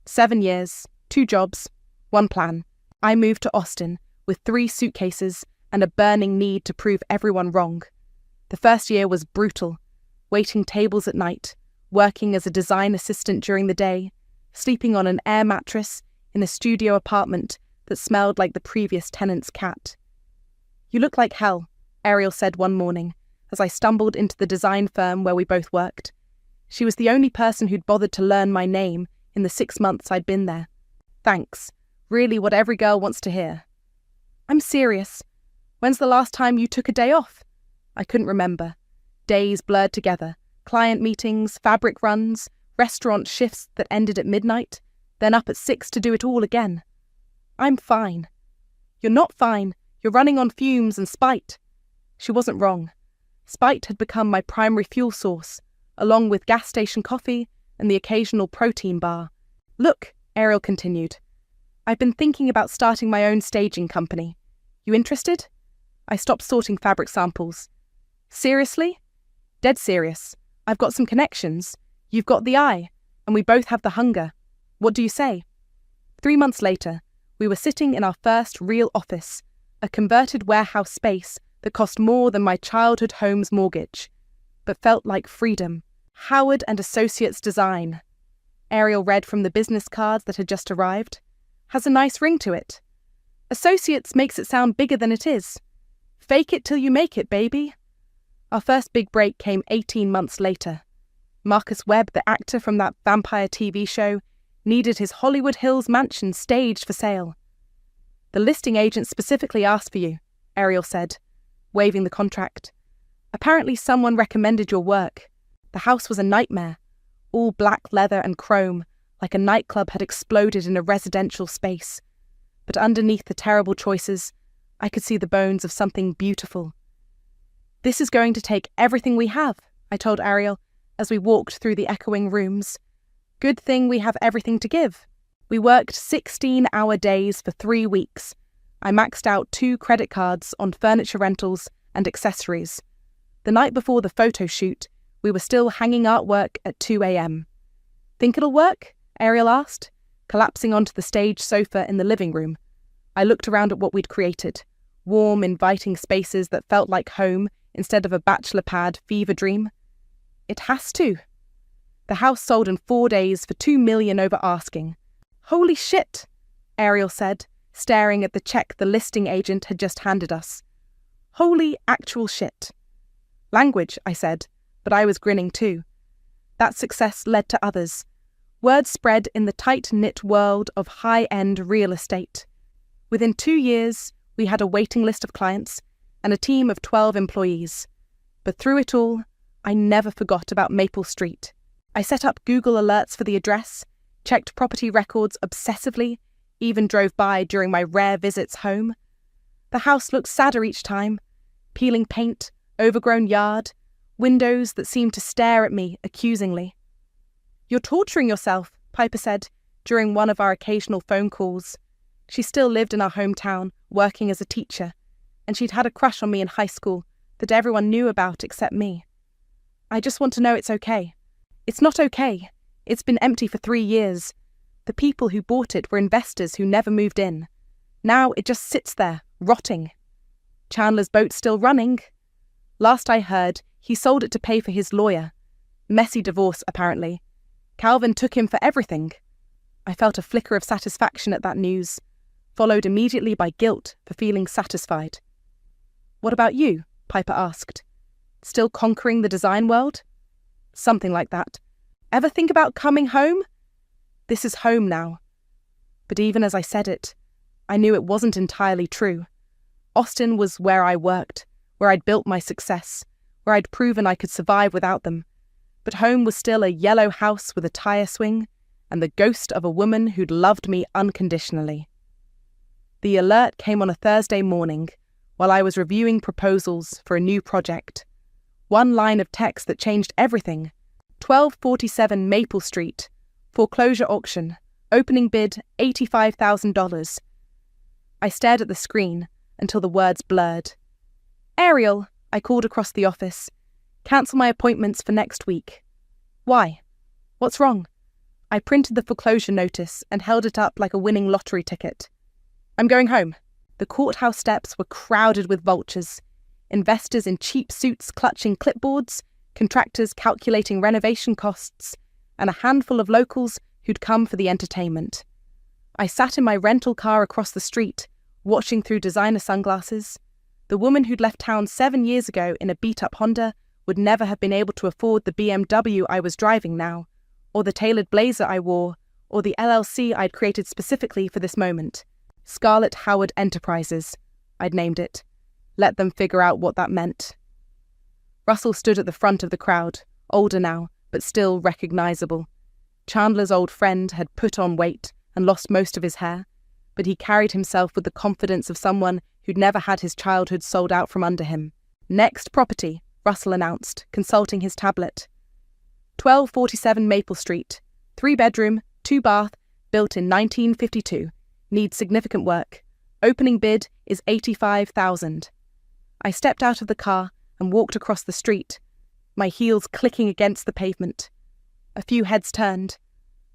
S4: 7 years, 2 jobs, 1 plan. I moved to Austin with 3 suitcases and a burning need to prove everyone wrong. The first year was brutal, waiting tables at night, working as a design assistant during the day, sleeping on an air mattress in a studio apartment that smelled like the previous tenant's cat. You look like hell, Ariel said one morning as I stumbled into the design firm where we both worked. She was the only person who'd bothered to learn my name in the 6 months I'd been there. Thanks. Really what every girl wants to hear. I'm serious. When's the last time you took a day off? I couldn't remember. Days blurred together. Client meetings, fabric runs, restaurant shifts that ended at midnight, then up at 6 to do it all again. I'm fine. You're not fine. You're running on fumes and spite. She wasn't wrong. Spite had become my primary fuel source, along with gas station coffee and the occasional protein bar. Look, Ariel continued. I've been thinking about starting my own staging company. You interested? I stopped sorting fabric samples. Seriously? Dead serious. I've got some connections. You've got the eye. And we both have the hunger. What do you say? 3 months later, we were sitting in our first real office, a converted warehouse space that cost more than my childhood home's mortgage, but felt like freedom. Howard and Associates Design. Ariel read from the business cards that had just arrived. Has a nice ring to it. Associates makes it sound bigger than it is. Fake it till you make it, baby. Our first big break came 18 months later. Marcus Webb, the actor from that vampire TV show, needed his Hollywood Hills mansion staged for sale. The listing agent specifically asked for you, Ariel said, waving the contract. Apparently someone recommended your work. The house was a nightmare, all black leather and chrome, like a nightclub had exploded in a residential space. But underneath the terrible choices, I could see the bones of something beautiful. This is going to take everything we have, I told Ariel as we walked through the echoing rooms. Good thing we have everything to give. We worked 16-hour days for 3 weeks. I maxed out 2 credit cards on furniture rentals and accessories. The night before the photo shoot, we were still hanging artwork at 2 a.m. Think it'll work? Ariel asked, collapsing onto the stage sofa in the living room. I looked around at what we'd created. Warm, inviting spaces that felt like home instead of a bachelor pad fever dream. It has to. The house sold in 4 days for $2 million over asking. Holy shit, Ariel said, staring at the check the listing agent had just handed us. Holy actual shit. Language, I said, but I was grinning too. That success led to others. Word spread in the tight-knit world of high-end real estate. Within 2 years, we had a waiting list of clients and a team of 12 employees. But through it all, I never forgot about Maple Street. I set up Google alerts for the address, checked property records obsessively, even drove by during my rare visits home. The house looked sadder each time. Peeling paint, overgrown yard, windows that seemed to stare at me accusingly. You're torturing yourself, Piper said, during one of our occasional phone calls. She still lived in our hometown, working as a teacher, and she'd had a crush on me in high school that everyone knew about except me. I just want to know it's okay. It's not okay. It's been empty for 3 years. The people who bought it were investors who never moved in. Now it just sits there, rotting. Chandler's boat's still running. Last I heard, he sold it to pay for his lawyer. Messy divorce, apparently. Calvin took him for everything. I felt a flicker of satisfaction at that news, followed immediately by guilt for feeling satisfied. What about you? Piper asked. Still conquering the design world? Something like that. Ever think about coming home? This is home now. But even as I said it, I knew it wasn't entirely true. Austin was where I worked, where I'd built my success, where I'd proven I could survive without them. But home was still a yellow house with a tire swing and the ghost of a woman who'd loved me unconditionally. The alert came on a Thursday morning while I was reviewing proposals for a new project. One line of text that changed everything. 1247 Maple Street. Foreclosure auction. Opening bid $85,000. I stared at the screen until the words blurred. Ariel, I called across the office. Cancel my appointments for next week. Why? What's wrong? I printed the foreclosure notice and held it up like a winning lottery ticket. I'm going home. The courthouse steps were crowded with vultures. Investors in cheap suits clutching clipboards, contractors calculating renovation costs, and a handful of locals who'd come for the entertainment. I sat in my rental car across the street, watching through designer sunglasses. The woman who'd left town 7 years ago in a beat-up Honda would never have been able to afford the BMW I was driving now, or the tailored blazer I wore, or the LLC I'd created specifically for this moment. Scarlett Howard Enterprises, I'd named it. Let them figure out what that meant. Russell stood at the front of the crowd, older now, but still recognizable. Chandler's old friend had put on weight and lost most of his hair, but he carried himself with the confidence of someone who'd never had his childhood sold out from under him. Next property, Russell announced, consulting his tablet. 1247 Maple Street. 3-bedroom, 2-bath, built in 1952. Needs significant work. Opening bid is $85,000. I stepped out of the car and walked across the street. my heels clicking against the pavement. A few heads turned.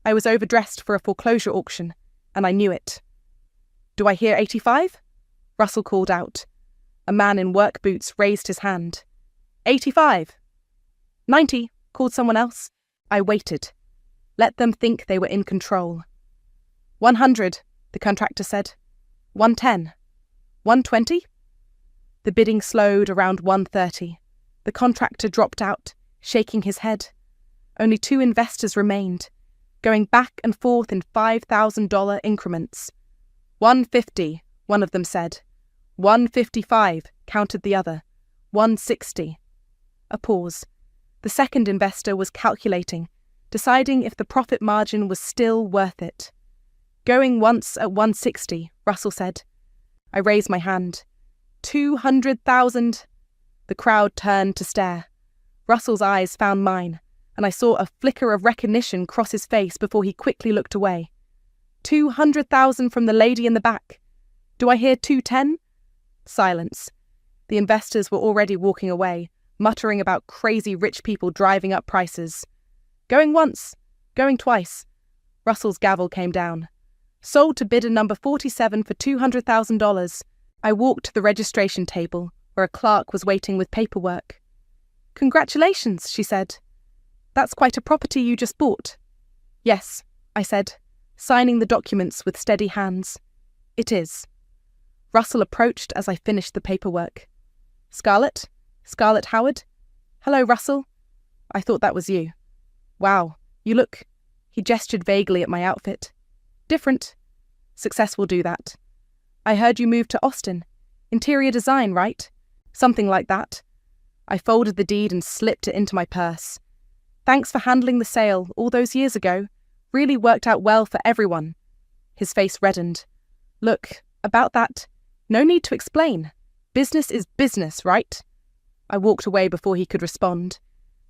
S4: I was overdressed for a foreclosure auction, and I knew it. "Do I hear 85? Russell called out. A man in work boots raised his hand. 85. 90, called someone else. I waited. Let them think they were in control. 100, the contractor said. 110. 120? The bidding slowed around 130. The contractor dropped out, shaking his head. Only 2 investors remained, going back and forth in $5,000 increments. 150, one of them said. 155, countered the other. 160. A pause. The second investor was calculating, deciding if the profit margin was still worth it. Going once at 160, Russell said. I raised my hand. 200,000. The crowd turned to stare. Russell's eyes found mine, and I saw a flicker of recognition cross his face before he quickly looked away. 200,000 from the lady in the back. Do I hear 210? Silence. The investors were already walking away, muttering about crazy rich people driving up prices. Going once, going twice. Russell's gavel came down. Sold to bidder number 47 for $200,000. I walked to the registration table, where a clerk was waiting with paperwork. Congratulations, she said. That's quite a property you just bought. Yes, I said, signing the documents with steady hands. It is. Russell approached as I finished the paperwork. Scarlett? Scarlett Howard? Hello, Russell. I thought that was you. Wow, you look... He gestured vaguely at my outfit. Different. Success will do that. I heard you moved to Austin. Interior design, right? Something like that. I folded the deed and slipped it into my purse. Thanks for handling the sale all those years ago. Really worked out well for everyone. His face reddened. Look, about that, no need to explain. Business is business, right? I walked away before he could respond,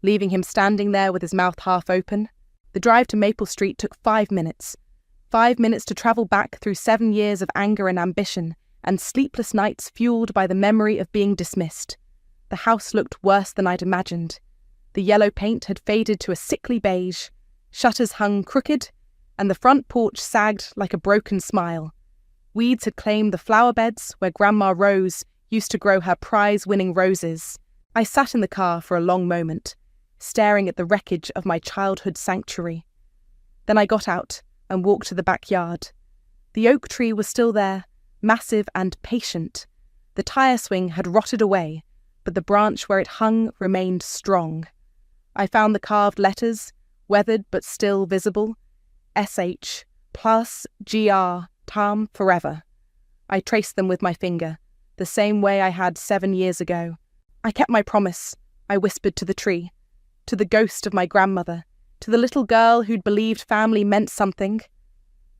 S4: leaving him standing there with his mouth half open. The drive to Maple Street took 5 minutes. 5 minutes to travel back through 7 years of anger and ambition, and sleepless nights fueled by the memory of being dismissed. The house looked worse than I'd imagined. The yellow paint had faded to a sickly beige, shutters hung crooked, and the front porch sagged like a broken smile. Weeds had claimed the flower beds where Grandma Rose used to grow her prize-winning roses. I sat in the car for a long moment, staring at the wreckage of my childhood sanctuary. Then I got out and walked to the backyard. The oak tree was still there, massive and patient. The tire swing had rotted away, but the branch where it hung remained strong. I found the carved letters, weathered but still visible. SH, plus GR, Tham, forever. I traced them with my finger, the same way I had 7 years ago. I kept my promise, I whispered to the tree, to the ghost of my grandmother, to the little girl who'd believed family meant something.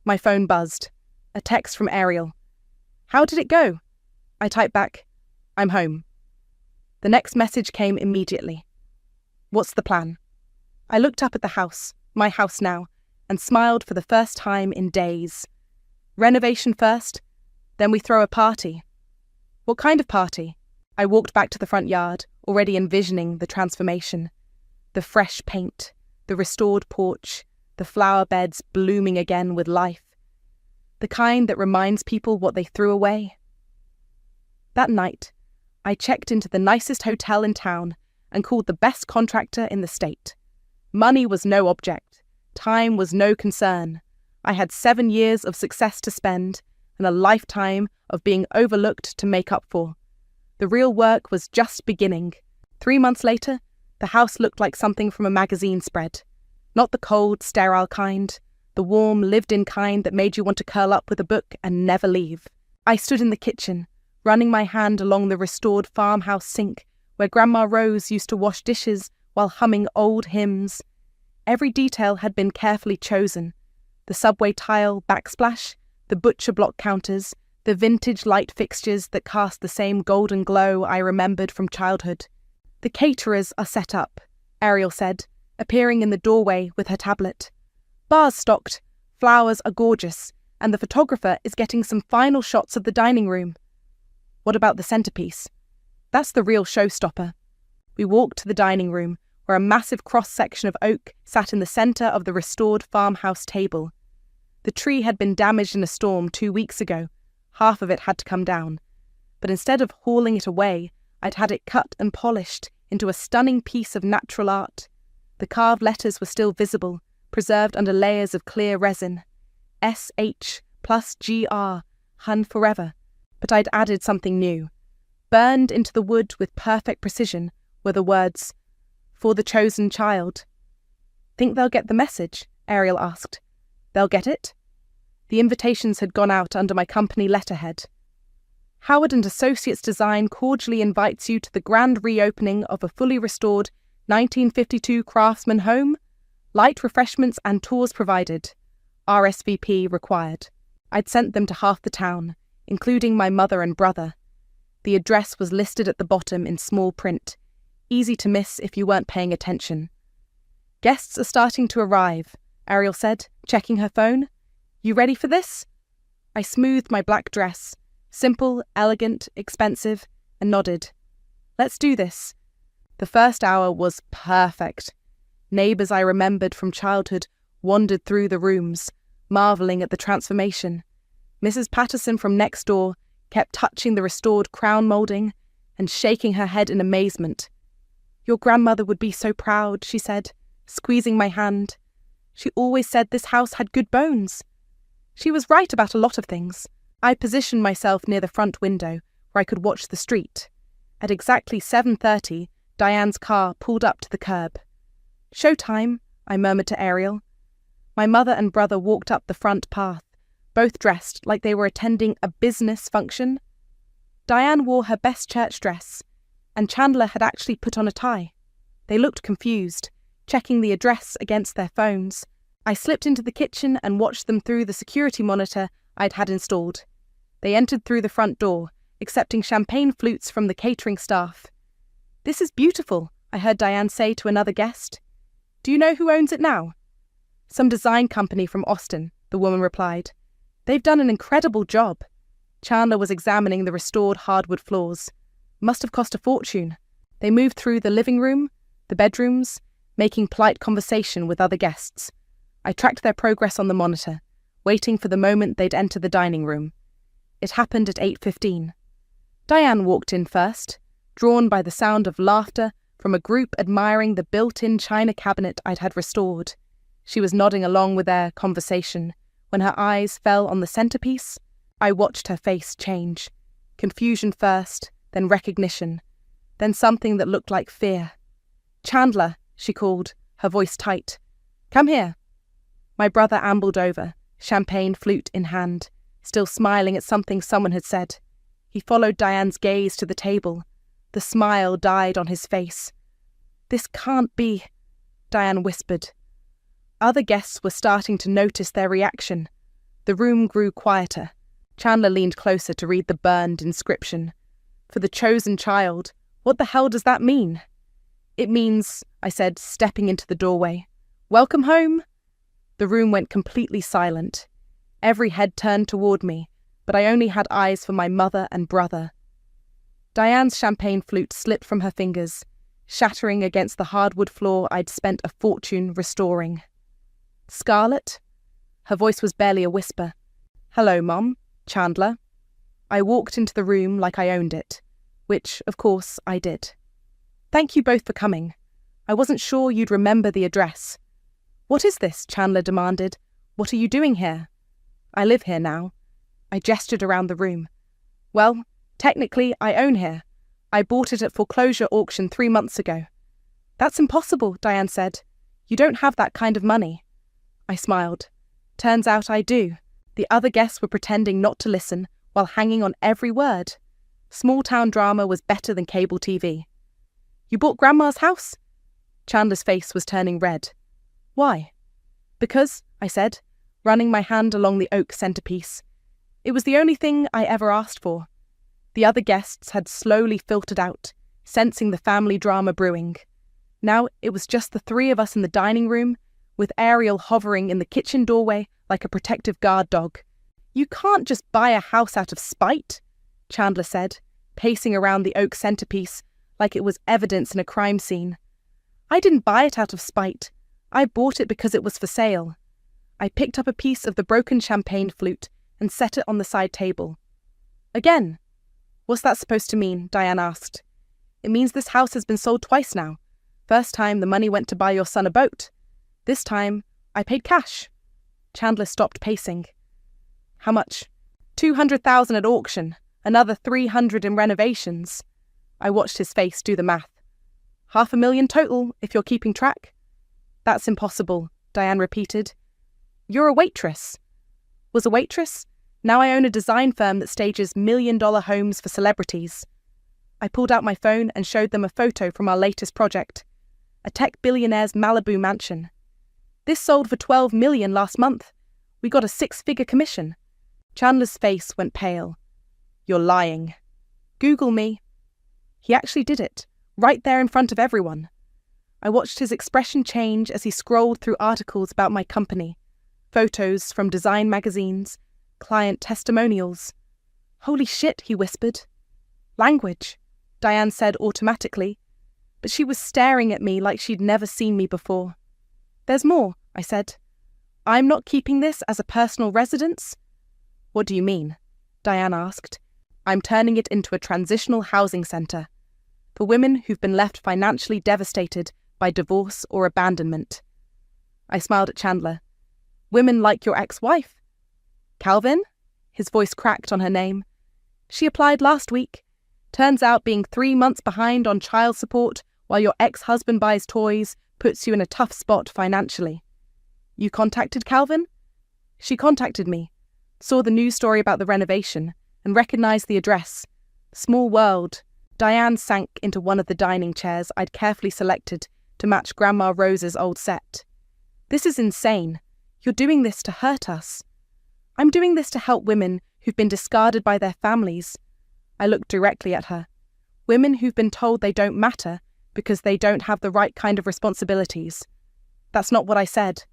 S4: My phone buzzed. A text from Ariel. How did it go? I typed back, I'm home. The next message came immediately. What's the plan? I looked up at the house, my house now, and smiled for the first time in days. Renovation first, then we throw a party. What kind of party? I walked back to the front yard, already envisioning the transformation. The fresh paint, the restored porch, the flower beds blooming again with life. The kind that reminds people what they threw away. That night, I checked into the nicest hotel in town and called the best contractor in the state. Money was no object. Time was no concern. I had 7 years of success to spend and a lifetime of being overlooked to make up for. The real work was just beginning. 3 months later, the house looked like something from a magazine spread. Not the cold, sterile kind, the warm, lived-in kind that made you want to curl up with a book and never leave. I stood in the kitchen, running my hand along the restored farmhouse sink where Grandma Rose used to wash dishes while humming old hymns. Every detail had been carefully chosen. The subway tile backsplash, the butcher block counters, the vintage light fixtures that cast the same golden glow I remembered from childhood. The caterers are set up, Ariel said, appearing in the doorway with her tablet. Bars stocked, flowers are gorgeous, and the photographer is getting some final shots of the dining room. What about the centerpiece? That's the real showstopper. We walked to the dining room, where a massive cross-section of oak sat in the centre of the restored farmhouse table. The tree had been damaged in a storm 2 weeks ago. Half of it had to come down. But instead of hauling it away, I'd had it cut and polished into a stunning piece of natural art. The carved letters were still visible, preserved under layers of clear resin. SH plus GR, Hun forever. But I'd added something new. Burned into the wood with perfect precision were the words, "For the chosen child." "Think they'll get the message?" Ariel asked. "They'll get it?" The invitations had gone out under my company letterhead. Howard and Associates Design cordially invites you to the grand reopening of a fully restored 1952 craftsman home. Light refreshments and tours provided. RSVP required. I'd sent them to half the town, including my mother and brother. The address was listed at the bottom in small print, easy to miss if you weren't paying attention. "Guests are starting to arrive," Ariel said, checking her phone. "You ready for this?" I smoothed my black dress, simple, elegant, expensive, and nodded. "Let's do this." The first hour was perfect. Neighbours I remembered from childhood wandered through the rooms, marvelling at the transformation. Mrs. Patterson from next door kept touching the restored crown moulding and shaking her head in amazement. "Your grandmother would be so proud," she said, squeezing my hand. "She always said this house had good bones." She was right about a lot of things. I positioned myself near the front window, where I could watch the street. At exactly 7:30, Diane's car pulled up to the curb. "Showtime," I murmured to Ariel. My mother and brother walked up the front path, both dressed like they were attending a business function. Diane wore her best church dress, and Chandler had actually put on a tie. They looked confused, checking the address against their phones. I slipped into the kitchen and watched them through the security monitor I'd had installed. They entered through the front door, accepting champagne flutes from the catering staff. "This is beautiful," I heard Diane say to another guest. "Do you know who owns it now?" "Some design company from Austin," the woman replied. "They've done an incredible job." Chandler was examining the restored hardwood floors. Must have cost a fortune. They moved through the living room, the bedrooms, making polite conversation with other guests. I tracked their progress on the monitor, waiting for the moment they'd enter the dining room. It happened at 8:15. Diane walked in first, drawn by the sound of laughter from a group admiring the built-in china cabinet I'd had restored. She was nodding along with their conversation. When her eyes fell on the centerpiece, I watched her face change. Confusion first, then recognition, then something that looked like fear. "Chandler," she called, her voice tight. "Come here." My brother ambled over, champagne flute in hand, still smiling at something someone had said. He followed Diane's gaze to the table. The smile died on his face. "This can't be," Diane whispered. Other guests were starting to notice their reaction. The room grew quieter. Chandler leaned closer to read the burned inscription. "For the chosen child. What the hell does that mean?" "It means," I said, stepping into the doorway, "welcome home." The room went completely silent. Every head turned toward me, but I only had eyes for my mother and brother. Diane's champagne flute slipped from her fingers, shattering against the hardwood floor I'd spent a fortune restoring. "Scarlett?" Her voice was barely a whisper. "Hello, Mom. Chandler." I walked into the room like I owned it, which, of course, I did. "Thank you both for coming. I wasn't sure you'd remember the address." "What is this?" Chandler demanded. "What are you doing here?" "I live here now." I gestured around the room. "Well, technically, I own here. I bought it at foreclosure auction 3 months ago." "That's impossible," Diane said. "You don't have that kind of money." I smiled. "Turns out I do." The other guests were pretending not to listen while hanging on every word. Small-town drama was better than cable TV. "You bought Grandma's house?" Chandler's face was turning red. "Why?" "Because," I said, running my hand along the oak centerpiece. "It was the only thing I ever asked for." The other guests had slowly filtered out, sensing the family drama brewing. Now it was just the 3 of us in the dining room, with Ariel hovering in the kitchen doorway like a protective guard dog. "You can't just buy a house out of spite," Chandler said, pacing around the oak centerpiece like it was evidence in a crime scene. I didn't buy it out of spite. I bought it because it was for sale. I picked up a piece of the broken champagne flute and set it on the side table. Again. What's that supposed to mean? Diane asked. It means this house has been sold twice now. First time the money went to buy your son a boat. This time I paid cash. Chandler stopped pacing. How much? $200,000 at auction, another $300,000 in renovations. I watched his face do the math. $500,000 total, if you're keeping track. That's impossible, Diane repeated. You're a waitress. Was a waitress? Now I own a design firm that stages million-dollar homes for celebrities. I pulled out my phone and showed them a photo from our latest project, a tech billionaire's Malibu mansion. This sold for $12 million last month. We got a 6-figure commission. Chandler's face went pale. You're lying. Google me. He actually did it, right there in front of everyone. I watched his expression change as he scrolled through articles about my company, photos from design magazines, client testimonials. Holy shit, he whispered. Language, Diane said automatically, but she was staring at me like she'd never seen me before. There's more, I said. I'm not keeping this as a personal residence. What do you mean? Diane asked. I'm turning it into a transitional housing centre for women who've been left financially devastated by divorce or abandonment. I smiled at Chandler. Women like your ex-wife. Calvin? His voice cracked on her name. She applied last week. Turns out being 3 months behind on child support while your ex-husband buys toys puts you in a tough spot financially. You contacted Calvin? She contacted me, saw the news story about the renovation, and recognized the address. Small world. Diane sank into one of the dining chairs I'd carefully selected to match Grandma Rose's old set. This is insane. You're doing this to hurt us. I'm doing this to help women who've been discarded by their families. I looked directly at her. Women who've been told they don't matter because they don't have the right kind of responsibilities. That's not what I said.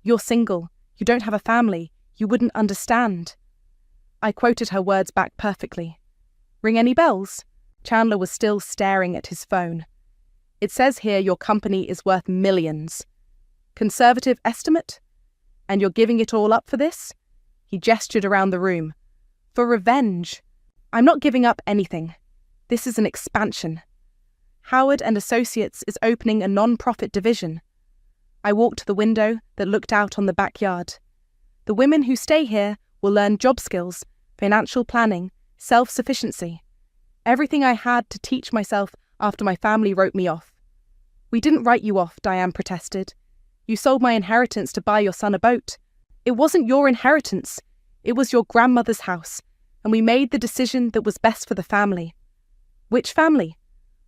S4: You're single. You don't have a family. You wouldn't understand. I quoted her words back perfectly. Ring any bells? Chandler was still staring at his phone. It says here your company is worth millions. Conservative estimate? And you're giving it all up for this? He gestured around the room. For revenge. I'm not giving up anything. This is an expansion. Howard and Associates is opening a non-profit division. I walked to the window that looked out on the backyard. The women who stay here will learn job skills, financial planning, self-sufficiency. Everything I had to teach myself after my family wrote me off. We didn't write you off, Diane protested. You sold my inheritance to buy your son a boat. It wasn't your inheritance. It was your grandmother's house, and we made the decision that was best for the family. Which family?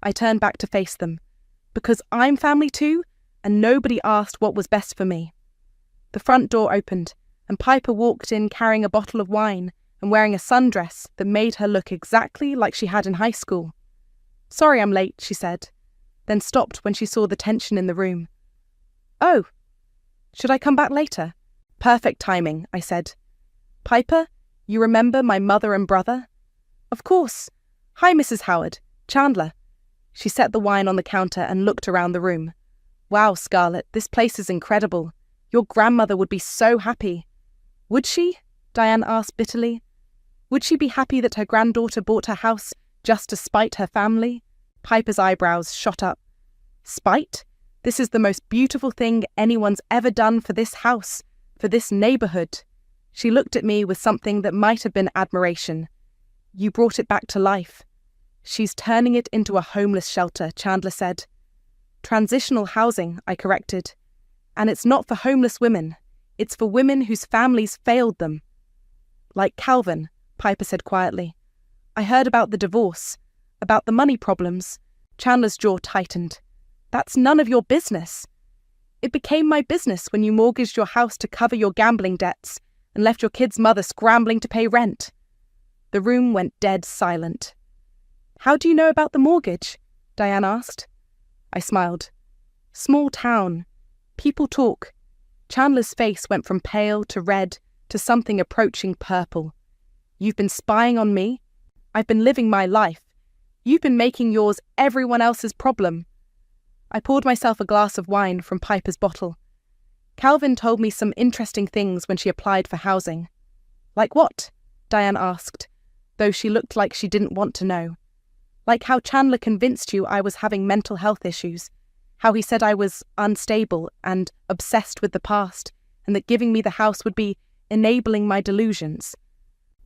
S4: I turned back to face them. Because I'm family too, and nobody asked what was best for me. The front door opened, and Piper walked in carrying a bottle of wine and wearing a sundress that made her look exactly like she had in high school. Sorry I'm late, she said, then stopped when she saw the tension in the room. Oh, should I come back later? Perfect timing, I said. Piper, you remember my mother and brother? Of course. Hi, Mrs. Howard. Chandler. She set the wine on the counter and looked around the room. Wow, Scarlett, this place is incredible. Your grandmother would be so happy. Would she? Diane asked bitterly. Would she be happy that her granddaughter bought her house just to spite her family? Piper's eyebrows shot up. Spite? This is the most beautiful thing anyone's ever done for this house, for this neighborhood. She looked at me with something that might have been admiration. You brought it back to life. She's turning it into a homeless shelter, Chandler said. Transitional housing, I corrected. And it's not for homeless women. It's for women whose families failed them. Like Calvin, Piper said quietly. I heard about the divorce, about the money problems. Chandler's jaw tightened. That's none of your business. It became my business when you mortgaged your house to cover your gambling debts and left your kid's mother scrambling to pay rent. The room went dead silent. How do you know about the mortgage? Diane asked. I smiled. Small town. People talk. Chandler's face went from pale to red to something approaching purple. You've been spying on me. I've been living my life. You've been making yours everyone else's problem. I poured myself a glass of wine from Piper's bottle. Calvin told me some interesting things when she applied for housing. Like what? Diane asked, though she looked like she didn't want to know. Like how Chandler convinced you I was having mental health issues, how he said I was unstable and obsessed with the past, and that giving me the house would be enabling my delusions.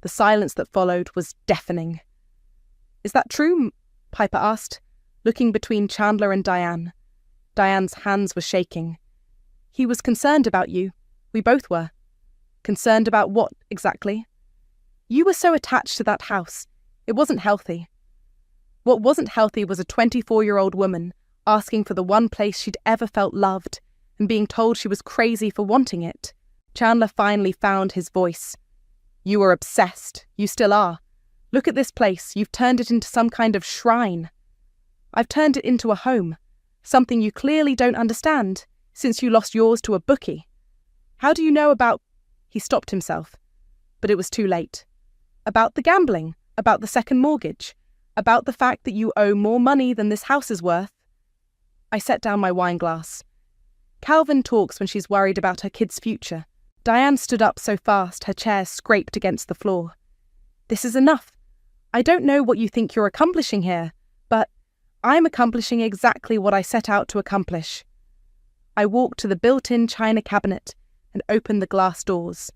S4: The silence that followed was deafening. Is that true? Piper asked, looking between Chandler and Diane. Diane's hands were shaking. He was concerned about you. We both were. Concerned about what, exactly? You were so attached to that house. It wasn't healthy. What wasn't healthy was a 24-year-old woman asking for the one place she'd ever felt loved and being told she was crazy for wanting it. Chandler finally found his voice. You were obsessed. You still are. Look at this place. You've turned it into some kind of shrine. I've turned it into a home, something you clearly don't understand, since you lost yours to a bookie. How do you know about... He stopped himself, but it was too late. About the gambling, about the second mortgage, about the fact that you owe more money than this house is worth. I set down my wine glass. Calvin talks when she's worried about her kid's future. Diane stood up so fast her chair scraped against the floor. This is enough. I don't know what you think you're accomplishing here, but I'm accomplishing exactly what I set out to accomplish. I walked to the built-in china cabinet and opened the glass doors.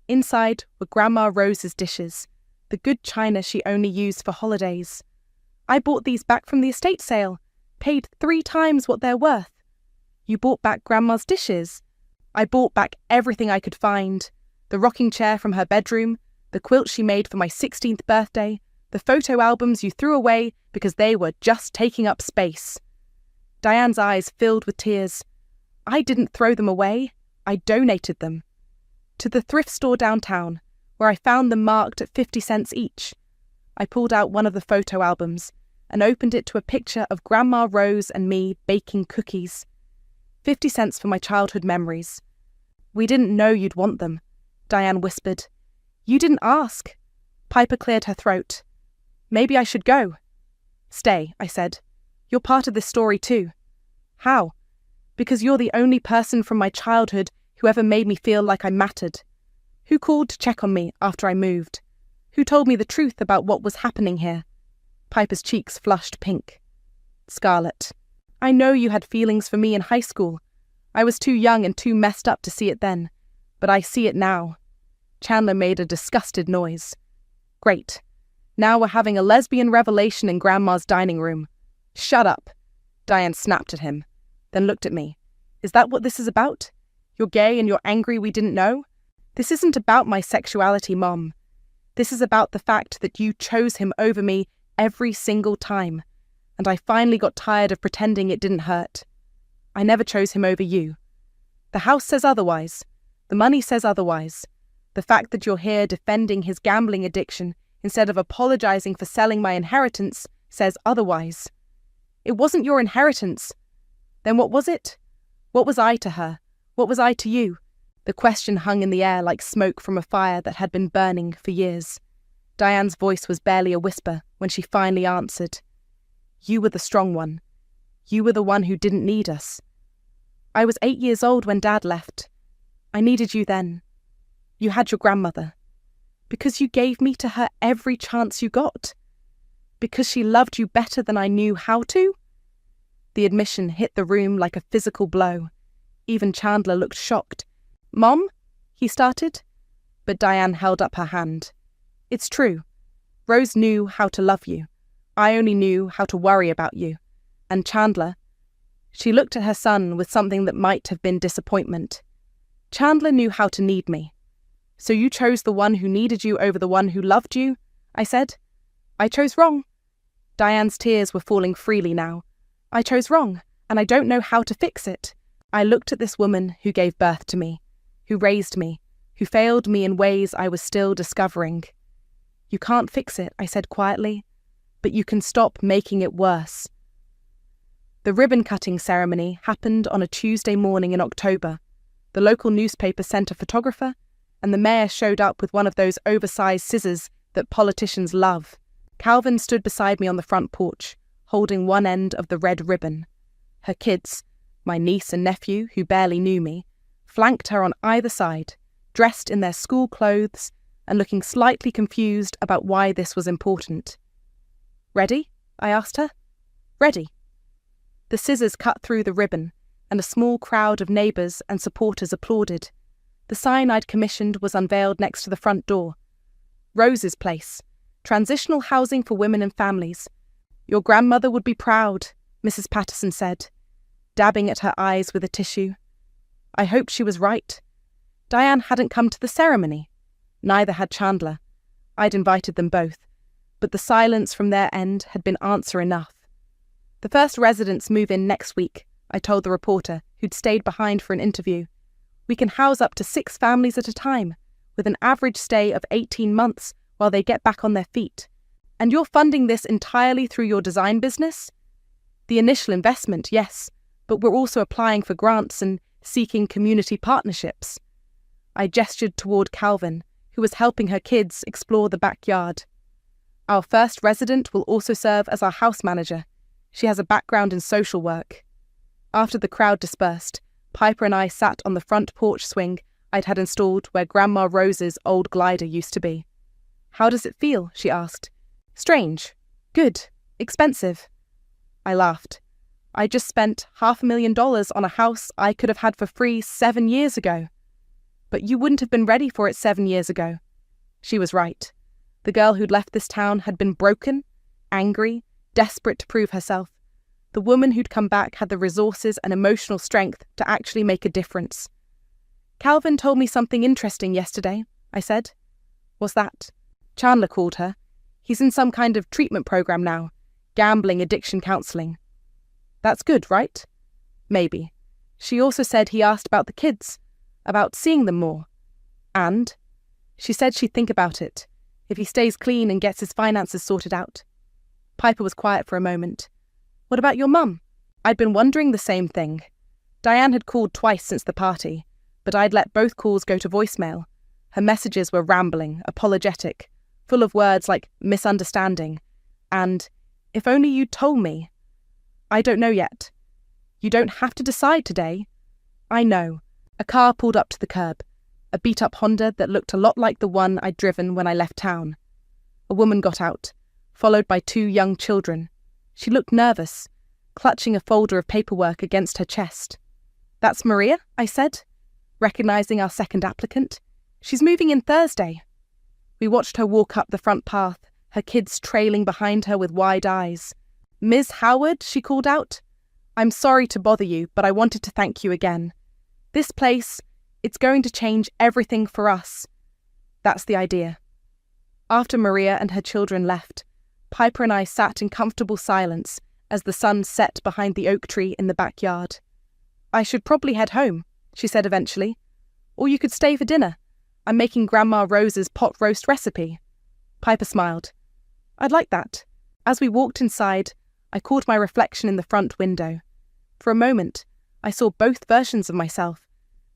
S4: Inside were Grandma Rose's dishes, the good china she only used for holidays. I bought these back from the estate sale, paid 3 times what they're worth. You bought back Grandma's dishes. I bought back everything I could find. The rocking chair from her bedroom, the quilt she made for my 16th birthday, the photo albums you threw away because they were just taking up space. Diane's eyes filled with tears. I didn't throw them away. I donated them. To the thrift store downtown, where I found them marked at 50 cents each. I pulled out one of the photo albums and opened it to a picture of Grandma Rose and me baking cookies. 50 cents for my childhood memories. We didn't know you'd want them, Diane whispered. You didn't ask. Piper cleared her throat. Maybe I should go. Stay, I said. You're part of this story too. How? Because you're the only person from my childhood who ever made me feel like I mattered. Who called to check on me after I moved? Who told me the truth about what was happening here? Piper's cheeks flushed pink. Scarlett, I know you had feelings for me in high school. I was too young and too messed up to see it then, but I see it now. Chandler made a disgusted noise. Great. Now we're having a lesbian revelation in Grandma's dining room. Shut up. Diane snapped at him, then looked at me. Is that what this is about? You're gay and you're angry we didn't know? This isn't about my sexuality, Mom. This is about the fact that you chose him over me every single time, and I finally got tired of pretending it didn't hurt. I never chose him over you. The house says otherwise. The money says otherwise. The fact that you're here defending his gambling addiction instead of apologizing for selling my inheritance says otherwise. It wasn't your inheritance. Then what was it? What was I to her? What was I to you? The question hung in the air like smoke from a fire that had been burning for years. Diane's voice was barely a whisper when she finally answered. You were the strong one. You were the one who didn't need us. I was 8 years old when Dad left. I needed you then. You had your grandmother. Because you gave me to her every chance you got. Because she loved you better than I knew how to. The admission hit the room like a physical blow. Even Chandler looked shocked. Mom? He started. But Diane held up her hand. It's true. Rose knew how to love you. I only knew how to worry about you. And Chandler... She looked at her son with something that might have been disappointment. Chandler knew how to need me. So you chose the one who needed you over the one who loved you? I said. I chose wrong. Diane's tears were falling freely now. I chose wrong, and I don't know how to fix it. I looked at this woman who gave birth to me, who raised me, who failed me in ways I was still discovering. You can't fix it, I said quietly, but you can stop making it worse. The ribbon-cutting ceremony happened on a Tuesday morning in October. The local newspaper sent a photographer, and the mayor showed up with one of those oversized scissors that politicians love. Calvin stood beside me on the front porch, holding one end of the red ribbon. Her kids, my niece and nephew, who barely knew me, flanked her on either side, dressed in their school clothes and looking slightly confused about why this was important. "Ready?" I asked her. "Ready." The scissors cut through the ribbon, and a small crowd of neighbours and supporters applauded. The sign I'd commissioned was unveiled next to the front door. "Rose's Place. Transitional housing for women and families. Your grandmother would be proud," Mrs. Patterson said, dabbing at her eyes with a tissue. I hoped she was right. Diane hadn't come to the ceremony. Neither had Chandler. I'd invited them both, but the silence from their end had been answer enough. "The first residents move in next week," I told the reporter, who'd stayed behind for an interview. "We can house up to 6 families at a time, with an average stay of 18 months while they get back on their feet. And you're funding this entirely through your design business?" "The initial investment, yes, but we're also applying for grants and seeking community partnerships." I gestured toward Calvin, who was helping her kids explore the backyard. "Our first resident will also serve as our house manager. She has a background in social work." After the crowd dispersed, Piper and I sat on the front porch swing I'd had installed where Grandma Rose's old glider used to be. "How does it feel?" she asked. "Strange. Good. Expensive." I laughed. I just spent $500,000 on a house I could have had for free 7 years ago. "But you wouldn't have been ready for it 7 years ago." She was right. The girl who'd left this town had been broken, angry, desperate to prove herself. The woman who'd come back had the resources and emotional strength to actually make a difference. "Calvin told me something interesting yesterday," I said. "What's that?" "Chandler called her. He's in some kind of treatment program now, gambling addiction counselling." "That's good, right?" "Maybe. She also said he asked about the kids, about seeing them more. And she said she'd think about it, if he stays clean and gets his finances sorted out." Piper was quiet for a moment. "What about your mum?" I'd been wondering the same thing. Diane had called twice since the party, but I'd let both calls go to voicemail. Her messages were rambling, apologetic, full of words like misunderstanding and "if only you'd told me." "I don't know yet." "You don't have to decide today." "I know." A car pulled up to the curb, a beat-up Honda that looked a lot like the one I'd driven when I left town. A woman got out, followed by 2 young children. She looked nervous, clutching a folder of paperwork against her chest. "That's Maria," I said, recognizing our second applicant. "She's moving in Thursday." We watched her walk up the front path, her kids trailing behind her with wide eyes. "Ms. Howard," she called out. "I'm sorry to bother you, but I wanted to thank you again. This place, it's going to change everything for us." That's the idea. After Maria and her children left, Piper and I sat in comfortable silence as the sun set behind the oak tree in the backyard. "I should probably head home," she said eventually. "Or you could stay for dinner. I'm making Grandma Rose's pot roast recipe." Piper smiled. "I'd like that." As we walked inside, I caught my reflection in the front window. For a moment, I saw both versions of myself.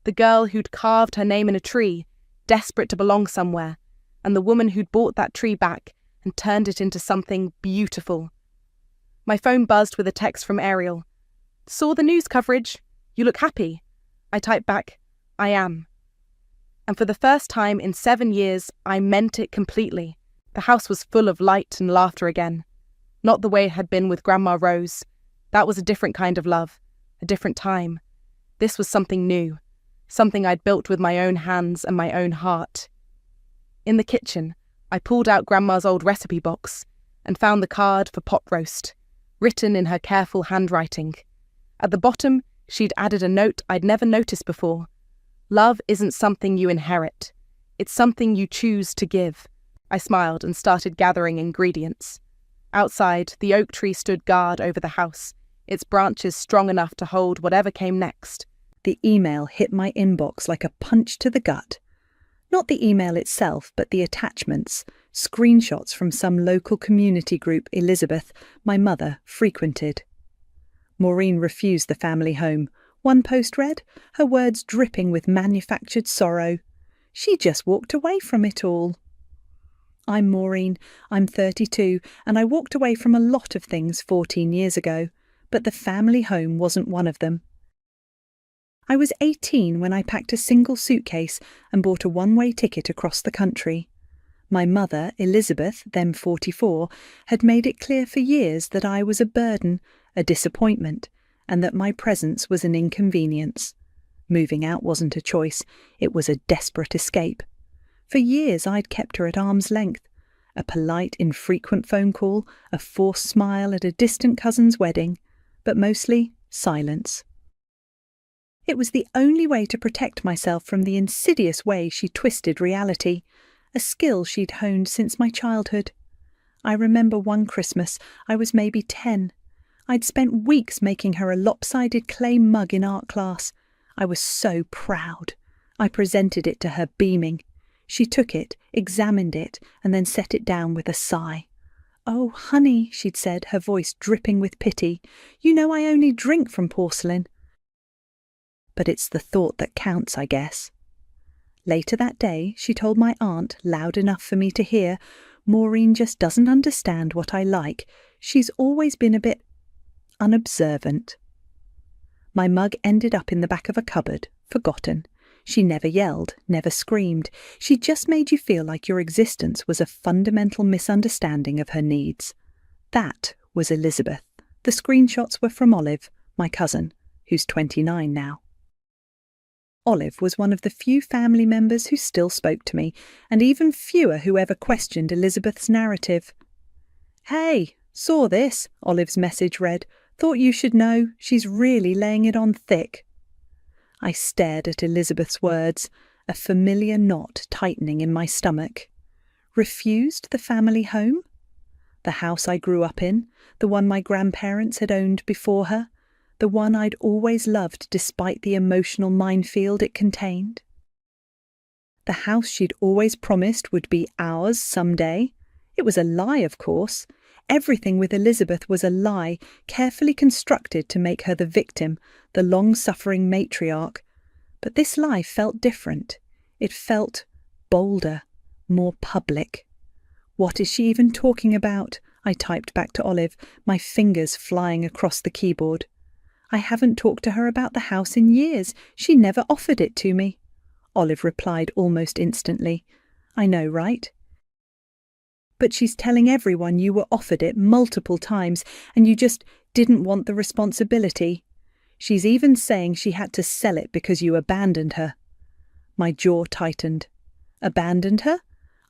S4: The girl who'd carved her name in a tree, desperate to belong somewhere, and the woman who'd bought that tree back and turned it into something beautiful. My phone buzzed with a text from Ariel. "Saw the news coverage. You look happy." I typed back, "I am." And for the first time in 7 years, I meant it completely. The house was full of light and laughter again. Not the way it had been with Grandma Rose. That was a different kind of love, a different time. This was something new, something I'd built with my own hands and my own heart. In the kitchen, I pulled out Grandma's old recipe box and found the card for pot roast, written in her careful handwriting. At the bottom, she'd added a note I'd never noticed before. "Love isn't something you inherit. It's something you choose to give." I smiled and started gathering ingredients. Outside, the oak tree stood guard over the house, its branches strong enough to hold whatever came next.
S5: The email hit my inbox like a punch to the gut. Not the email itself, but the attachments, screenshots from some local community group Elizabeth, my mother, frequented. Maureen refused the family home. One post read, her words dripping with manufactured sorrow. She just walked away from it all. I'm Maureen, I'm 32, and I walked away from a lot of things 14 years ago, but the family home wasn't one of them. I was 18 when I packed a single suitcase and bought a one-way ticket across the country. My mother, Elizabeth, then 44, had made it clear for years that I was a burden, a disappointment, and that my presence was an inconvenience. Moving out wasn't a choice, it was a desperate escape. For years I'd kept her at arm's length. A polite, infrequent phone call, a forced smile at a distant cousin's wedding, but mostly silence. It was the only way to protect myself from the insidious way she twisted reality, a skill she'd honed since my childhood. I remember one Christmas, I was maybe 10. I'd spent weeks making her a lopsided clay mug in art class. I was so proud. I presented it to her beaming. She took it, examined it, and then set it down with a sigh. "Oh, honey," she'd said, her voice dripping with pity, "you know I only drink from porcelain." But it's the thought that counts, I guess. Later that day, she told my aunt, loud enough for me to hear, "Maureen just doesn't understand what I like. She's always been a bit unobservant." My mug ended up in the back of a cupboard, forgotten. She never yelled, never screamed. She just made you feel like your existence was a fundamental misunderstanding of her needs. That was Elizabeth. The screenshots were from Olive, my cousin, who's 29 now. Olive was one of the few family members who still spoke to me, and even fewer who ever questioned Elizabeth's narrative. "Hey, saw this," Olive's message read. "Thought you should know, she's really laying it on thick." I stared at Elizabeth's words, a familiar knot tightening in my stomach. Refused the family home? The house I grew up in, the one my grandparents had owned before her, the one I'd always loved despite the emotional minefield it contained? The house she'd always promised would be ours someday? It was a lie, of course. Everything with Elizabeth was a lie, carefully constructed to make her the victim, the long-suffering matriarch. But this lie felt different. It felt bolder, more public. "What is she even talking about?" I typed back to Olive, my fingers flying across the keyboard. "I haven't talked to her about the house in years. She never offered it to me." Olive replied almost instantly. "I know, right? But she's telling everyone you were offered it multiple times and you just didn't want the responsibility. She's even saying she had to sell it because you abandoned her." My jaw tightened. Abandoned her?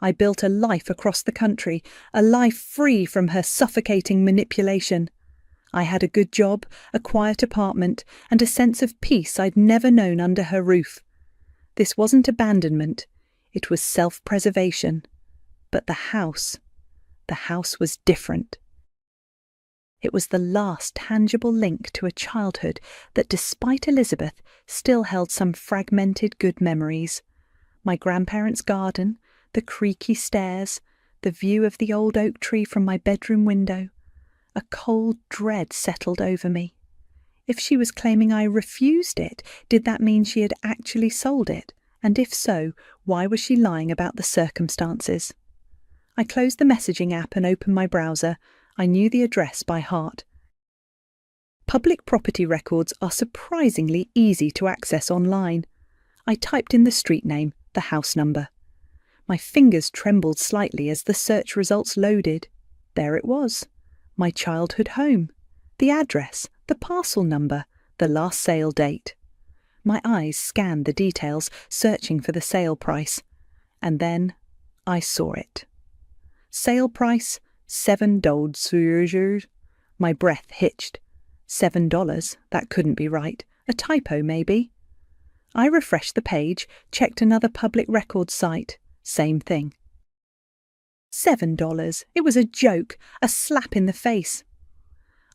S5: I built a life across the country, a life free from her suffocating manipulation. I had a good job, a quiet apartment, and a sense of peace I'd never known under her roof. This wasn't abandonment, it was self-preservation. But the house was different. It was the last tangible link to a childhood that, despite Elizabeth, still held some fragmented good memories. My grandparents' garden, the creaky stairs, the view of the old oak tree from my bedroom window. A cold dread settled over me. If she was claiming I refused it, did that mean she had actually sold it? And if so, why was she lying about the circumstances? I closed the messaging app and opened my browser. I knew the address by heart. Public property records are surprisingly easy to access online. I typed in the street name, the house number. My fingers trembled slightly as the search results loaded. There it was. My childhood home. The address, the parcel number, the last sale date. My eyes scanned the details, searching for the sale price. And then I saw it. Sale price, $7. My breath hitched. $7? That couldn't be right. A typo, maybe. I refreshed the page, checked another public records site. Same thing. $7. It was a joke, a slap in the face.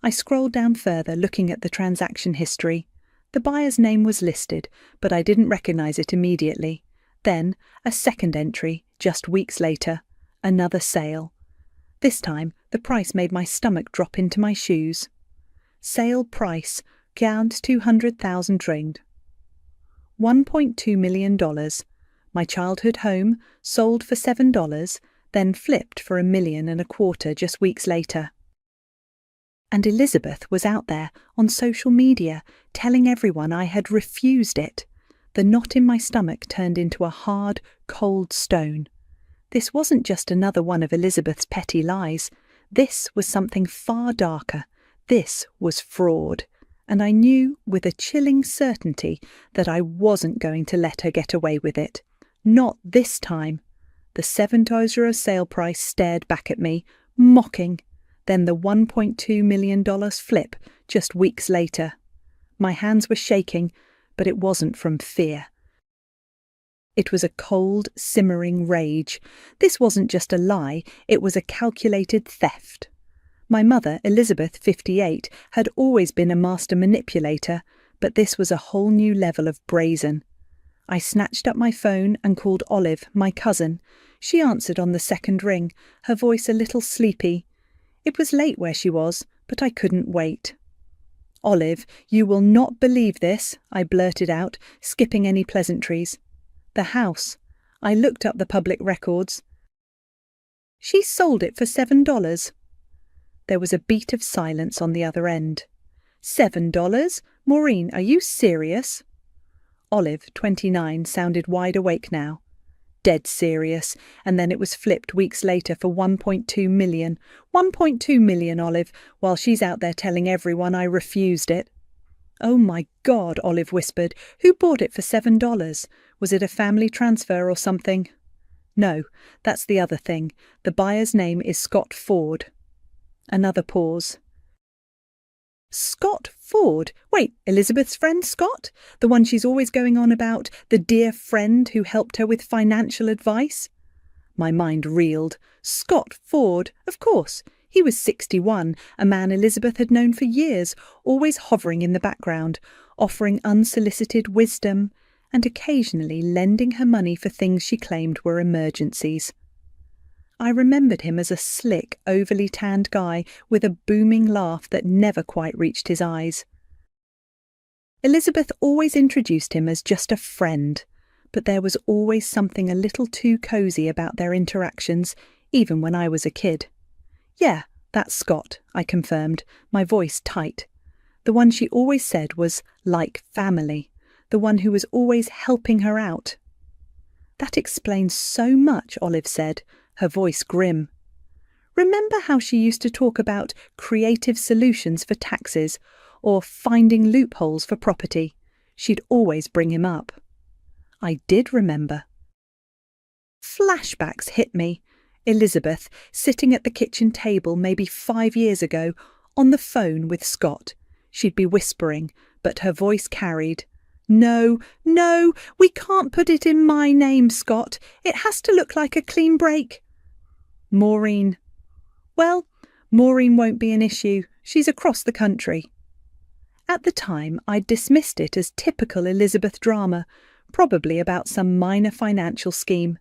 S5: I scrolled down further, looking at the transaction history. The buyer's name was listed, but I didn't recognize it immediately. Then, a second entry, just weeks later. Another sale. This time, the price made my stomach drop into my shoes. Sale price, count 200,000 ringgit. $1.2 million. My childhood home, sold for $7, then flipped for $1.25 million just weeks later. And Elizabeth was out there on social media telling everyone I had refused it. The knot in my stomach turned into a hard, cold stone. This wasn't just another one of Elizabeth's petty lies. This was something far darker. This was fraud. And I knew with a chilling certainty that I wasn't going to let her get away with it. Not this time. The $7 sale price stared back at me, mocking. Then the $1.2 million flip just weeks later. My hands were shaking, but it wasn't from fear. It was a cold, simmering rage. This wasn't just a lie, it was a calculated theft. My mother, Elizabeth, 58, had always been a master manipulator, but this was a whole new level of brazen. I snatched up my phone and called Olive, my cousin. She answered on the second ring, her voice a little sleepy. It was late where she was, but I couldn't wait. "Olive, you will not believe this," I blurted out, skipping any pleasantries. "The house. I looked up the public records. She sold it for $7. There was a beat of silence on the other end. $7? Maureen, are you serious? Olive, 29, sounded wide awake now. Dead serious, and then it was flipped weeks later for $1.2 million. $1.2 million, Olive, while she's out there telling everyone I refused it. Oh my God, Olive whispered. Who bought it for $7? Was it a family transfer or something? No, that's the other thing. The buyer's name is Scott Ford. Another pause. Scott Ford? Wait, Elizabeth's friend Scott? The one she's always going on about, the dear friend who helped her with financial advice? My mind reeled. Scott Ford, of course. He was 61, a man Elizabeth had known for years, always hovering in the background, offering unsolicited wisdom, and occasionally lending her money for things she claimed were emergencies. I remembered him as a slick, overly tanned guy with a booming laugh that never quite reached his eyes. Elizabeth always introduced him as just a friend, but there was always something a little too cosy about their interactions, even when I was a kid. Yeah, that's Scott, I confirmed, my voice tight. The one she always said was like family, the one who was always helping her out. That explains so much, Olive said, her voice grim. Remember how she used to talk about creative solutions for taxes or finding loopholes for property? She'd always bring him up. I did remember. Flashbacks hit me. Elizabeth, sitting at the kitchen table maybe 5 years ago, on the phone with Scott. She'd be whispering, but her voice carried. No, we can't put it in my name, Scott. It has to look like a clean break. Maureen. Well, Maureen won't be an issue. She's across the country. At the time, I dismissed it as typical Elizabeth drama, probably about some minor financial scheme.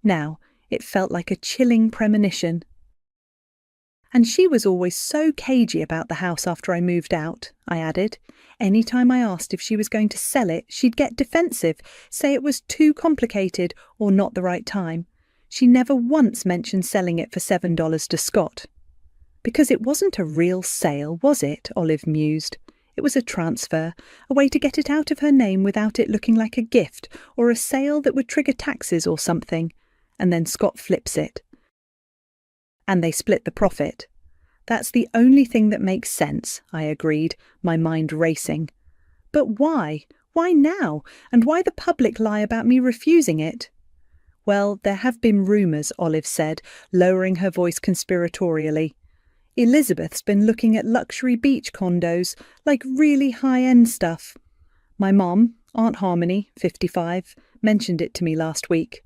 S5: Now, it felt like a chilling premonition. And she was always so cagey about the house after I moved out, I added. Any time I asked if she was going to sell it, she'd get defensive, say it was too complicated or not the right time. She never once mentioned selling it for $7 to Scott. Because it wasn't a real sale, was it? Olive mused. It was a transfer, a way to get it out of her name without it looking like a gift or a sale that would trigger taxes or something. And then Scott flips it. And they split the profit. That's the only thing that makes sense, I agreed, my mind racing. But why? Why now? And why the public lie about me refusing it? Well, there have been rumours, Olive said, lowering her voice conspiratorially. Elizabeth's been looking at luxury beach condos, like really high-end stuff. My mom, Aunt Harmony, 55, mentioned it to me last week.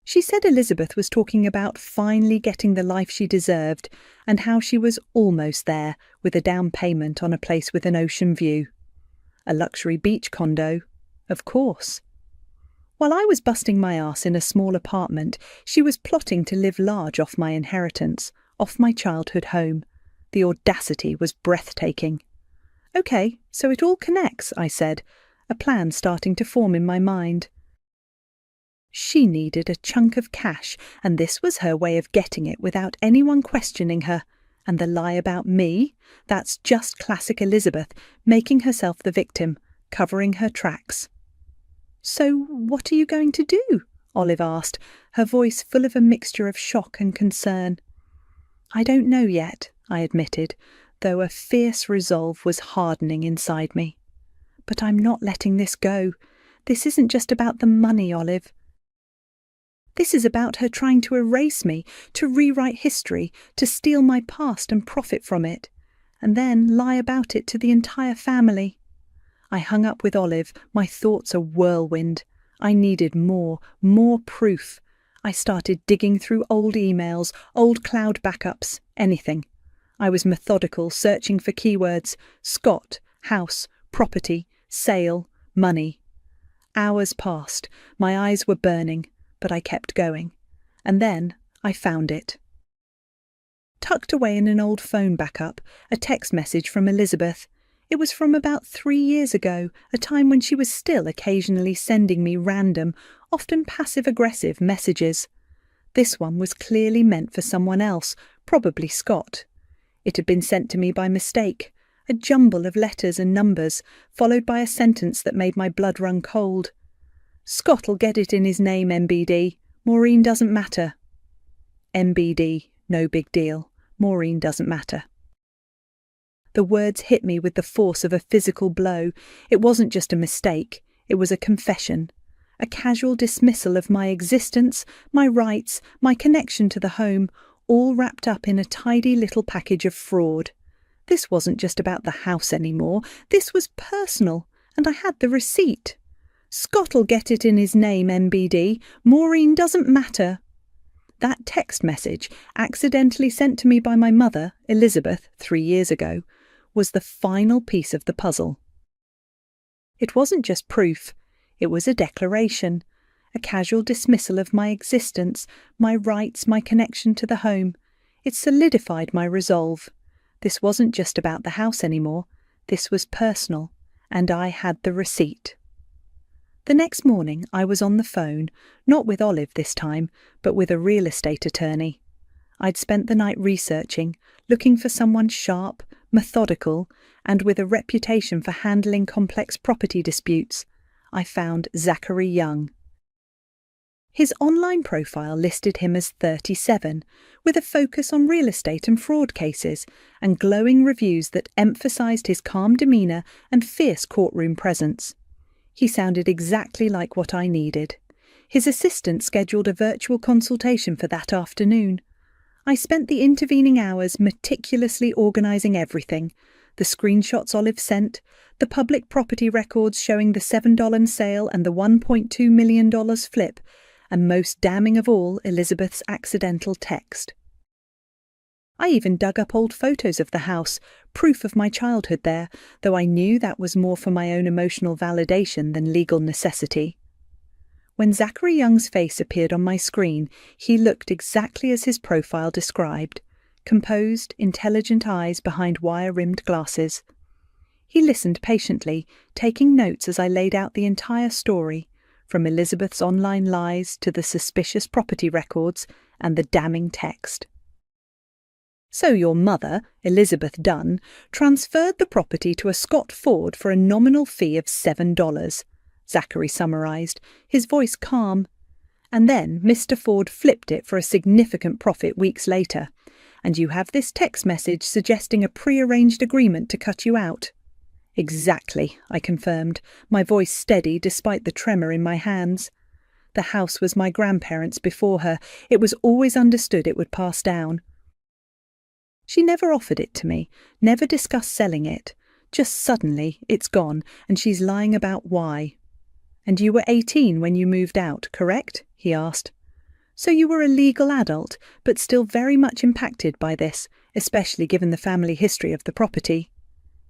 S5: She said Elizabeth was talking about finally getting the life she deserved and how she was almost there with a down payment on a place with an ocean view. A luxury beach condo, of course. While I was busting my arse in a small apartment, she was plotting to live large off my inheritance, off my childhood home. The audacity was breathtaking. Okay, so it all connects, I said, a plan starting to form in my mind. She needed a chunk of cash, and this was her way of getting it without anyone questioning her. And the lie about me? That's just classic Elizabeth, making herself the victim, covering her tracks. "So what are you going to do?" Olive asked, her voice full of a mixture of shock and concern. "I don't know yet," I admitted, though a fierce resolve was hardening inside me. "But I'm not letting this go. This isn't just about the money, Olive. This is about her trying to erase me, to rewrite history, to steal my past and profit from it, and then lie about it to the entire family." I hung up with Olive, my thoughts a whirlwind. I needed more proof. I started digging through old emails, old cloud backups, anything. I was methodical, searching for keywords: Scott, house, property, sale, money. Hours passed. My eyes were burning, but I kept going. And then I found it. Tucked away in an old phone backup, a text message from Elizabeth. It was from about 3 years ago, a time when she was still occasionally sending me random, often passive-aggressive messages. This one was clearly meant for someone else, probably Scott. It had been sent to me by mistake, a jumble of letters and numbers, followed by a sentence that made my blood run cold. "Scott'll get it in his name, MBD. Maureen doesn't matter." MBD, no big deal. Maureen doesn't matter. The words hit me with the force of a physical blow. It wasn't just a mistake, it was a confession. A casual dismissal of my existence, my rights, my connection to the home, all wrapped up in a tidy little package of fraud. This wasn't just about the house anymore, this was personal, and I had the receipt. "Scott'll get it in his name, MBD. Maureen doesn't matter." That text message, accidentally sent to me by my mother, Elizabeth, 3 years ago, was the final piece of the puzzle. It wasn't just proof, it was a declaration, a casual dismissal of my existence, my rights, my connection to the home. It solidified my resolve. This wasn't just about the house anymore, this was personal, and I had the receipt. The next morning I was on the phone, not with Olive this time, but with a real estate attorney. I'd spent the night researching, looking for someone sharp, methodical, and with a reputation for handling complex property disputes. I found Zachary Young. His online profile listed him as 37, with a focus on real estate and fraud cases, and glowing reviews that emphasised his calm demeanour and fierce courtroom presence. He sounded exactly like what I needed. His assistant scheduled a virtual consultation for that afternoon. I spent the intervening hours meticulously organising everything: the screenshots Olive sent, the public property records showing the $7 sale and the $1.2 million flip, and most damning of all, Elizabeth's accidental text. I even dug up old photos of the house, proof of my childhood there, though I knew that was more for my own emotional validation than legal necessity. When Zachary Young's face appeared on my screen, he looked exactly as his profile described: composed, intelligent eyes behind wire-rimmed glasses. He listened patiently, taking notes as I laid out the entire story, from Elizabeth's online lies to the suspicious property records and the damning text. "So your mother, Elizabeth Dunn, transferred the property to a Scott Ford for a nominal fee of $7, Zachary summarised, his voice calm. "And then Mr. Ford flipped it for a significant profit weeks later. And you have this text message suggesting a pre-arranged agreement to cut you out." "Exactly," I confirmed, my voice steady despite the tremor in my hands. The house was my grandparents' before her. It was always understood it would pass down. She never offered it to me, never discussed selling it. Just suddenly, it's gone, and she's lying about why. "And you were 18 when you moved out, correct?" he asked. "So you were a legal adult, but still very much impacted by this, especially given the family history of the property."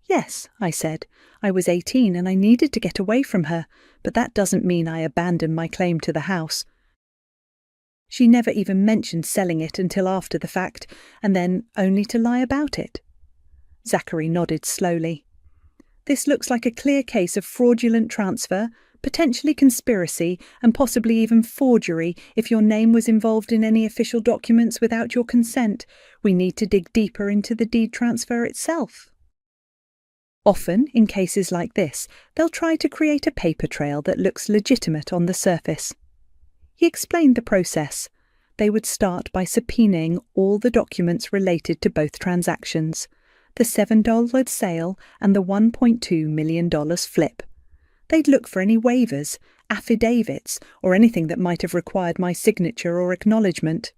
S5: "Yes," I said. "I was 18 and I needed to get away from her, but that doesn't mean I abandoned my claim to the house." She never even mentioned selling it until after the fact, and then only to lie about it. Zachary nodded slowly. "This looks like a clear case of fraudulent transfer, potentially conspiracy, and possibly even forgery if your name was involved in any official documents without your consent. We need to dig deeper into the deed transfer itself. Often, in cases like this, they'll try to create a paper trail that looks legitimate on the surface. He explained the process. They would start by subpoenaing all the documents related to both transactions, the $7 sale and the $1.2 million flip. They'd look for any waivers, affidavits, or anything that might have required my signature or acknowledgement.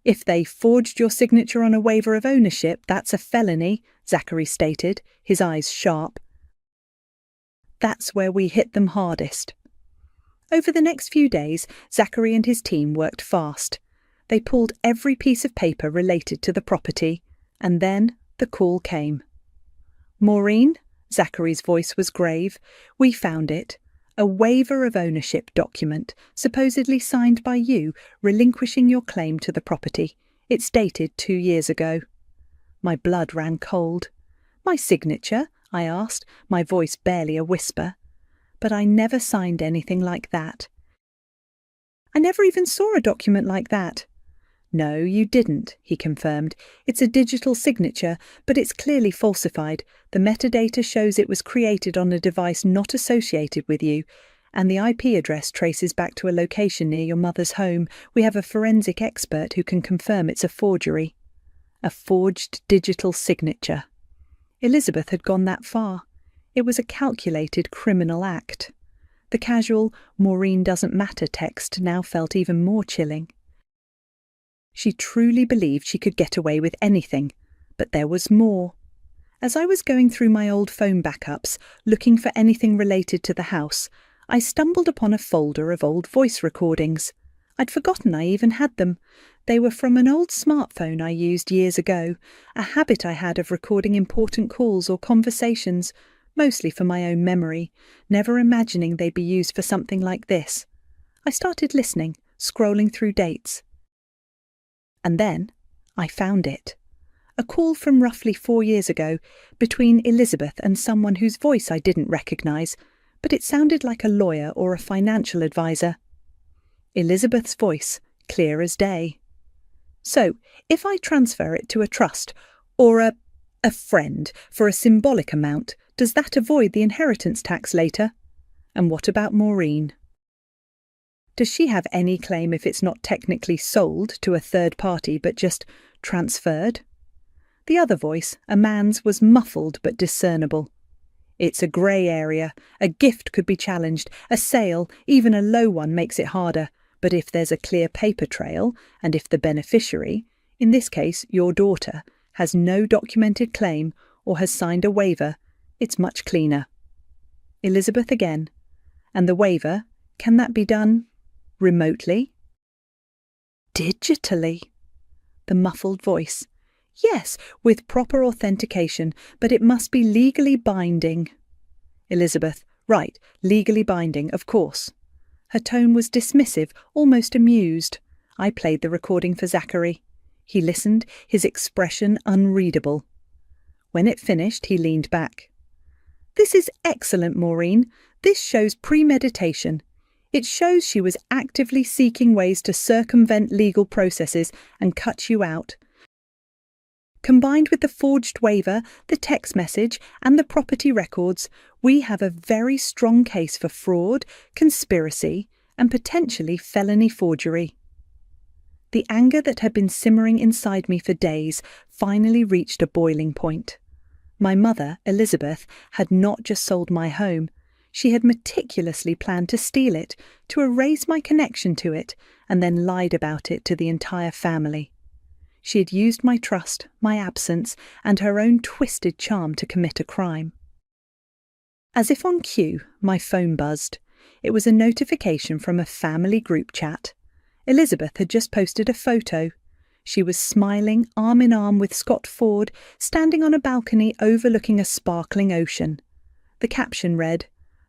S5: If they forged your signature on a waiver of ownership, that's a felony, Zachary stated, his eyes sharp. That's where we hit them hardest. Over the next few days, Zachary and his team worked fast. They pulled every piece of paper related to the property, and then the call came. Maureen, Zachary's voice was grave, we found it. A waiver of ownership document, supposedly signed by you, relinquishing your claim to the property. It's dated 2 years ago. My blood ran cold. My signature? I asked, my voice barely a whisper. But I never signed anything like that. I never even saw a document like that. No, you didn't, he confirmed. It's a digital signature, but it's clearly falsified. The metadata shows it was created on a device not associated with you, and the IP address traces back to a location near your mother's home. We have a forensic expert who can confirm it's a forgery. A forged digital signature. Elizabeth had gone that far. It was a calculated criminal act. The casual "Maureen doesn't matter" text now felt even more chilling. She truly believed she could get away with anything, but there was more. As I was going through my old phone backups, looking for anything related to the house, I stumbled upon a folder of old voice recordings. I'd forgotten I even had them. They were from an old smartphone I used years ago, a habit I had of recording important calls or conversations, mostly for my own memory, never imagining they'd be used for something like this. I started listening, scrolling through dates. And then I found it. A call from roughly 4 years ago, between Elizabeth and someone whose voice I didn't recognise, but it sounded like a lawyer or a financial advisor. Elizabeth's voice, clear as day. So, if I transfer it to a trust, or a friend, for a symbolic amount, does that avoid the inheritance tax later? And what about Maureen? Does she have any claim if it's not technically sold to a third party but just transferred? The other voice, a man's, was muffled but discernible. It's a grey area. A gift could be challenged. A sale, even a low one, makes it harder. But if there's a clear paper trail, and if the beneficiary, in this case your daughter, has no documented claim or has signed a waiver, it's much cleaner. Elizabeth again. And the waiver, can that be done remotely? Digitally. The muffled voice. Yes, with proper authentication, but it must be legally binding. Elizabeth. Right, legally binding, of course. Her tone was dismissive, almost amused. I played the recording for Zachary. He listened, his expression unreadable. When it finished, he leaned back. This is excellent, Maureen. This shows premeditation. It shows she was actively seeking ways to circumvent legal processes and cut you out. Combined with the forged waiver, the text message, and the property records, we have a very strong case for fraud, conspiracy, and potentially felony forgery. The anger that had been simmering inside me for days finally reached a boiling point. My mother, Elizabeth, had not just sold my home. She had meticulously planned to steal it, to erase my connection to it, and then lied about it to the entire family. She had used my trust, my absence, and her own twisted charm to commit a crime. As if on cue, my phone buzzed. It was a notification from a family group chat. Elizabeth had just posted a photo. She was smiling, arm in arm with Scott Ford, standing on a balcony overlooking a sparkling ocean. The caption read,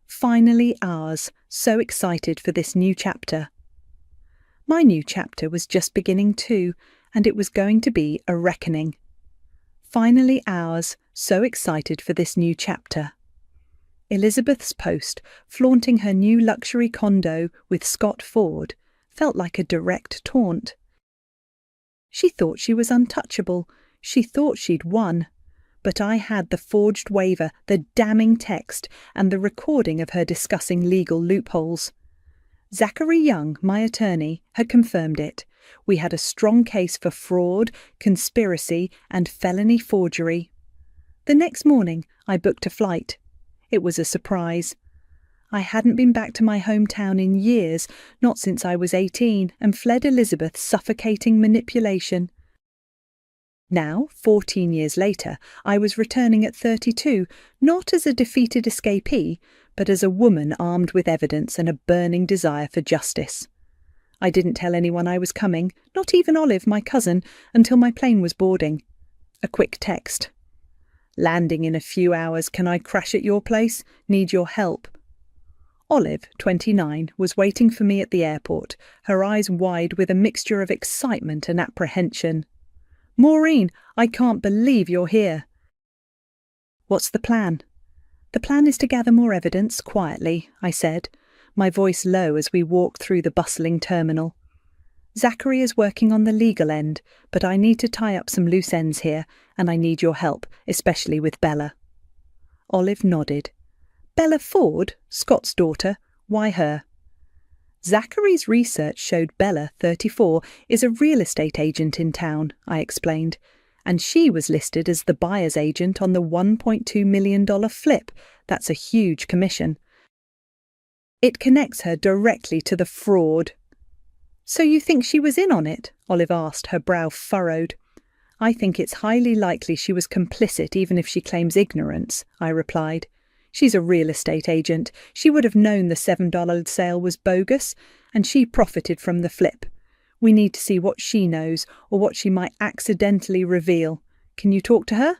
S5: "Finally ours, so excited for this new chapter." My new chapter was just beginning too, and it was going to be a reckoning. Finally ours, so excited for this new chapter. Elizabeth's post, flaunting her new luxury condo with Scott Ford, felt like a direct taunt. She thought she was untouchable. She thought she'd won. But I had the forged waiver, the damning text, and the recording of her discussing legal loopholes. Zachary Young, my attorney, had confirmed it. We had a strong case for fraud, conspiracy, and felony forgery. The next morning, I booked a flight. It was a surprise. I hadn't been back to my hometown in years, not since I was 18, and fled Elizabeth's suffocating manipulation. Now, 14 years later, I was returning at 32, not as a defeated escapee, but as a woman armed with evidence and a burning desire for justice. I didn't tell anyone I was coming, not even Olive, my cousin, until my plane was boarding. A quick text. "Landing in a few hours. Can I crash at your place? Need your help." Olive, 29, was waiting for me at the airport, her eyes wide with a mixture of excitement and apprehension. "Maureen, I can't believe you're here." "What's the plan?" "The plan is to gather more evidence, quietly," I said, my voice low as we walked through the bustling terminal. "Zachary is working on the legal end, but I need to tie up some loose ends here, and I need your help, especially with Bella." Olive nodded. "Bella Ford, Scott's daughter, why her?" "Zachary's research showed Bella, 34, is a real estate agent in town," I explained, "and she was listed as the buyer's agent on the $1.2 million flip. That's a huge commission. It connects her directly to the fraud." "So you think she was in on it?" Olive asked, her brow furrowed. "I think it's highly likely she was complicit even if she claims ignorance," I replied. "She's a real estate agent. She would have known the $7 sale was bogus, and she profited from the flip. We need to see what she knows, or what she might accidentally reveal. Can you talk to her?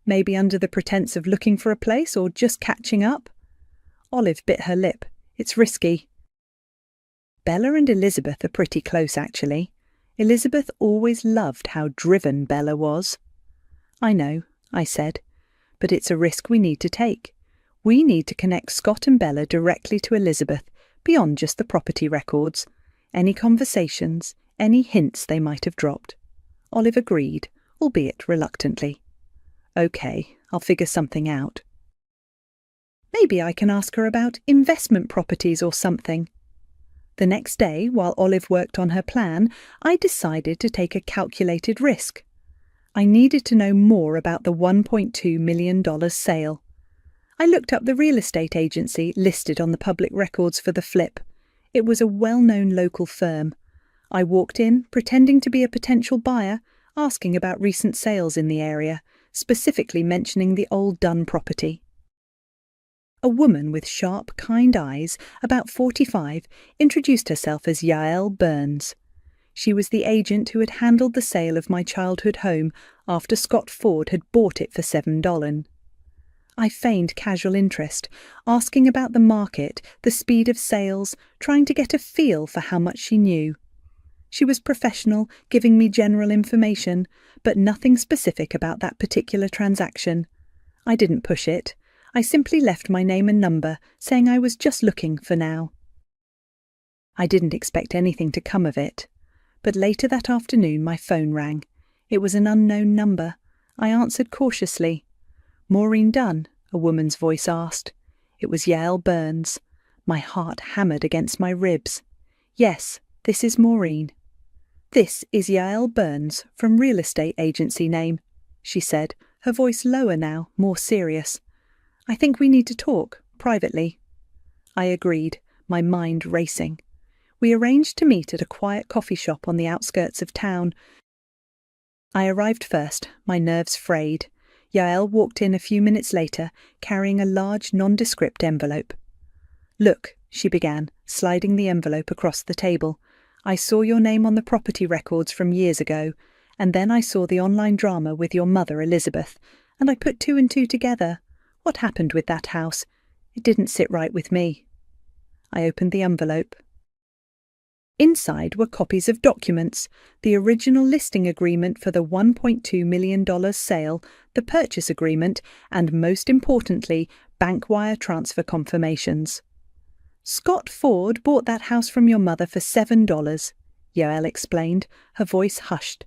S5: Maybe under the pretense of looking for a place, or just catching up?" Olive bit her lip. "It's risky." Bella and Elizabeth are pretty close, actually. Elizabeth always loved how driven Bella was. "I know," I said, "but it's a risk we need to take. We need to connect Scott and Bella directly to Elizabeth, beyond just the property records. Any conversations, any hints they might have dropped." Olive agreed, albeit reluctantly. "Okay, I'll figure something out. Maybe I can ask her about investment properties or something." The next day, while Olive worked on her plan, I decided to take a calculated risk. I needed to know more about the $1.2 million sale. I looked up the real estate agency listed on the public records for the flip. It was a well-known local firm. I walked in, pretending to be a potential buyer, asking about recent sales in the area, specifically mentioning the old Dunn property. A woman with sharp, kind eyes, about 45, introduced herself as Yael Burns. She was the agent who had handled the sale of my childhood home after Scott Ford had bought it for $7. I feigned casual interest, asking about the market, the speed of sales, trying to get a feel for how much she knew. She was professional, giving me general information, but nothing specific about that particular transaction. I didn't push it. I simply left my name and number, saying I was just looking for now. I didn't expect anything to come of it. But later that afternoon my phone rang. It was an unknown number. I answered cautiously. "Maureen Dunn?" a woman's voice asked. It was Yael Burns. My heart hammered against my ribs. "Yes, this is Maureen." "This is Yael Burns, from real estate agency name," she said, her voice lower now, more serious. "I think we need to talk, privately." I agreed, my mind racing. We arranged to meet at a quiet coffee shop on the outskirts of town. I arrived first, my nerves frayed. Yael walked in a few minutes later, carrying a large, nondescript envelope. "Look," she began, sliding the envelope across the table. "I saw your name on the property records from years ago, and then I saw the online drama with your mother, Elizabeth, and I put two and two together. What happened with that house? It didn't sit right with me." I opened the envelope. Inside were copies of documents, the original listing agreement for the $1.2 million sale, the purchase agreement, and most importantly, bank wire transfer confirmations. Scott Ford bought that house from your mother for $7, Yoel explained, her voice hushed.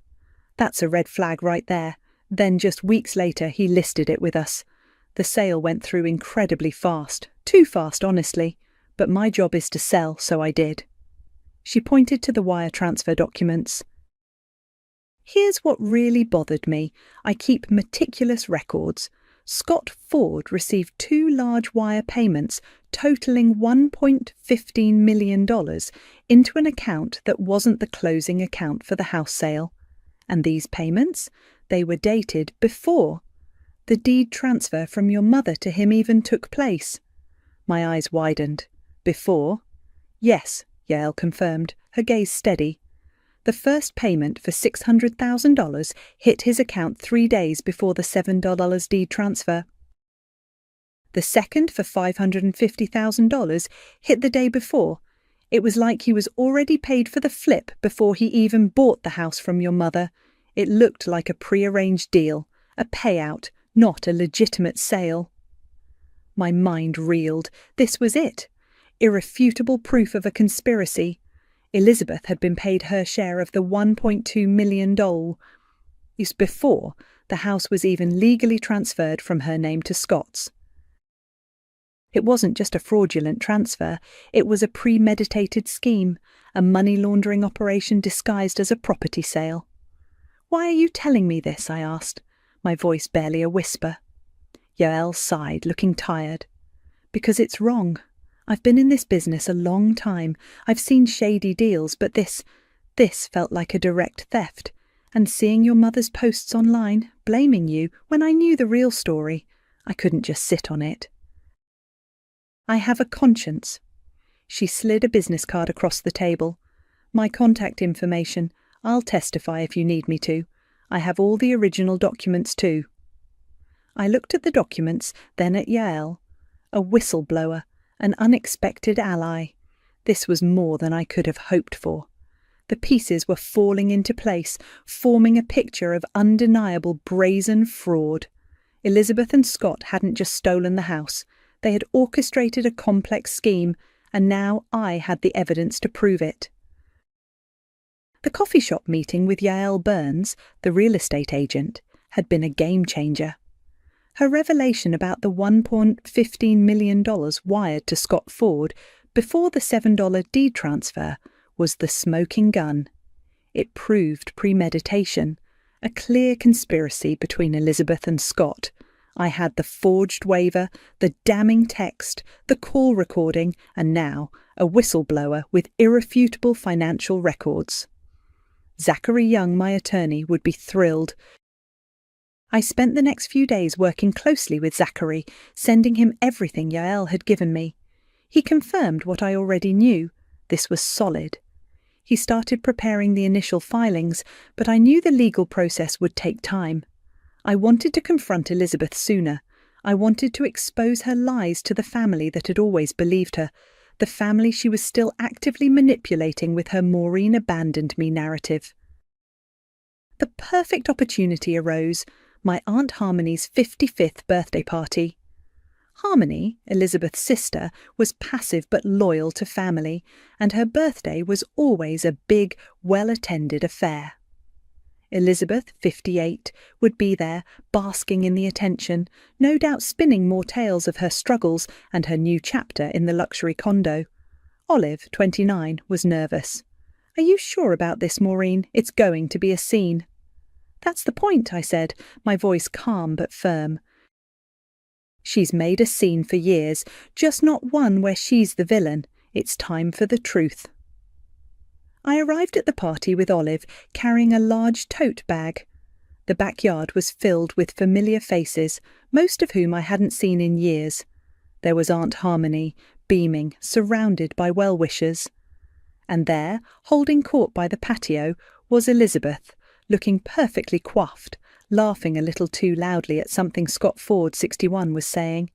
S5: That's a red flag right there. Then just weeks later he listed it with us. The sale went through incredibly fast, too fast honestly, but my job is to sell, so I did. She pointed to the wire transfer documents. Here's what really bothered me. I keep meticulous records. Scott Ford received 2 large wire payments totaling $1.15 million into an account that wasn't the closing account for the house sale. And these payments, they were dated before the deed transfer from your mother to him even took place. My eyes widened. Before? Yes, Yael confirmed, her gaze steady. The first payment for $600,000 hit his account 3 days before the $7 deed transfer. The second for $550,000 hit the day before. It was like he was already paid for the flip before he even bought the house from your mother. It looked like a prearranged deal, a payout, not a legitimate sale. My mind reeled. This was it. Irrefutable proof of a conspiracy. Elizabeth had been paid her share of the $1.2 million. Before the house was even legally transferred from her name to Scott's. It wasn't just a fraudulent transfer, it was a premeditated scheme, a money laundering operation disguised as a property sale. Why are you telling me this? I asked, my voice barely a whisper. Yoel sighed, looking tired. Because it's wrong. I've been in this business a long time. I've seen shady deals, but this felt like a direct theft. And seeing your mother's posts online, blaming you, when I knew the real story, I couldn't just sit on it. I have a conscience. She slid a business card across the table. My contact information. I'll testify if you need me to. I have all the original documents too. I looked at the documents, then at Yael. A whistleblower, an unexpected ally. This was more than I could have hoped for. The pieces were falling into place, forming a picture of undeniable brazen fraud. Elizabeth and Scott hadn't just stolen the house. They had orchestrated a complex scheme, and now I had the evidence to prove it. The coffee shop meeting with Yael Burns, the real estate agent, had been a game-changer. Her revelation about the $1.15 million wired to Scott Ford before the $7 deed transfer was the smoking gun. It proved premeditation, a clear conspiracy between Elizabeth and Scott. I had the forged waiver, the damning text, the call recording, and now a whistleblower with irrefutable financial records. Zachary Young, my attorney, would be thrilled. I spent the next few days working closely with Zachary, sending him everything Yael had given me. He confirmed what I already knew. This was solid. He started preparing the initial filings, but I knew the legal process would take time. I wanted to confront Elizabeth sooner. I wanted to expose her lies to the family that had always believed her, the family she was still actively manipulating with her Maureen abandoned me narrative. The perfect opportunity arose, my Aunt Harmony's 55th birthday party. Harmony, Elizabeth's sister, was passive but loyal to family, and her birthday was always a big, well-attended affair. Elizabeth, 58, would be there, basking in the attention, no doubt spinning more tales of her struggles and her new chapter in the luxury condo. Olive, 29, was nervous. "Are you sure about this, Maureen? It's going to be a scene." "That's the point," I said, my voice calm but firm. "She's made a scene for years, just not one where she's the villain. It's time for the truth." I arrived at the party with Olive, carrying a large tote bag. The backyard was filled with familiar faces, most of whom I hadn't seen in years. There was Aunt Harmony, beaming, surrounded by well-wishers. And there, holding court by the patio, was Elizabeth, looking perfectly coiffed, laughing a little too loudly at something Scott Ford, 61, was saying.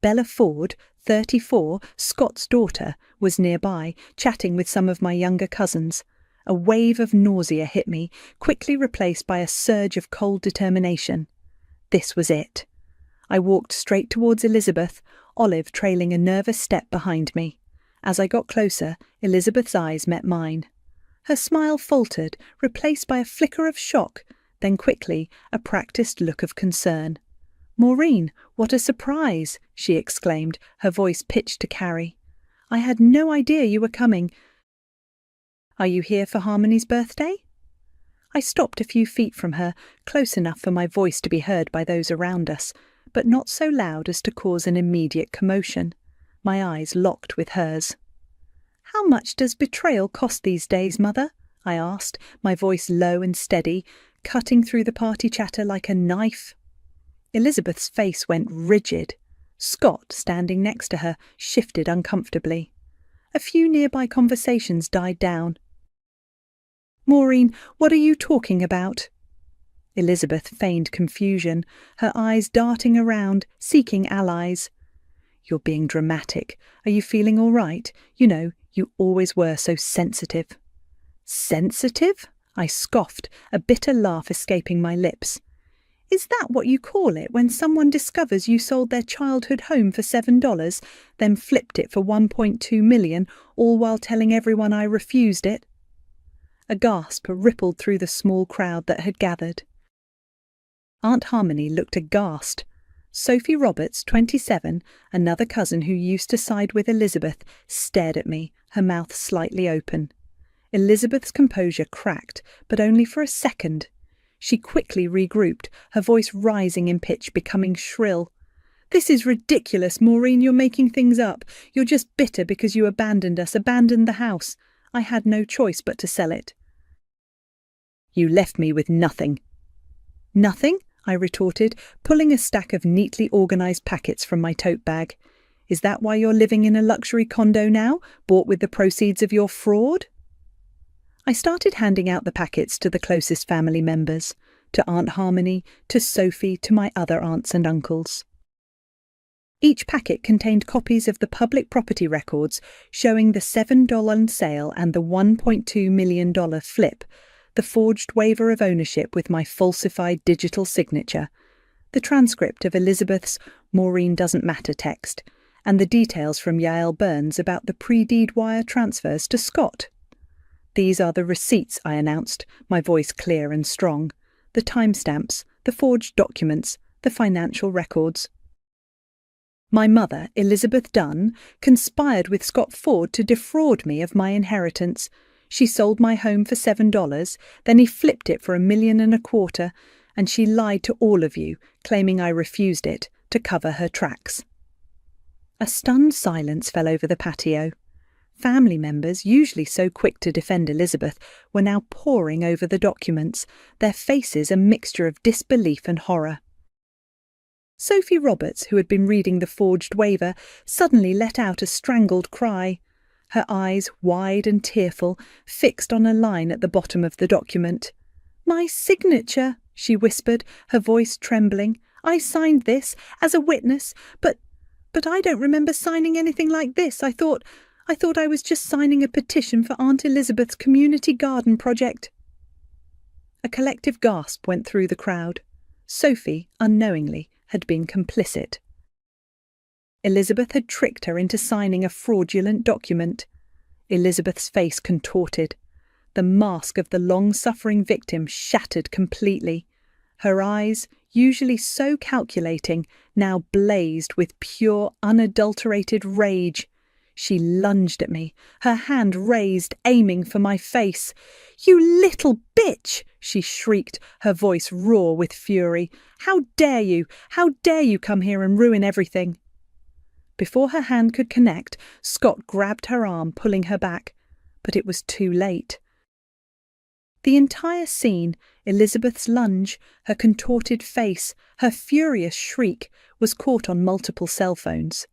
S5: Bella Ford, 34, Scott's daughter, was nearby, chatting with some of my younger cousins. A wave of nausea hit me, quickly replaced by a surge of cold determination. This was it. I walked straight towards Elizabeth, Olive trailing a nervous step behind me. As I got closer, Elizabeth's eyes met mine. Her smile faltered, replaced by a flicker of shock, then quickly a practiced look of concern. "Maureen, what a surprise!" she exclaimed, her voice pitched to Carrie. "I had no idea you were coming. Are you here for Harmony's birthday?" I stopped a few feet from her, close enough for my voice to be heard by those around us, but not so loud as to cause an immediate commotion. My eyes locked with hers. "How much does betrayal cost these days, Mother?" I asked, my voice low and steady, cutting through the party chatter like a knife. Elizabeth's face went rigid. Scott, standing next to her, shifted uncomfortably. A few nearby conversations died down. "Maureen, what are you talking about?" Elizabeth feigned confusion, her eyes darting around, seeking allies. "You're being dramatic. Are you feeling all right? You know, you always were so sensitive." "Sensitive?" I scoffed, a bitter laugh escaping my lips. "Is that what you call it when someone discovers you sold their childhood home for $7, then flipped it for $1.2 million, all while telling everyone I refused it?" A gasp rippled through the small crowd that had gathered. Aunt Harmony looked aghast. Sophie Roberts, 27, another cousin who used to side with Elizabeth, stared at me, her mouth slightly open. Elizabeth's composure cracked, but only for a second. She quickly regrouped, her voice rising in pitch, becoming shrill. "This is ridiculous, Maureen, you're making things up. You're just bitter because you abandoned us, abandoned the house. I had no choice but to sell it." "You left me with nothing." "Nothing?" I retorted, pulling a stack of neatly organised packets from my tote bag. "Is that why you're living in a luxury condo now, bought with the proceeds of your fraud?" I started handing out the packets to the closest family members, to Aunt Harmony, to Sophie, to my other aunts and uncles. Each packet contained copies of the public property records showing the $7 sale and the $1.2 million flip, the forged waiver of ownership with my falsified digital signature, the transcript of Elizabeth's "Maureen doesn't matter" text, and the details from Yael Burns about the pre-deed wire transfers to Scott. "These are the receipts," I announced, my voice clear and strong, "the timestamps, the forged documents, the financial records. My mother, Elizabeth Dunn, conspired with Scott Ford to defraud me of my inheritance. She sold my home for $7, then he flipped it for $1.25 million, and she lied to all of you, claiming I refused it, to cover her tracks." A stunned silence fell over the patio. Family members, usually so quick to defend Elizabeth, were now poring over the documents, their faces a mixture of disbelief and horror. Sophie Roberts, who had been reading the forged waiver, suddenly let out a strangled cry. Her eyes, wide and tearful, fixed on a line at the bottom of the document. "My signature," she whispered, her voice trembling. "I signed this, as a witness, but I don't remember signing anything like this. I thought I was just signing a petition for Aunt Elizabeth's community garden project." A collective gasp went through the crowd. Sophie, unknowingly, had been complicit. Elizabeth had tricked her into signing a fraudulent document. Elizabeth's face contorted. The mask of the long-suffering victim shattered completely. Her eyes, usually so calculating, now blazed with pure, unadulterated rage. She lunged at me, her hand raised, aiming for my face. "You little bitch!" she shrieked, her voice raw with fury. "How dare you? How dare you come here and ruin everything?" Before her hand could connect, Scott grabbed her arm, pulling her back. But it was too late. The entire scene, Elizabeth's lunge, her contorted face, her furious shriek, was caught on multiple cell phones.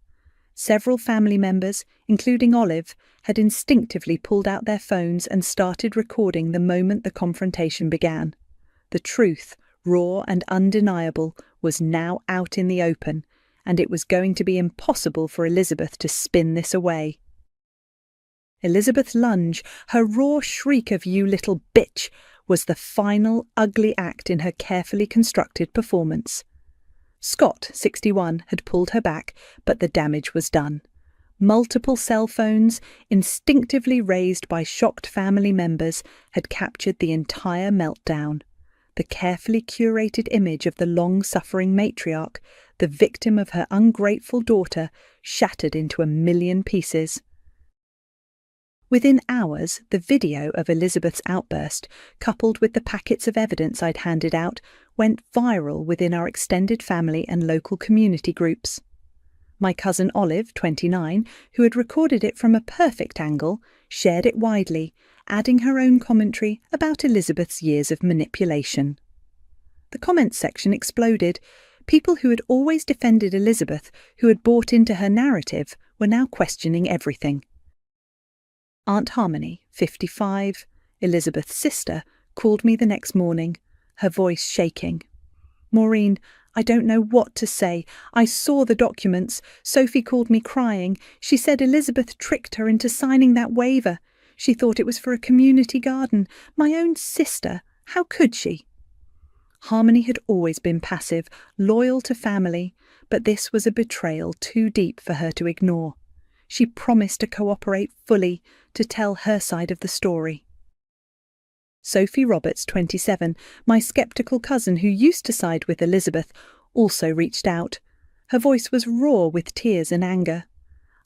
S5: Several family members, including Olive, had instinctively pulled out their phones and started recording the moment the confrontation began. The truth, raw and undeniable, was now out in the open, and it was going to be impossible for Elizabeth to spin this away. Elizabeth's lunge, her raw shriek of "you little bitch," was the final ugly act in her carefully constructed performance. Scott, 61, had pulled her back, but the damage was done. Multiple cell phones, instinctively raised by shocked family members, had captured the entire meltdown. The carefully curated image of the long-suffering matriarch, the victim of her ungrateful daughter, shattered into 1,000,000 pieces. Within hours, the video of Elizabeth's outburst, coupled with the packets of evidence I'd handed out, went viral within our extended family and local community groups. My cousin Olive, 29, who had recorded it from a perfect angle, shared it widely, adding her own commentary about Elizabeth's years of manipulation. The comments section exploded. People who had always defended Elizabeth, who had bought into her narrative, were now questioning everything. Aunt Harmony, 55, Elizabeth's sister, called me the next morning, her voice shaking. "Maureen, I don't know what to say. I saw the documents. Sophie called me crying. She said Elizabeth tricked her into signing that waiver. She thought it was for a community garden. My own sister. How could she?" Harmony had always been passive, loyal to family, but this was a betrayal too deep for her to ignore. She promised to cooperate fully, to tell her side of the story. Sophie Roberts, 27, my sceptical cousin who used to side with Elizabeth, also reached out. Her voice was raw with tears and anger.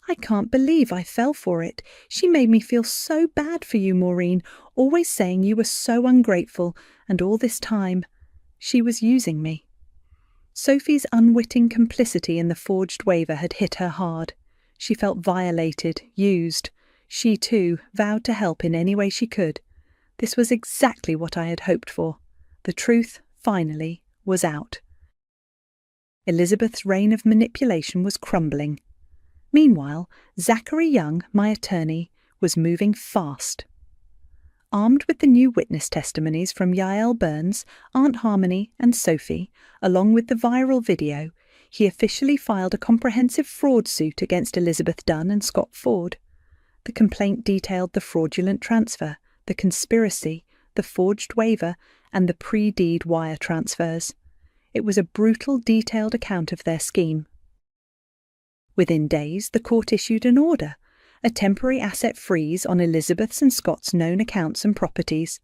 S5: "I can't believe I fell for it. She made me feel so bad for you, Maureen, always saying you were so ungrateful, and all this time, she was using me." Sophie's unwitting complicity in the forged waiver had hit her hard. She felt violated, used. She, too, vowed to help in any way she could. This was exactly what I had hoped for. The truth, finally, was out. Elizabeth's reign of manipulation was crumbling. Meanwhile, Zachary Young, my attorney, was moving fast. Armed with the new witness testimonies from Yael Burns, Aunt Harmony and Sophie, along with the viral video, he officially filed a comprehensive fraud suit against Elizabeth Dunn and Scott Ford. The complaint detailed the fraudulent transfer, the conspiracy, the forged waiver, and the pre-deed wire transfers. It was a brutal, detailed account of their scheme. Within days, the court issued an order, a temporary asset freeze on Elizabeth's and Scott's known accounts and properties.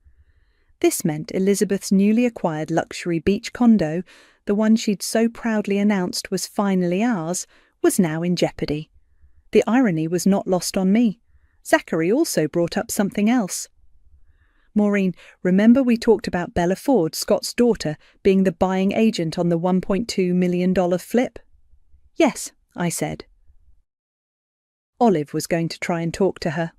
S5: This meant Elizabeth's newly acquired luxury beach condo, the one she'd so proudly announced was finally ours, was now in jeopardy. The irony was not lost on me. Zachary also brought up something else. "Maureen, remember we talked about Bella Ford, Scott's daughter, being the buying agent on the $1.2 million flip?" "Yes," I said. Olive was going to try and talk to her.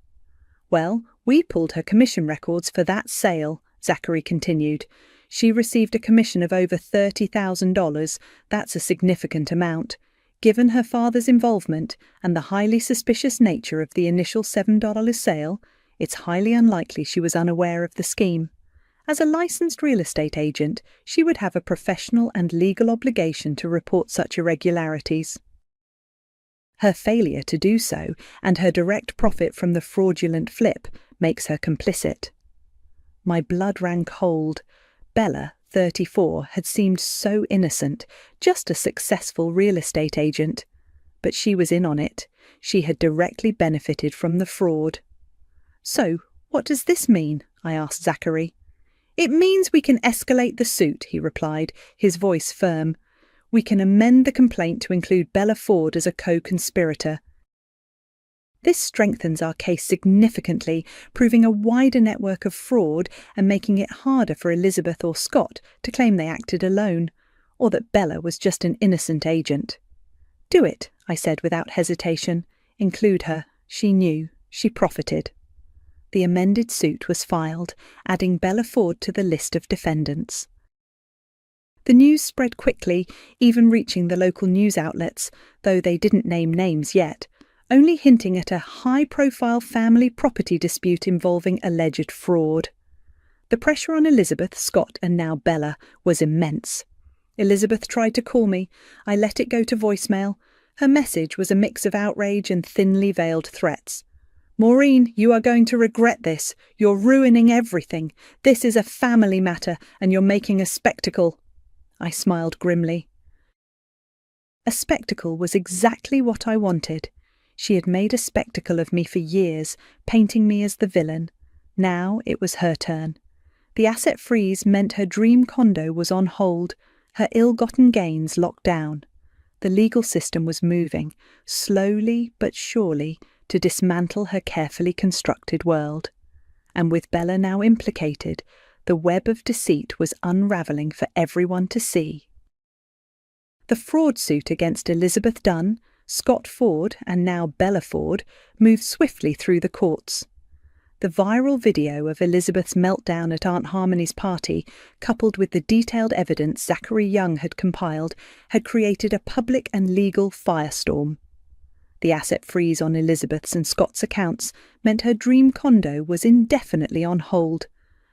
S5: "Well, we pulled her commission records for that sale," Zachary continued. "She received a commission of over $30,000. That's a significant amount. Given her father's involvement and the highly suspicious nature of the initial $7 sale, it's highly unlikely she was unaware of the scheme. As a licensed real estate agent, she would have a professional and legal obligation to report such irregularities. Her failure to do so, and her direct profit from the fraudulent flip, makes her complicit." My blood ran cold. Bella, 34, had seemed so innocent, just a successful real estate agent. But she was in on it. She had directly benefited from the fraud. "So, what does this mean?" I asked Zachary. "It means we can escalate the suit," he replied, his voice firm. "We can amend the complaint to include Bella Ford as a co-conspirator. This strengthens our case significantly, proving a wider network of fraud and making it harder for Elizabeth or Scott to claim they acted alone, or that Bella was just an innocent agent." "Do it," I said without hesitation. "Include her. She knew. She profited." The amended suit was filed, adding Bella Ford to the list of defendants. The news spread quickly, even reaching the local news outlets, though they didn't name names yet, only hinting at a high-profile family property dispute involving alleged fraud. The pressure on Elizabeth, Scott, and now Bella was immense. Elizabeth tried to call me. I let it go to voicemail. Her message was a mix of outrage and thinly veiled threats. "Maureen, you are going to regret this. You're ruining everything. This is a family matter, and you're making a spectacle." I smiled grimly. A spectacle was exactly what I wanted. She had made a spectacle of me for years, painting me as the villain. Now it was her turn. The asset freeze meant her dream condo was on hold, her ill-gotten gains locked down. The legal system was moving, slowly but surely, to dismantle her carefully constructed world. And with Bella now implicated, the web of deceit was unravelling for everyone to see. The fraud suit against Elizabeth Dunn, Scott Ford, and now Bella Ford moved swiftly through the courts. The viral video of Elizabeth's meltdown at Aunt Harmony's party, coupled with the detailed evidence Zachary Young had compiled, had created a public and legal firestorm. The asset freeze on Elizabeth's and Scott's accounts meant her dream condo was indefinitely on hold,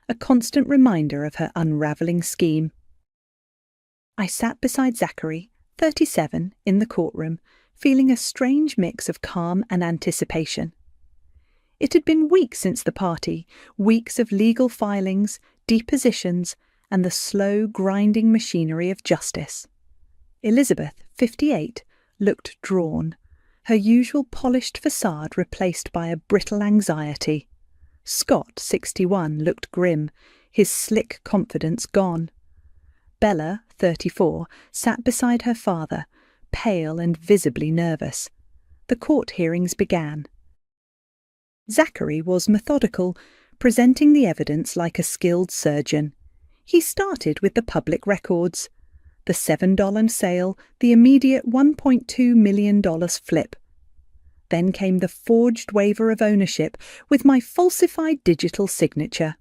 S5: a constant reminder of her unravelling scheme. I sat beside Zachary, 37, in the courtroom, feeling a strange mix of calm and anticipation. It had been weeks since the party, weeks of legal filings, depositions, and the slow, grinding machinery of justice. Elizabeth, 58, looked drawn, her usual polished facade replaced by a brittle anxiety. Scott, 61, looked grim, his slick confidence gone. Bella, 34, sat beside her father, pale and visibly nervous. The court hearings began. Zachary was methodical, presenting the evidence like a skilled surgeon. He started with the public records. The $7 sale, the immediate $1.2 million flip. Then came the forged waiver of ownership with my falsified digital signature.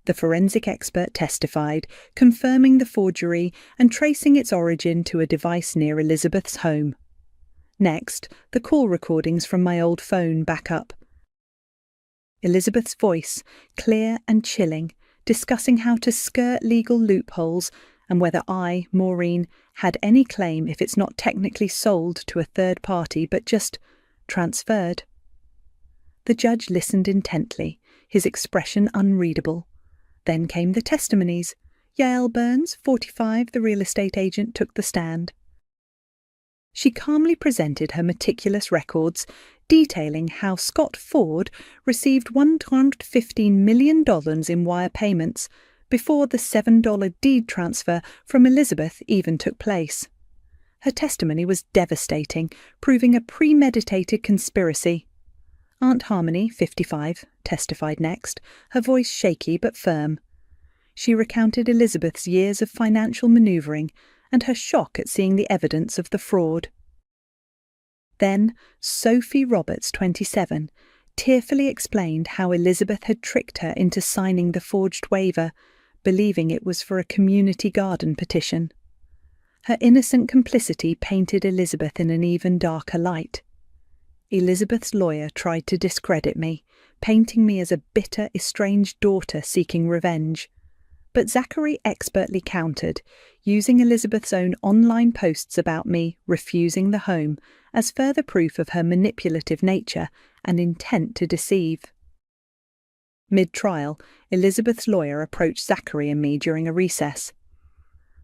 S5: The forensic expert testified, confirming the forgery and tracing its origin to a device near Elizabeth's home. Next, the call recordings from my old phone back up. Elizabeth's voice, clear and chilling, discussing how to skirt legal loopholes and whether I, Maureen, had any claim if it's not technically sold to a third party but just transferred. The judge listened intently, his expression unreadable. Then came the testimonies. Yael Burns, 45, the real estate agent, took the stand. She calmly presented her meticulous records, detailing how Scott Ford received $115 million in wire payments before the $7 deed transfer from Elizabeth even took place. Her testimony was devastating, proving a premeditated conspiracy. Aunt Harmony, 55, testified next, her voice shaky but firm. She recounted Elizabeth's years of financial manoeuvring and her shock at seeing the evidence of the fraud. Then Sophie Roberts, 27, tearfully explained how Elizabeth had tricked her into signing the forged waiver, believing it was for a community garden petition. Her innocent complicity painted Elizabeth in an even darker light. Elizabeth's lawyer tried to discredit me, painting me as a bitter, estranged daughter seeking revenge. But Zachary expertly countered, using Elizabeth's own online posts about me refusing the home as further proof of her manipulative nature and intent to deceive. Mid-trial, Elizabeth's lawyer approached Zachary and me during a recess.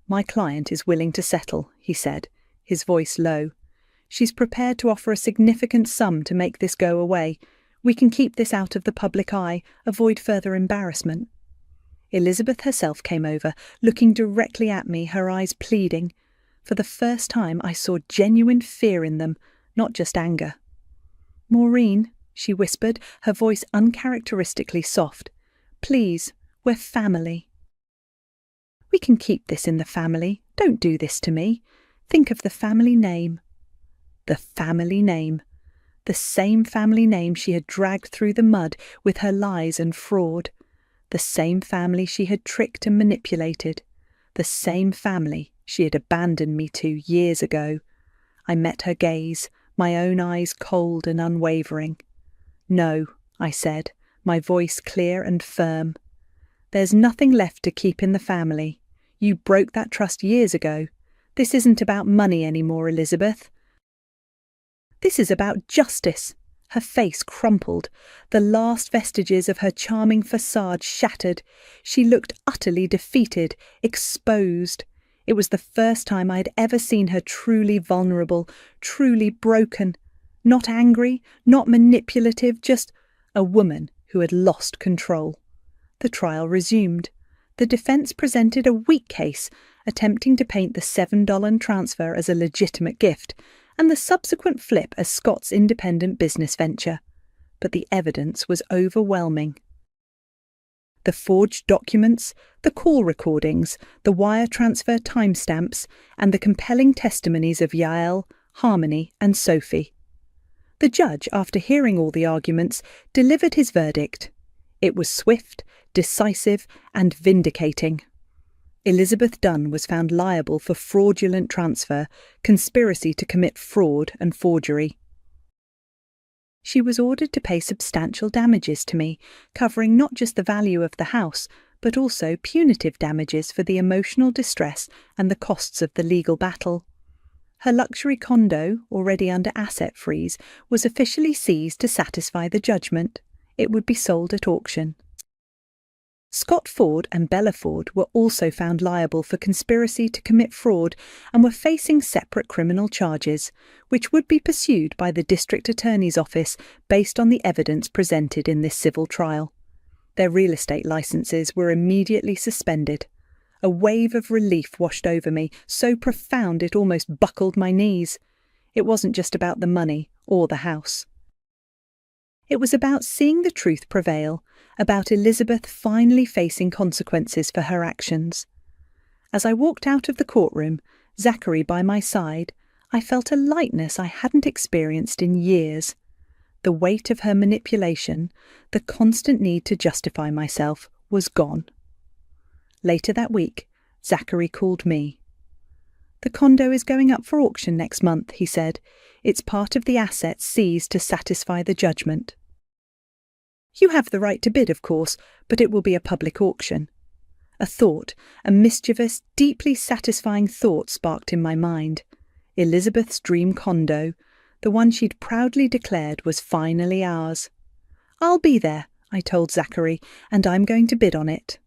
S5: "My client is willing to settle," he said, his voice low. "She's prepared to offer a significant sum to make this go away. We can keep this out of the public eye, avoid further embarrassment." Elizabeth herself came over, looking directly at me, her eyes pleading. For the first time I saw genuine fear in them, not just anger. "Maureen," she whispered, her voice uncharacteristically soft. "Please, we're family." "We can keep this in the family. Don't do this to me. Think of the family name." The family name. The same family name she had dragged through the mud with her lies and fraud. The same family she had tricked and manipulated. The same family she had abandoned me to years ago. I met her gaze, my own eyes cold and unwavering. "No," I said, my voice clear and firm. "There's nothing left to keep in the family. You broke that trust years ago. This isn't about money anymore, Elizabeth. This is about justice." Her face crumpled, the last vestiges of her charming facade shattered. She looked utterly defeated, exposed. It was the first time I had ever seen her truly vulnerable, truly broken. Not angry, not manipulative, just a woman who had lost control. The trial resumed. The defence presented a weak case, attempting to paint the $7 transfer as a legitimate gift, and the subsequent flip as Scott's independent business venture. But the evidence was overwhelming. The forged documents, the call recordings, the wire transfer timestamps, and the compelling testimonies of Yael, Harmony, and Sophie. The judge, after hearing all the arguments, delivered his verdict. It was swift, decisive, and vindicating. Elizabeth Dunn was found liable for fraudulent transfer, conspiracy to commit fraud and forgery. She was ordered to pay substantial damages to me, covering not just the value of the house, but also punitive damages for the emotional distress and the costs of the legal battle. Her luxury condo, already under asset freeze, was officially seized to satisfy the judgment. It would be sold at auction. Scott Ford and Bella Ford were also found liable for conspiracy to commit fraud and were facing separate criminal charges, which would be pursued by the District Attorney's Office based on the evidence presented in this civil trial. Their real estate licenses were immediately suspended. A wave of relief washed over me, so profound it almost buckled my knees. It wasn't just about the money or the house. It was about seeing the truth prevail, about Elizabeth finally facing consequences for her actions. As I walked out of the courtroom, Zachary by my side, I felt a lightness I hadn't experienced in years. The weight of her manipulation, the constant need to justify myself, was gone. Later that week, Zachary called me. "The condo is going up for auction next month," he said. "It's part of the assets seized to satisfy the judgment. You have the right to bid, of course, but it will be a public auction." A thought, a mischievous, deeply satisfying thought sparked in my mind. Elizabeth's dream condo, the one she'd proudly declared was finally ours. "I'll be there," I told Zachary, "and I'm going to bid on it."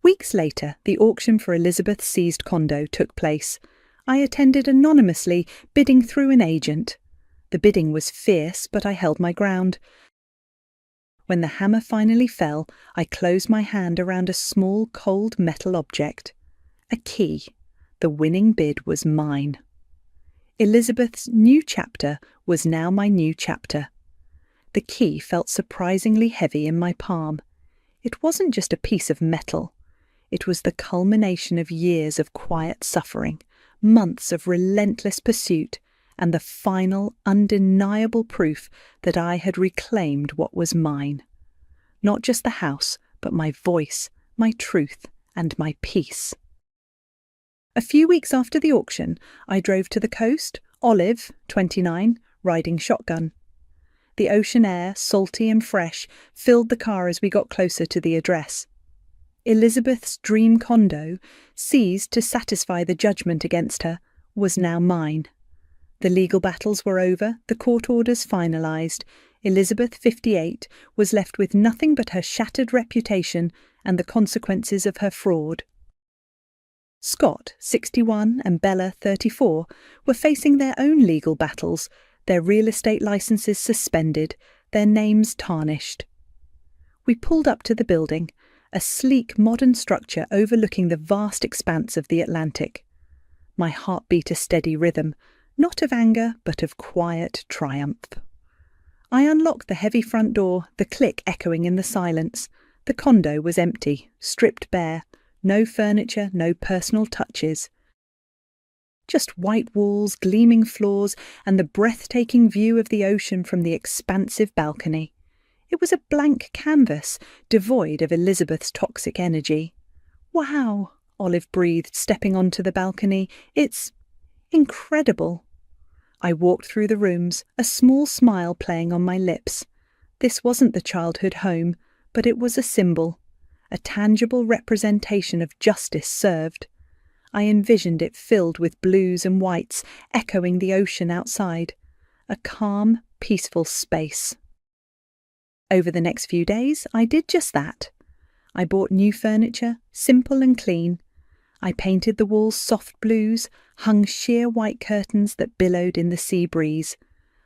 S5: Weeks later, the auction for Elizabeth's seized condo took place. I attended anonymously, bidding through an agent. The bidding was fierce, but I held my ground. When the hammer finally fell, I closed my hand around a small, cold metal object. A key. The winning bid was mine. Elizabeth's new chapter was now my new chapter. The key felt surprisingly heavy in my palm. It wasn't just a piece of metal. It was the culmination of years of quiet suffering, months of relentless pursuit, and the final, undeniable proof that I had reclaimed what was mine. Not just the house, but my voice, my truth, and my peace. A few weeks after the auction, I drove to the coast, Olive, 29, riding shotgun. The ocean air, salty and fresh, filled the car as we got closer to the address. Elizabeth's dream condo, seized to satisfy the judgment against her, was now mine. The legal battles were over, the court orders finalised. Elizabeth, 58, was left with nothing but her shattered reputation and the consequences of her fraud. Scott, 61, and Bella, 34, were facing their own legal battles, their real estate licenses suspended, their names tarnished. We pulled up to the building, a sleek modern structure overlooking the vast expanse of the Atlantic. My heart beat a steady rhythm, not of anger, but of quiet triumph. I unlocked the heavy front door, the click echoing in the silence. The condo was empty, stripped bare, no furniture, no personal touches. Just white walls, gleaming floors, and the breathtaking view of the ocean from the expansive balcony. It was a blank canvas, devoid of Elizabeth's toxic energy. "Wow," Olive breathed, stepping onto the balcony. "It's incredible." I walked through the rooms, a small smile playing on my lips. This wasn't the childhood home, but it was a symbol, a tangible representation of justice served. I envisioned it filled with blues and whites, echoing the ocean outside. A calm, peaceful space. Over the next few days, I did just that. I bought new furniture, simple and clean. I painted the walls soft blues, hung sheer white curtains that billowed in the sea breeze.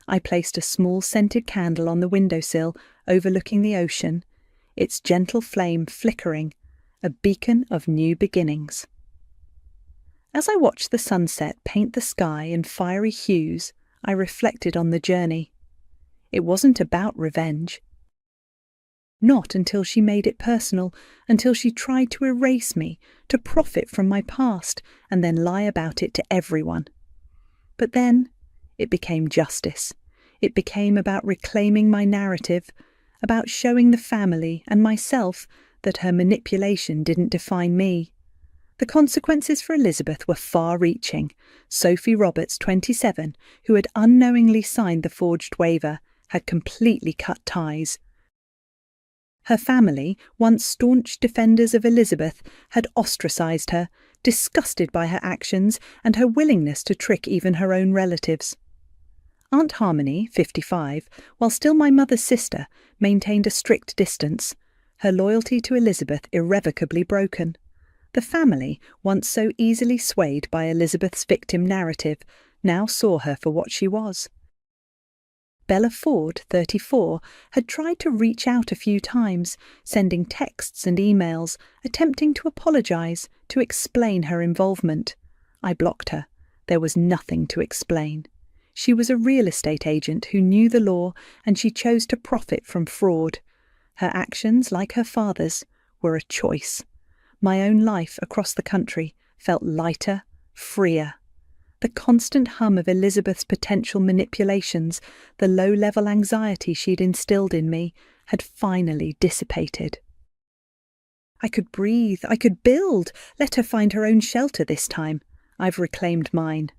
S5: I placed a small scented candle on the windowsill overlooking the ocean, its gentle flame flickering, a beacon of new beginnings. As I watched the sunset paint the sky in fiery hues, I reflected on the journey. It wasn't about revenge. Not until she made it personal, until she tried to erase me, to profit from my past, and then lie about it to everyone. But then it became justice. It became about reclaiming my narrative, about showing the family and myself that her manipulation didn't define me. The consequences for Elizabeth were far-reaching. Sophie Roberts, 27, who had unknowingly signed the forged waiver, had completely cut ties. Her family, once staunch defenders of Elizabeth, had ostracised her, disgusted by her actions and her willingness to trick even her own relatives. Aunt Harmony, 55, while still my mother's sister, maintained a strict distance, her loyalty to Elizabeth irrevocably broken. The family, once so easily swayed by Elizabeth's victim narrative, now saw her for what she was. Bella Ford, 34, had tried to reach out a few times, sending texts and emails, attempting to apologise, to explain her involvement. I blocked her. There was nothing to explain. She was a real estate agent who knew the law, and she chose to profit from fraud. Her actions, like her father's, were a choice. My own life across the country felt lighter, freer. The constant hum of Elizabeth's potential manipulations, the low-level anxiety she'd instilled in me, had finally dissipated. I could breathe, I could build, let her find her own shelter this time. I've reclaimed mine.